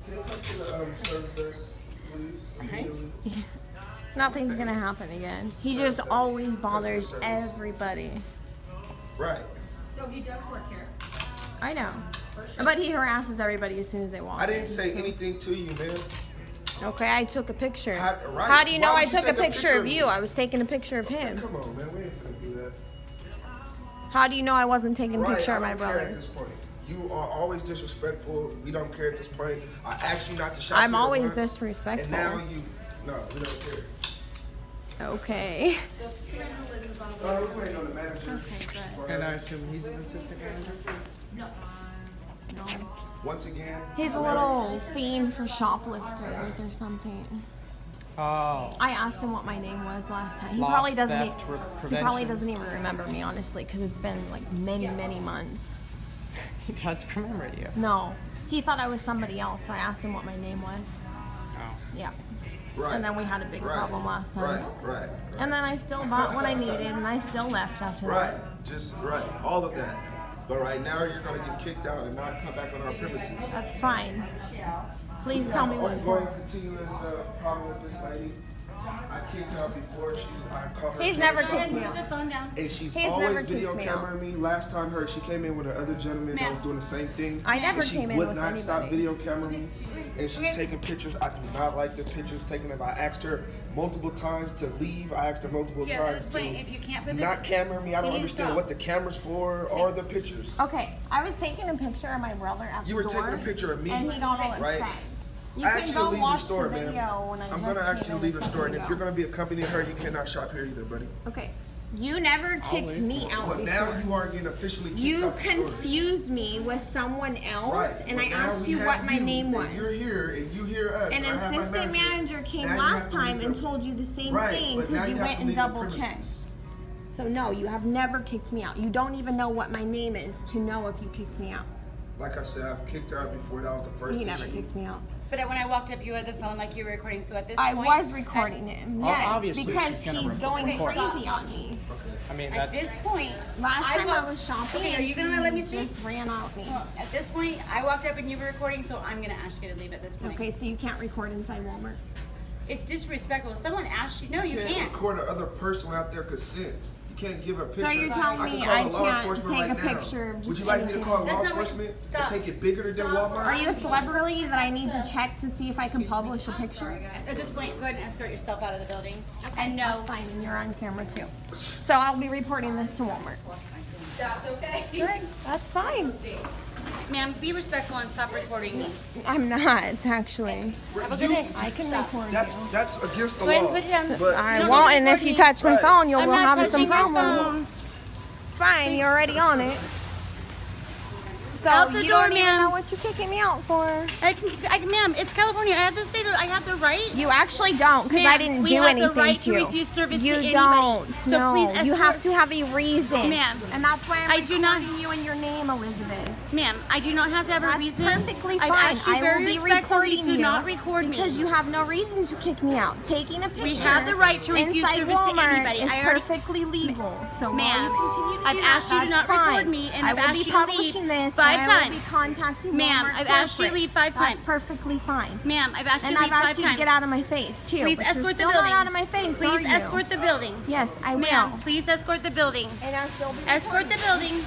Can you come to the service desk, please? Right? Nothing's gonna happen again. He just always bothers everybody. Right. So he does work here. I know. But he harasses everybody as soon as they walk I didn't say anything to you, man. Okay, I took a picture. Right. How do you know Why I would you took a take picture of me? you? I was taking a picture of him. Come on, man. We ain't finna do that. How do you know I wasn't taking a Right, picture I of my don't care brother? at this point. You are always disrespectful. We don't care at this point. I asked you not to shop I'm here always once, disrespectful. And now you, no, we don't care. Okay. We're waiting on the manager. Okay, good. And I assume he's an assistant manager? No. No. Once again. He's a little fiend for shoplifters or something. Oh. I asked him what my name was last time. He Lost probably doesn't. theft He prevention. probably doesn't even remember me, honestly, because it's been like many months. He does remember you. No, he thought I was somebody else. So I asked him what my name was. Oh. Yeah. Right. And then we had a big problem last time. Right. And then I still bought what I needed, and I still left after Right. that. Just right. All of that. But right now you're gonna get kicked out and not come back on our premises. That's fine. Please tell me what Ongoing for. continuous problem with this lady. I kicked her out before. I caught her. He's never kicked me out. And she's He's always never video kicked me out. cameraing me. Last time she came in with another gentleman that was doing the same thing. I never and she came in would with not stop anybody. video cameraing me. And she's taking pictures. I do not like the pictures taken of. I asked her multiple times to leave. I asked her multiple times to If you can't put not camera me. I don't you need to understand stop. what the camera's for or the pictures. Okay, I was taking a picture of my brother at the You were door. taking a picture of me, And he got all right? upset. You I can asked you go to leave the watch store, the man. video when I I'm just gonna ask came you to in leave a the store, and second if you're ago. gonna be accompanying her, you cannot shop here either, buddy. Okay. You never kicked me out But before. now you are getting officially kicked You out the store. confused me with someone else, Right, and but I now asked we you have what my name was. And you're here, and you hear us. An and I have my assistant manager came Now you last have to time leave and the- told you the same Right, thing but now because you you have went to and leave the double premises. checked. So no, you have never kicked me out. You don't even know what my name is to know if you kicked me out. Like I said, I've kicked her out before. That was the first. You never issue. kicked me out. But when I walked up, you had the phone like you were recording. So at this I point, was recording him, Well, yes, obviously because she's gonna he's going record. crazy on me. I mean, At that's... this point, Last time I walked- was shopping, Okay, are you gonna let me he speak? just ran out me. Well, at this point, I walked up and you were recording, so I'm gonna ask you to leave at this point. Okay, so you can't record inside Walmart. It's disrespectful. If someone asks you, no, you can't can't. record another person without their consent. You can't give a picture. So you're telling I can me call I the law can't enforcement take right a now. picture of just Would you like me to anything? call law That's not what- enforcement stop. and take it bigger than Walmart? Are you a celebrity that I need to check to see if I can publish a picture? At this point, go ahead and escort yourself out of the building. And no, That's fine, and you're on camera too. So I'll be reporting this to Walmart. that's okay. That's fine. Ma'am, be respectful and stop recording me. I'm not, actually. Have a good day. I can record That's you. that's against the Go ahead law. and put it down. But I No, won't, don't and if record you me. touch my Right. phone, you'll I'm not have some touching your problems. phone. It's fine, you're already on it. So Out the you door, don't even ma'am. know what you're kicking me out for. Ma'am, it's California. I have the state. I have the right. You actually don't, because I Ma'am, didn't we do have anything the right to to you. refuse service you to anybody. don't. So No, please you escort- have to have a reason. Ma'am, and that's why I'm I do not- recording you and your name name Elizabeth. Ma'am, I do not have to have a reason. That's perfectly fine. I've asked you I very will be respectfully recording to you not record me. because you have no reason to kick me out. Taking a picture. We have the right to refuse inside service to Walmart anybody. is I already, perfectly legal. So ma'am, while you continue to I've do asked you to not that's record fine. me, and I I've will asked be you to leave publishing this 5 and times. I will be contacting Ma'am, Walmart I've asked you to corporate. leave 5 times. That's perfectly fine. Ma'am, I've asked you and to leave I've 5 asked you times. to get out of my face too. Please but you're escort the still building. Not out of my face. Please are you? escort the building. Yes, I will. Ma'am, please escort the building. And I'll still be escort the building.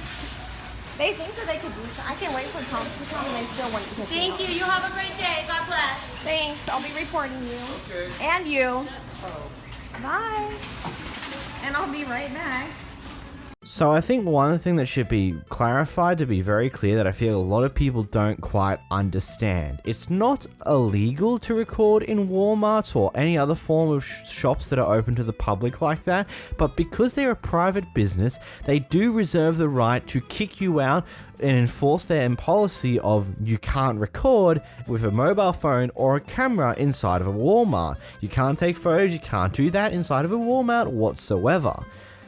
They think that they could do so. I can't wait for Tom to come and they still want to kick me out. Thank you. You have a great day. God bless. Thanks. I'll be reporting you. Okay. And you. Bye. And I'll be right back. So I think one thing that should be clarified, to be very clear, that I feel a lot of people don't quite understand. It's not illegal to record in Walmart or any other form of shops that are open to the public like that, but because they're a private business, they do reserve the right to kick you out and enforce their policy of you can't record with a mobile phone or a camera inside of a Walmart. You can't take photos, you can't do that inside of a Walmart whatsoever.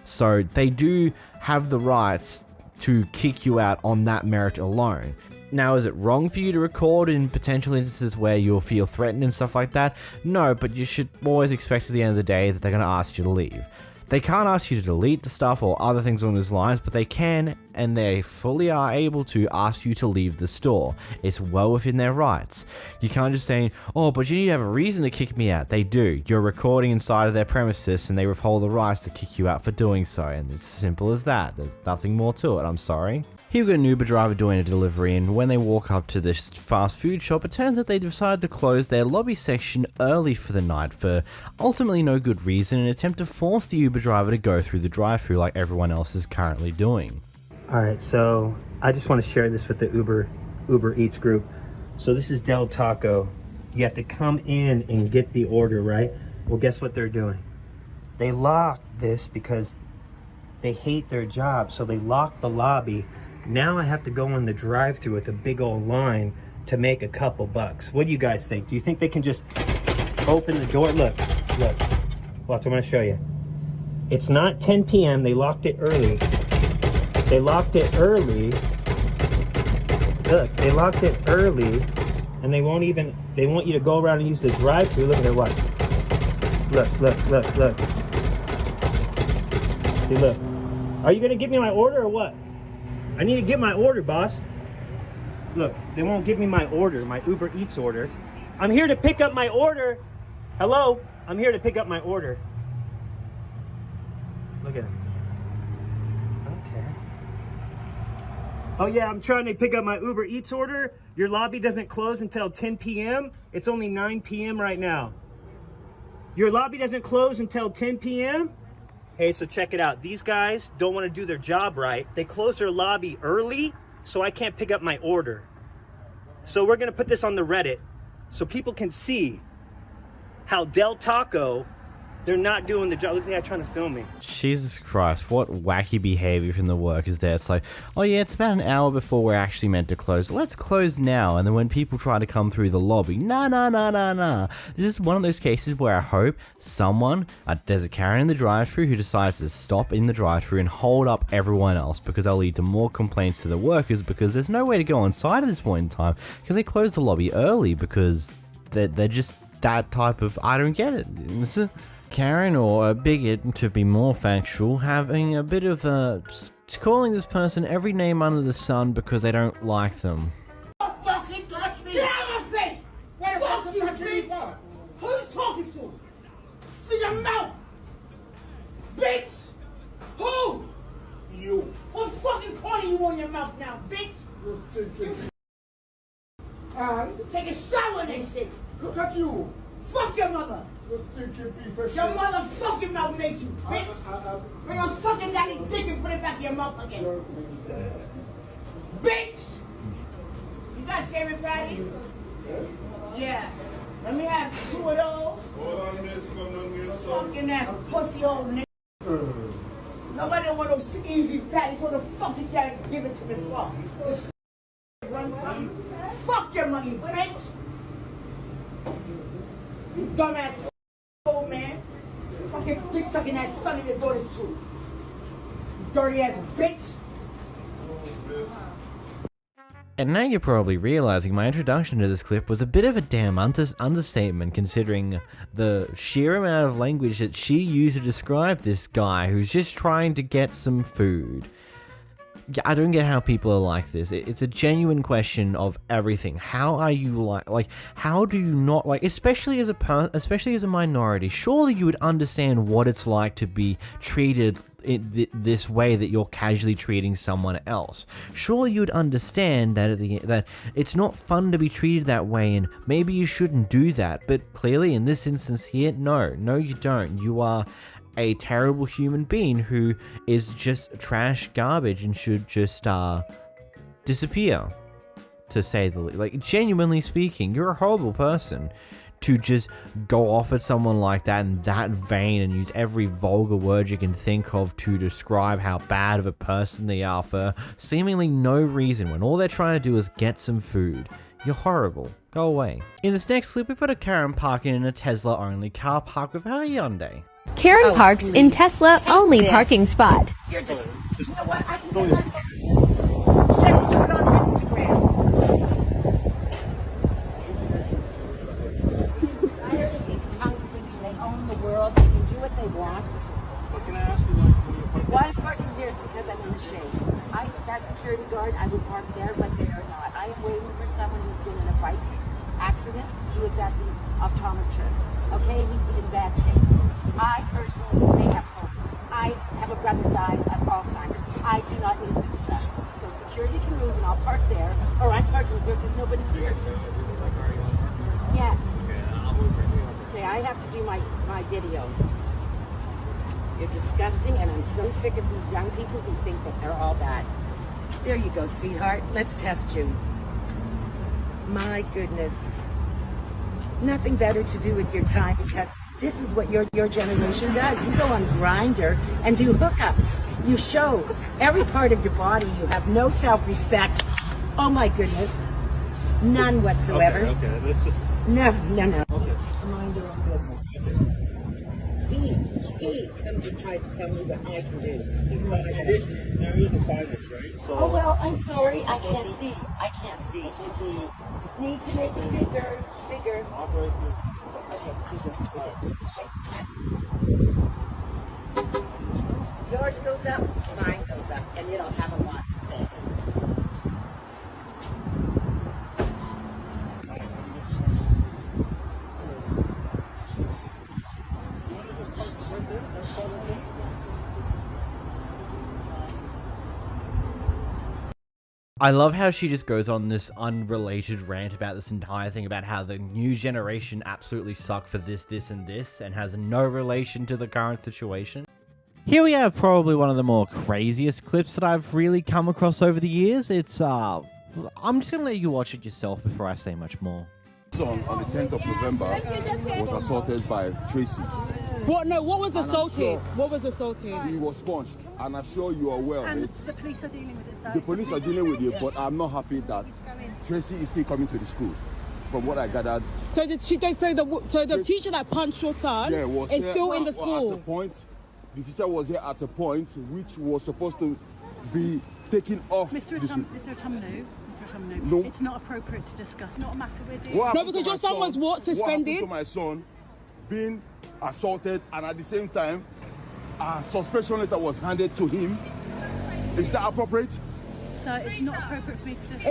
So they do have the rights to kick you out on that merit alone. Now, is it wrong for you to record in potential instances where you'll feel threatened and stuff like that? No, but you should always expect at the end of the day that they're going to ask you to leave. They can't ask you to delete the stuff or other things along those lines, but they can, and they fully are able to ask you to leave the store. It's well within their rights. You can't just say, oh, but you need to have a reason to kick me out. They do. You're recording inside of their premises, and they withhold the rights to kick you out for doing so, and it's as simple as that. There's nothing more to it, I'm sorry. Here we got an Uber driver doing a delivery, and when they walk up to this fast food shop, it turns out they decided to close their lobby section early for the night for ultimately no good reason, in an attempt to force the Uber driver to go through the drive-thru like everyone else is currently doing. Alright, so I just want to share this with the Uber Eats group. So this is Del Taco. You have to come in and get the order, right? Well, guess what they're doing? They locked this because they hate their job, so they locked the lobby. Now I have to go in the drive-thru with a big old line to make a couple bucks. What do you guys think? Do you think they can just open the door? Look. Watch, I'm gonna show you. It's not 10 p.m. They locked it early. They locked it early. Look, they locked it early, and they want you to go around and use the drive-thru. Look at their watch. Look. See, look. Are you gonna give me my order or what? I need to get my order, boss. Look, they won't give me my order, my Uber Eats order. I'm here to pick up my order. Hello? I'm here to pick up my order. Look at him. Okay. Oh yeah, I'm trying to pick up my Uber Eats order. Your lobby doesn't close until 10 p.m. It's only 9 p.m. right now. Your lobby doesn't close until 10 p.m.? Hey, so check it out. These guys don't want to do their job right. They close their lobby early, so I can't pick up my order. So we're going to put this on the Reddit so people can see how Del Taco, they're not doing the job. Look at the guy trying to film me. Jesus Christ, what wacky behavior from the workers there. It's like, oh yeah, it's about an hour before we're actually meant to close. Let's close now. And then when people try to come through the lobby, nah. This is one of those cases where I hope someone, there's a Karen in the drive-thru who decides to stop in the drive-thru and hold up everyone else, because they'll lead to more complaints to the workers, because there's no way to go inside at this point in time because they closed the lobby early because they're just that type of, I don't get it. Karen, or a bigot to be more factual, having a bit of calling this person every name under the sun because they don't like them. Don't fucking touch me! Get out of my face! Where the fuck you touch me? Who you talking to? See your mouth! Bitch! Who? You. What fucking corner you on your mouth now, bitch? Take a shower in that shit. Look at you. Fuck your mother. Your motherfucking mouth made you, bitch. Bring your fucking daddy dick and put it back in your mouth again. Bitch! You got shaving patties? Yeah. Let me have 2 of those. Fucking ass pussy old nigga. Nobody don't want those easy patties. What the fuck you can't give it to me for? This run something. Fuck your money, bitch. You dumbass old man. Fucking dick sucking that son in your daughter's too. You dirty ass bitch. And now you're probably realizing my introduction to this clip was a bit of a damn understatement, considering the sheer amount of language that she used to describe this guy who's just trying to get some food. Yeah, I don't get how people are like this. It's a genuine question of everything. How are you like how do you not like, especially as a minority, surely you would understand what it's like to be treated in this way that you're casually treating someone else. Surely you'd understand that that it's not fun to be treated that way, and maybe you shouldn't do that. But clearly in this instance here, no you don't. You are a terrible human being who is just trash garbage and should just disappear, to say the least. Like, genuinely speaking, you're a horrible person to just go off at someone like that in that vein and use every vulgar word you can think of to describe how bad of a person they are for seemingly no reason when all they're trying to do is get some food. You're horrible. Go away. In this next clip, we've got a Karen parking in a Tesla-only car park with her Hyundai. Karen parks in Tesla-only parking spot. You're just, you know what? I can let's put it on Instagram. Tired of these punks thinking they own the world, they can do what they want. What can I ask you? Why I'm parking here is because I'm in the shade. That security guard, I would park there like they are not. I am waiting for someone who's been in a bike accident. He was at the optometrist. Okay, he's in bad shape. I personally may have hope. I have a brother died of Alzheimer's. I do not need this stress. So security can move and I'll park there, or I'm parking here because nobody's here. Yes. Okay, I have to do my video. You're disgusting, and I'm so sick of these young people who think that they're all bad. There you go, sweetheart. Let's test you. My goodness. Nothing better to do with your time, because this is what your generation does. You go on Grindr and do hookups. You show every part of your body. You have no self-respect. Oh my goodness. None whatsoever. Okay, let's just... No. Okay. To mind your own business. He comes and tries to tell me what I can do. He's not like this. There is a silence, right? So, oh, well, I'm sorry. I can't see. Need to make it bigger. Yours goes up, mine goes up, and it'll have a lot to say. I love how she just goes on this unrelated rant about this entire thing, about how the new generation absolutely suck for this, and has no relation to the current situation. Here we have probably one of the more craziest clips that I've really come across over the years. It's, I'm just gonna let you watch it yourself before I say much more. Son on the 10th of November was assaulted by Tracy. What? No, what was assaulted? What was assaulted? He was punched, and I'm sure you are aware of it. The police are dealing with it, sir. The police are dealing with it, but I'm not happy that Tracy is still coming to the school. From what I gathered. So the teacher that punched your son is still in the school. At a point, the teacher was here at a point which was supposed to be taken off. Mr. Autumno, no, it's not appropriate to discuss. Not a matter we're doing. No, because your son was what, suspended? What happened to my son being assaulted, and at the same time, a suspension letter was handed to him. Is that appropriate? So it's not appropriate for me to discuss.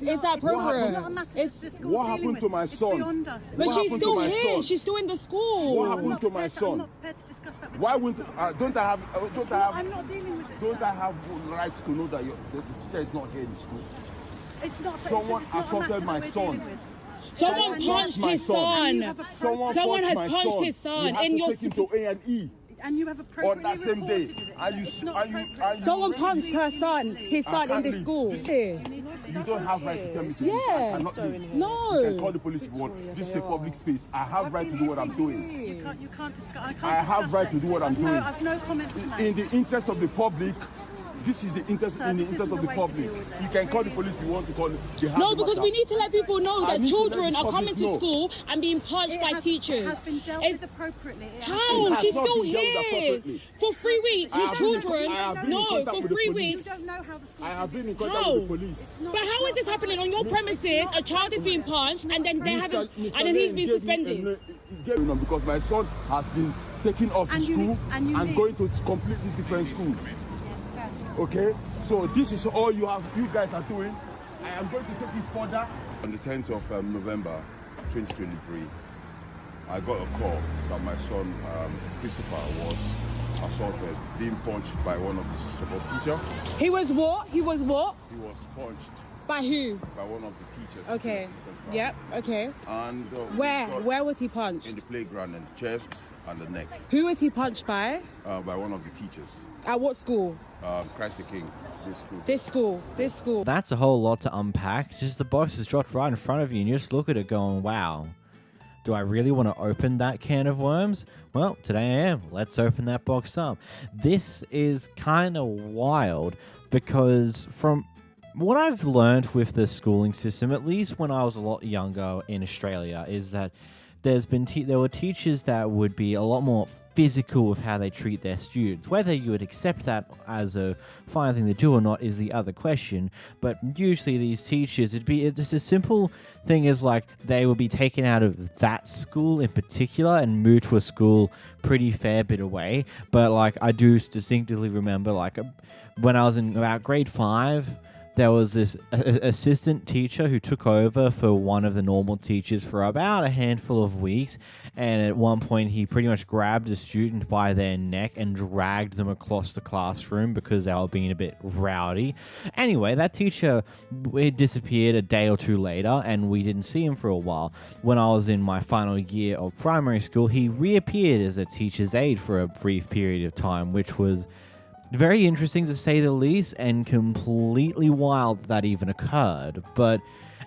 It's appropriate. It's appropriate. What happened to my son? Beyond us. But she's still here. She's still in the school. What happened to my son? I'm not prepared to discuss that with Why you. wouldn't I'm not dealing with this. Don't I have rights to know that the teacher is not here in the school? It's not. Someone it's not assaulted my son. Someone punched his son. Someone has punched his son in your school. To A&E. And you have appropriately on that same day. Someone punched his son in the school. You don't have right to tell me to do this. I cannot leave. No. You can call the police if you want. This is a public space. I have right to do what I'm doing. You can't discuss. I have right to do what I'm doing. I have no comments to make. In the interest of the public, This is the interest in the interest of the public. You can call the police if you want to call it. No, because we need to let people know I that need to let children the are public coming to know. school and being punched by teachers. It has been dealt with appropriately. How? She's still here for 3 weeks. These children, no, for 3 weeks. You don't know how the school. I have been in contact with the police. But how is this happening on your premises? A child is being punched, and then they haven't, and then he's been suspended. Because my son has been taken off the school and going to completely different schools. Okay, so this is all you guys are doing. I am going to take it further. On the 10th of November 2023, I got a call that my son Christopher was assaulted, being punched by one of his support teachers. He was what? He was what? He was punched. By who? By one of the teachers. Okay. Yep. Okay. And where was he punched? In the playground, in the chest and the neck. Who was he punched by? By one of the teachers. At what school? Christ the King. This school. That's a whole lot to unpack. Just the box is dropped right in front of you and you just look at it going, wow. Do I really want to open that can of worms? Well, today I am. Let's open that box up. This is kind of wild because from what I've learned with the schooling system, at least when I was a lot younger in Australia, is that there were teachers that would be a lot more physical with how they treat their students. Whether you would accept that as a fine thing to do or not is the other question, but usually these teachers, it's just a simple thing as like they will be taken out of that school in particular and moved to a school pretty fair bit away. But like I do distinctively remember like when I was in about grade 5, there was this assistant teacher who took over for one of the normal teachers for about a handful of weeks, and at one point he pretty much grabbed a student by their neck and dragged them across the classroom because they were being a bit rowdy. Anyway, that teacher disappeared a day or two later and we didn't see him for a while. When I was in my final year of primary school, he reappeared as a teacher's aide for a brief period of time, which was very interesting to say the least, and completely wild that even occurred. But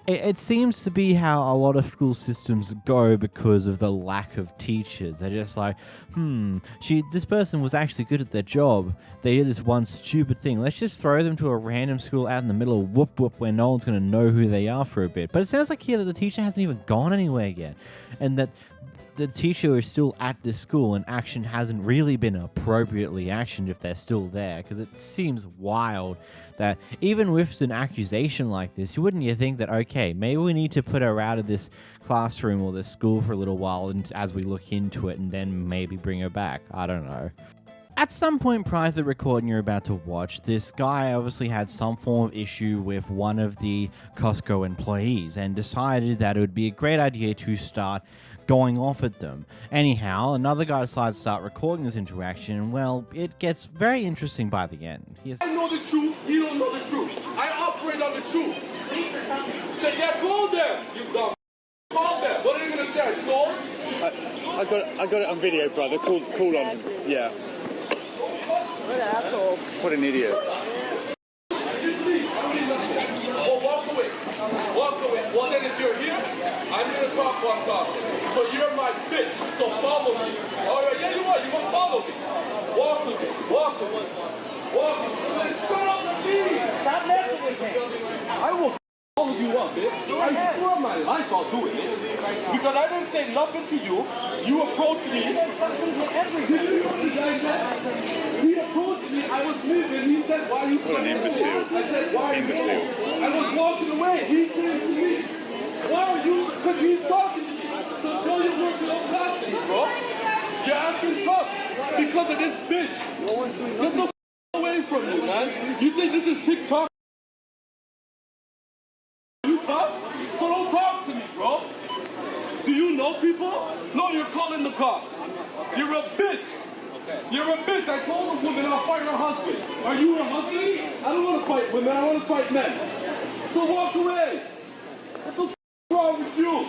it seems to be how a lot of school systems go because of the lack of teachers. They're just like, this person was actually good at their job. They did this one stupid thing. Let's just throw them to a random school out in the middle of whoop whoop where no one's going to know who they are for a bit. But it sounds like here that the teacher hasn't even gone anywhere yet. And that the teacher is still at this school and action hasn't really been appropriately actioned if they're still there, because it seems wild that even with an accusation like this, you think that, okay, maybe we need to put her out of this classroom or this school for a little while and as we look into it and then maybe bring her back. I don't know. At some point prior to the recording you're about to watch, this guy obviously had some form of issue with one of the Costco employees and decided that it would be a great idea to start going off at them. Anyhow, another guy decides to start recording this interaction, and well, it gets very interesting by the end. I know the truth, you don't know the truth. I operate on the truth. Say, yeah, call them, you dumb. Call them. What are you gonna say? I stole? I got it on video, brother. Call on him. Yeah. What an asshole. What an idiot. Well, walk away. Walk away. Well, then if you're here, I'm going to talk while I'm talking. So you're my bitch. So follow me. All right, yeah, you are. You want to follow me. Walk with me. Walk with me. Walk with me. Shut up and leave. Stop messing with me. I will all of you up, bitch. I swear my life I'll do it, bitch. Because I didn't say nothing to you. You approached me. He approached me. I was leaving. He said, why are you What an imbecile. I said, why are you Imbecile. I was walking away. He came to me. Why are you? Because he's talking to me. So tell your work don't talk to me, bro. You're acting tough because of this bitch. Get the away from you, man. You think this is TikTok? You tough? So don't talk to me, bro. Do you know people? No, you're calling the cops. You're a bitch. You're a bitch. I told a woman I'll fight her husband. Are you her husband? I don't want to fight women. I want to fight men. So walk away. What the f is wrong with you?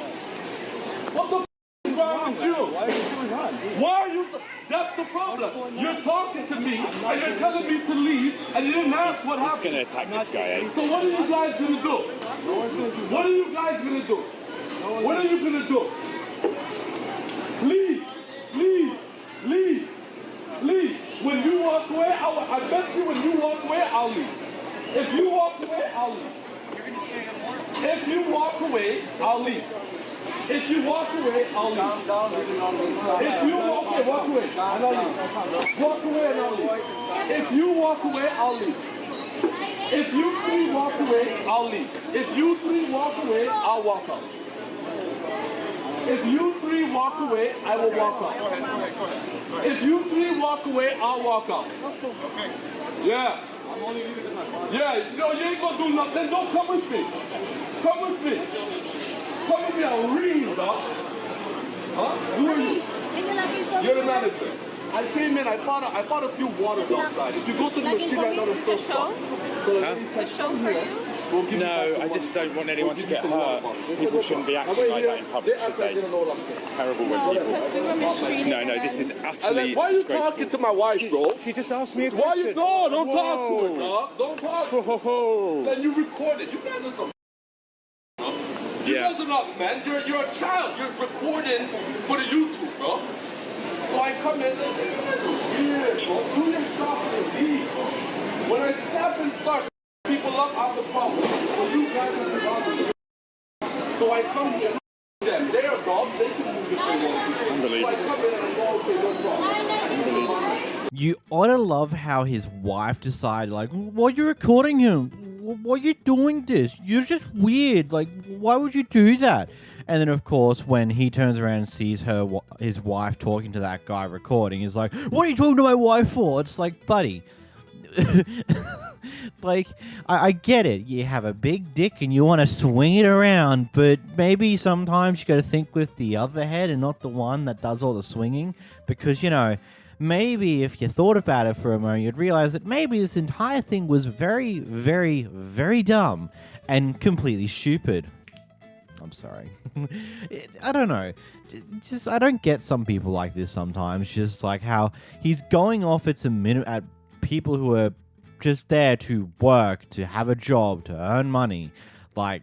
What the f is wrong with you? Why are you doing that? Why are you? That's the problem. You're talking to me and you're telling me to leave and you didn't ask what happened. He's going to attack this guy, eh? So what are you guys going to do? What are you guys going to do? What are you going to do? Leave. Leave. Leave. Leave. When you walk away, I bet you when you walk away, I'll leave. If you walk away, I'll leave. If you walk away, I'll leave. If you walk away, I'll leave. If you walk away, and I'll leave. Walk away and I'll leave. If you walk away, I'll leave. If you three walk away, I'll leave. If you three walk away, I'll walk out. If you three walk away, I will walk out. If you three walk away, I'll walk out. Yeah. Yeah, no, you ain't gonna do nothing. Don't come with me. Come with me. Come with me, I'll read, dog. Huh? Who are you? You're the manager. I came in, I bought a few waters outside. If you go to the machine right now, there's still stuff. To show for you? No, I just don't want anyone to get hurt. People shouldn't be acting like that in public, should they? It's terrible when people... No, this is utterly why are you talking to my wife, bro? She just asked me a question. Why you... No, don't talk to her, Whoa. dog. Don't talk to her. Then you record it. You guys are some... You guys are not men. You're a child. You're recording for the YouTube, bro. So I come in and weird, bro. Do your stuff and leave, bro. When I step and start people up, I'm the problem. So you guys are the problem. So I come here and them. They are dogs. They can move if they want to. Unbelievable. So I come in and I go, okay, no problem. You ought to love how his wife decided, like, why are you recording him? Why are you doing this? You're just weird. Like, why would you do that? And then, of course, when he turns around and sees his wife talking to that guy recording, he's like, what are you talking to my wife for? It's like, buddy. Like, I get it. You have a big dick and you want to swing it around, but maybe sometimes you got to think with the other head and not the one that does all the swinging. Because, you know, maybe if you thought about it for a moment, you'd realize that maybe this entire thing was very, very, very dumb and completely stupid. I'm sorry. I don't know. Just, I don't get some people like this sometimes. Just like how he's going off at people who are just there to work, to have a job, to earn money. Like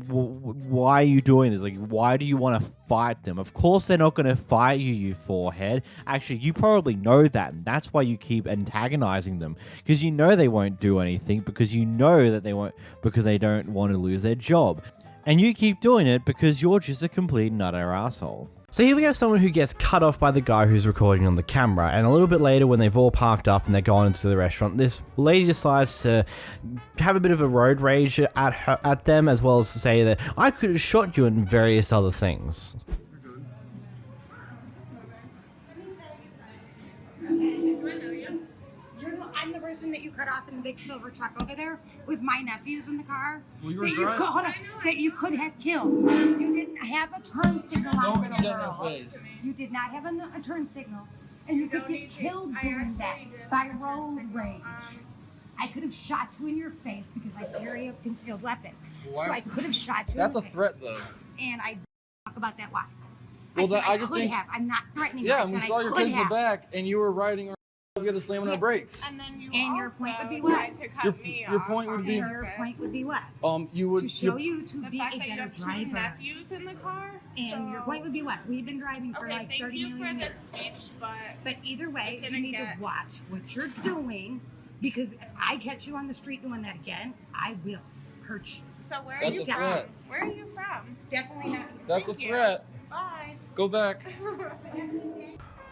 why are you doing this? Like, why do you want to fight them? Of course they're not going to fight you, you forehead. Actually, you probably know that, and that's why you keep antagonizing them. Because you know they won't do anything, because you know that they won't, because they don't want to lose their job. And you keep doing it because you're just a complete nutter asshole. So here we have someone who gets cut off by the guy who's recording on the camera, and a little bit later when they've all parked up and they're going into the restaurant, this lady decides to have a bit of a road rage at them, as well as to say that I could have shot you and various other things. I'm the person that you cut off in the big silver truck over there with my nephews in the car. That you could have killed. You didn't have a turn signal on for the girl. You did not have a turn signal, and you could get killed doing that by road rage. I could have shot you in your face because I carry a concealed weapon. So I could have shot you. That's in a the threat, face. though. And I talk about that. Why? Well, I just think I'm not threatening. Yeah, and we saw your kids in the back, and you were riding. We had to slam on our brakes. And then your point would be what? Your point would be. Your point would be what? You would to show you to be a better driver. Nephews in the car. And your point would be what? We've been driving for like 30 million years. Speech, but either way, you need to watch what you're doing, because if I catch you on the street doing that again, I will hurt you. So where are you from? Where are you from? Definitely not. That's a threat. Bye. Go back.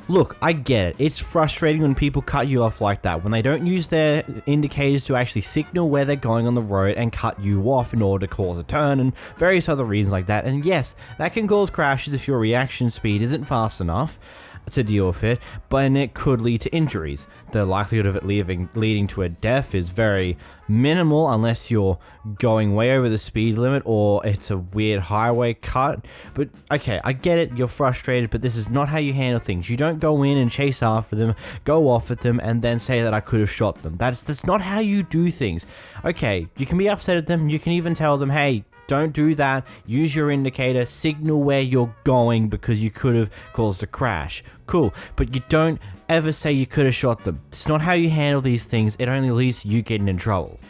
Look, I get it. It's frustrating when people cut you off like that, when they don't use their indicators to actually signal where they're going on the road and cut you off in order to cause a turn and various other reasons like that. And yes, that can cause crashes if your reaction speed isn't fast enough to deal with it, but it could lead to injuries. The likelihood of it leading to a death is very minimal unless you're going way over the speed limit or it's a weird highway cut. But okay, I get it, you're frustrated, but this is not how you handle things. You don't go in and chase after them, go off at them, and then say that I could have shot them. That's not how you do things. Okay, you can be upset at them, you can even tell them, hey, don't do that, use your indicator, signal where you're going because you could have caused a crash. Cool, but you don't ever say you could have shot them. It's not how you handle these things, it only leads to you getting in trouble.